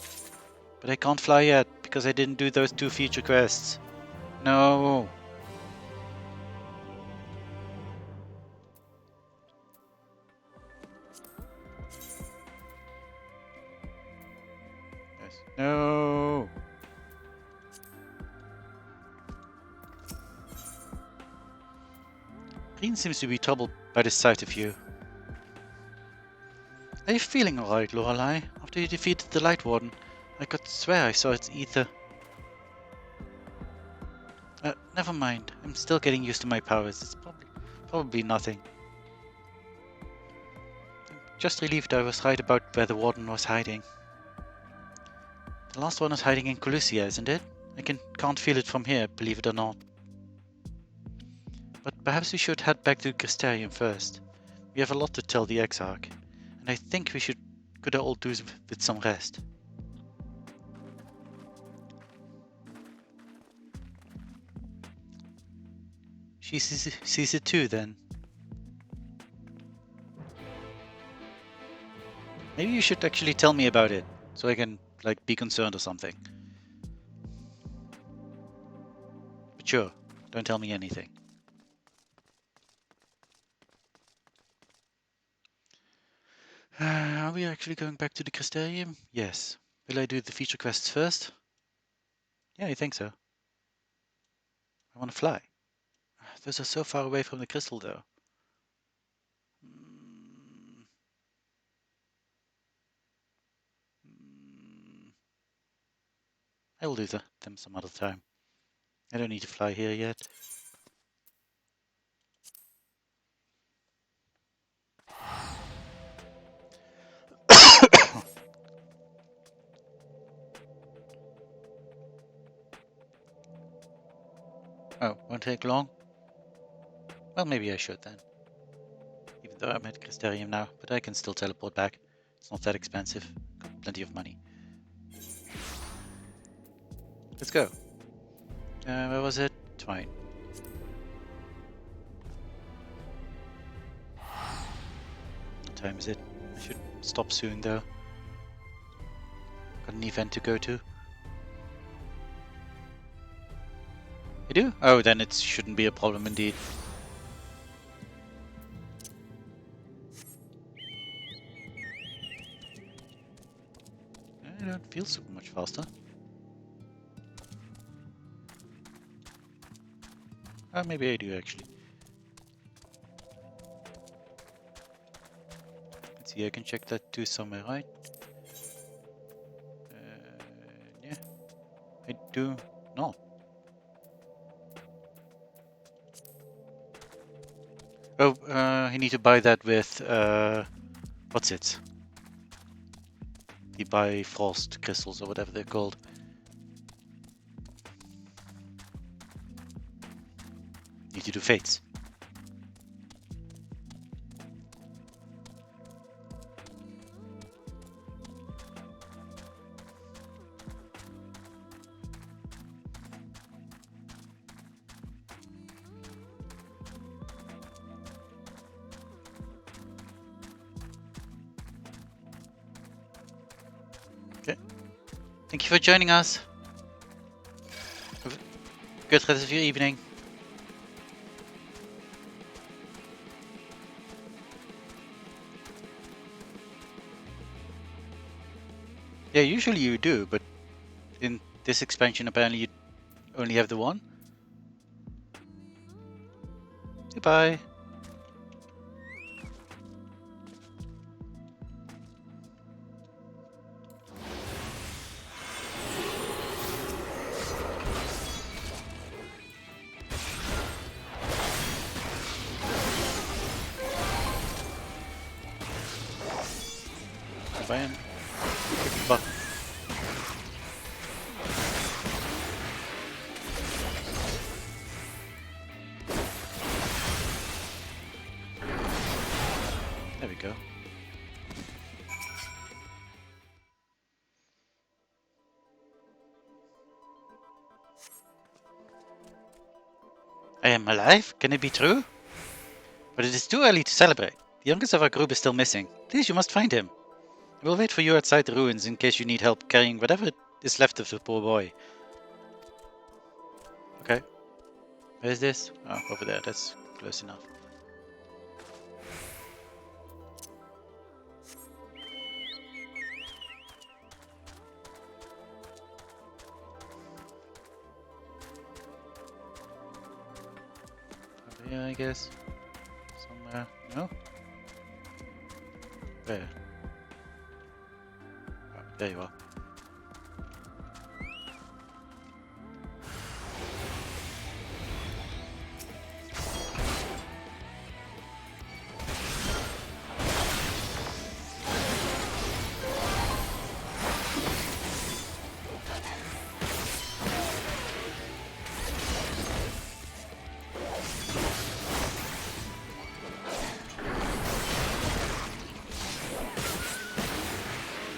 but I can't fly yet, because I didn't do those 2 feature quests. No! Yes. No! Green seems to be troubled by the sight of you. Are you feeling alright, Lorelei? After you defeated the Light Warden, I could swear I saw its ether. Never mind. I'm still getting used to my powers. It's probably nothing. I'm just relieved I was right about where the Warden was hiding. The last one is hiding in Calusia, isn't it? I can't feel it from here, believe it or not. But perhaps we should head back to Crystarium first. We have a lot to tell the Exarch, and I think we could all do with some rest. She sees it too, then. Maybe you should actually tell me about it, so I can, like, be concerned or something. But sure, don't tell me anything. Are we actually going back to the Crystarium? Yes. Will I do the feature quests first? Yeah, I think so. I want to fly. Those are so far away from the crystal, though. I will do them some other time. I don't need to fly here yet. Oh, won't take long? Well, maybe I should then. Even though I'm at Crystarium now, but I can still teleport back. It's not that expensive. Got plenty of money. Let's go. Where was it? Twine. What time is it? I should stop soon though. Got an event to go to. I do? Oh, then it shouldn't be a problem indeed. I don't feel so much faster. Oh, maybe I do actually. Let's see, I can check that too somewhere, right? Yeah, I do not. Oh, I need to buy that with, what's it? You buy frost crystals or whatever they're called. Need to do fates. Okay. Thank you for joining us. Have a good rest of your evening. Yeah, usually you do, but in this expansion apparently you only have the one. Goodbye. Goodbye. Bye. There we go. I am alive? Can it be true? But it is too early to celebrate. The youngest of our group is still missing. Please, you must find him. We'll wait for you outside the ruins in case you need help carrying whatever is left of the poor boy. Okay. Where is this? Oh, over there. That's close enough. Over here, I guess. Somewhere. No? Where? Oh, there you are.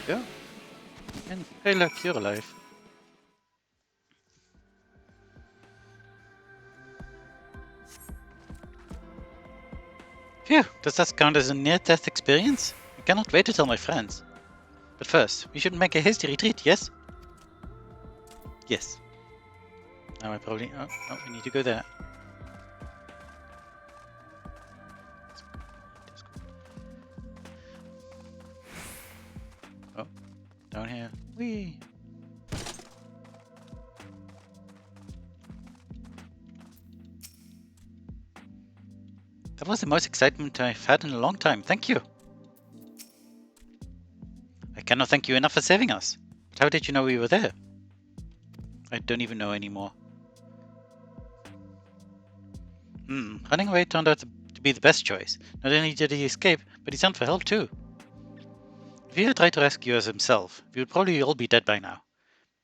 Go. And hey look, you're alive. Phew, does that count as a near-death experience? I cannot wait to tell my friends. But first, we should make a hasty retreat, yes? Yes. Now I probably... Oh, no, we need to go there. Oh, down here. Whee! That was the most excitement I've had in a long time. Thank you. I cannot thank you enough for saving us. But how did you know we were there? I don't even know anymore. Running away turned out to be the best choice. Not only did he escape, but he sent for help too. If he had tried to rescue us himself, we would probably all be dead by now.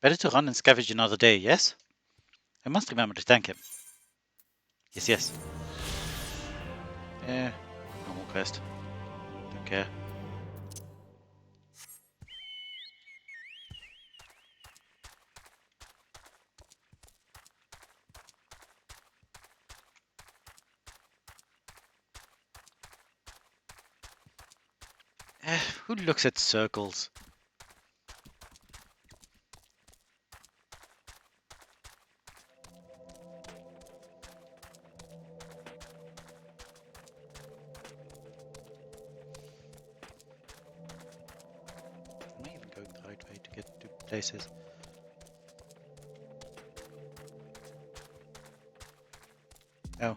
Better to run and scavenge another day, yes? I must remember to thank him. Yes, yes. Yeah, normal quest. Don't care. Who looks at circles? places. Oh.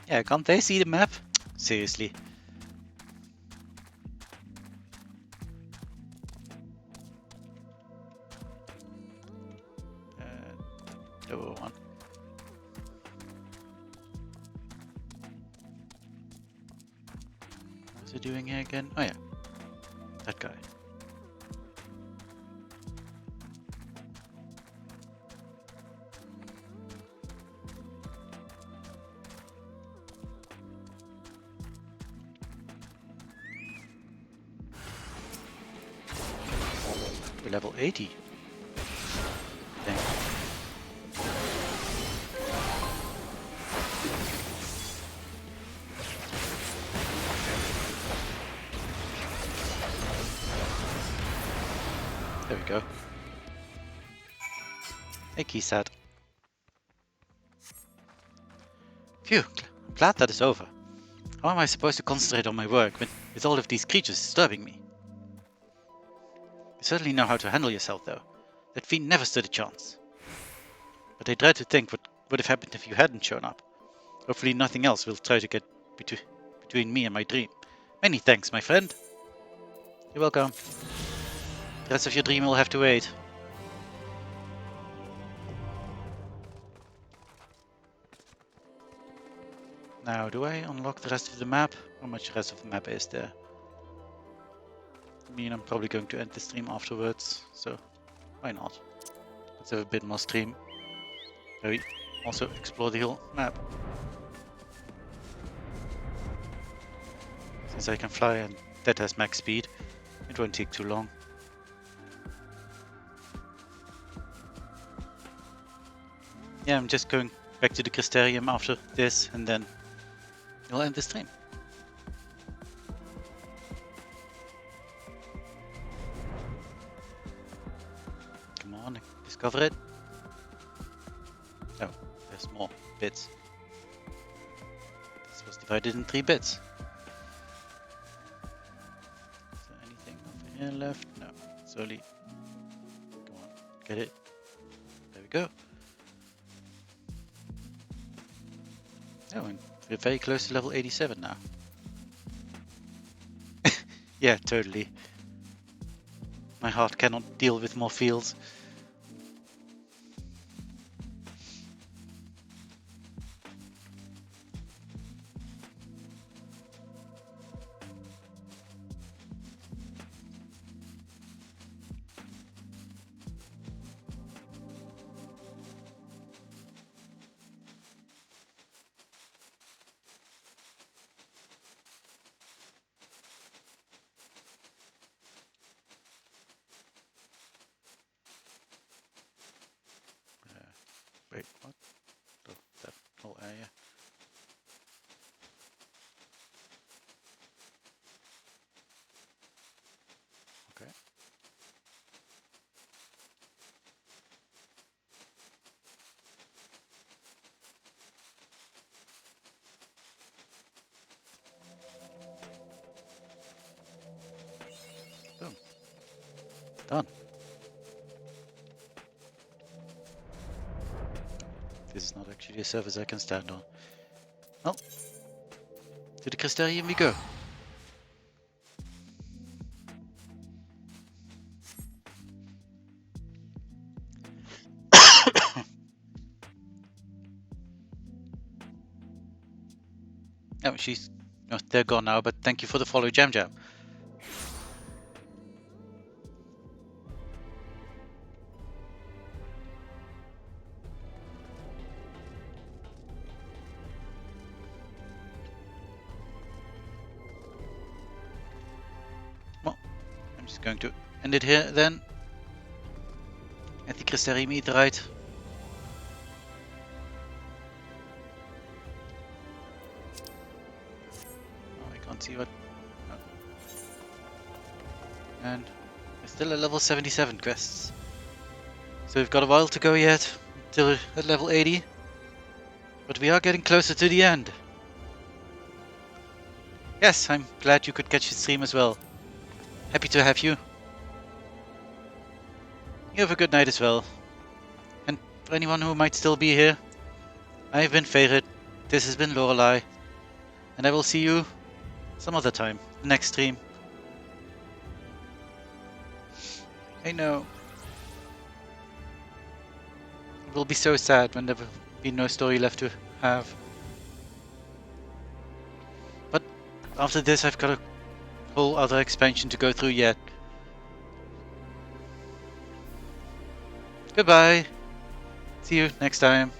Yeah, can't they see the map? Seriously. Lower one. What's he doing here again? Oh yeah, that guy. We're level 80. Dang. There we go. Hey, Keysad. Phew, I'm glad that is over. How am I supposed to concentrate on my work with all of these creatures disturbing me? You certainly know how to handle yourself, though. That fiend never stood a chance. But I dread to think what would have happened if you hadn't shown up. Hopefully nothing else will try to get between me and my dream. Many thanks, my friend. You're welcome. The rest of your dream will have to wait. Now, do I unlock the rest of the map? How much rest of the map is there? I mean, I'm probably going to end the stream afterwards, so why not? Let's have a bit more stream. Where we also explore the whole map. Since I can fly and that has max speed, it won't take too long. Yeah, I'm just going back to the Crystarium after this, and then we'll end the stream. Come on, discover it. Oh, there's more bits. This was divided in 3 bits. Is there anything over here left? No, it's only... Come on, get it. There we go. Oh, and we're very close to level 87 now. Yeah, totally. My heart cannot deal with more fields. Wait, what? Oh, that whole area. Okay. Boom. Done. This is not actually a surface I can stand on. Well, to the Crystarium we go. Oh, they're gone now, but thank you for the follow, Jam Jam. I'm just going to end it here then. At the Crystarium Eatherite. Oh, I can't see what. No. And we're still at level 77 quests. So we've got a while to go yet, till at level 80. But we are getting closer to the end. Yes, I'm glad you could catch the stream as well. Happy to have you. You have a good night as well. And for anyone who might still be here, I've been Fae'ret, this has been Lorelei, and I will see you some other time, the next stream. I know. It will be so sad when there will be no story left to have. But after this I've got a whole other expansion to go through yet. Goodbye. See you next time.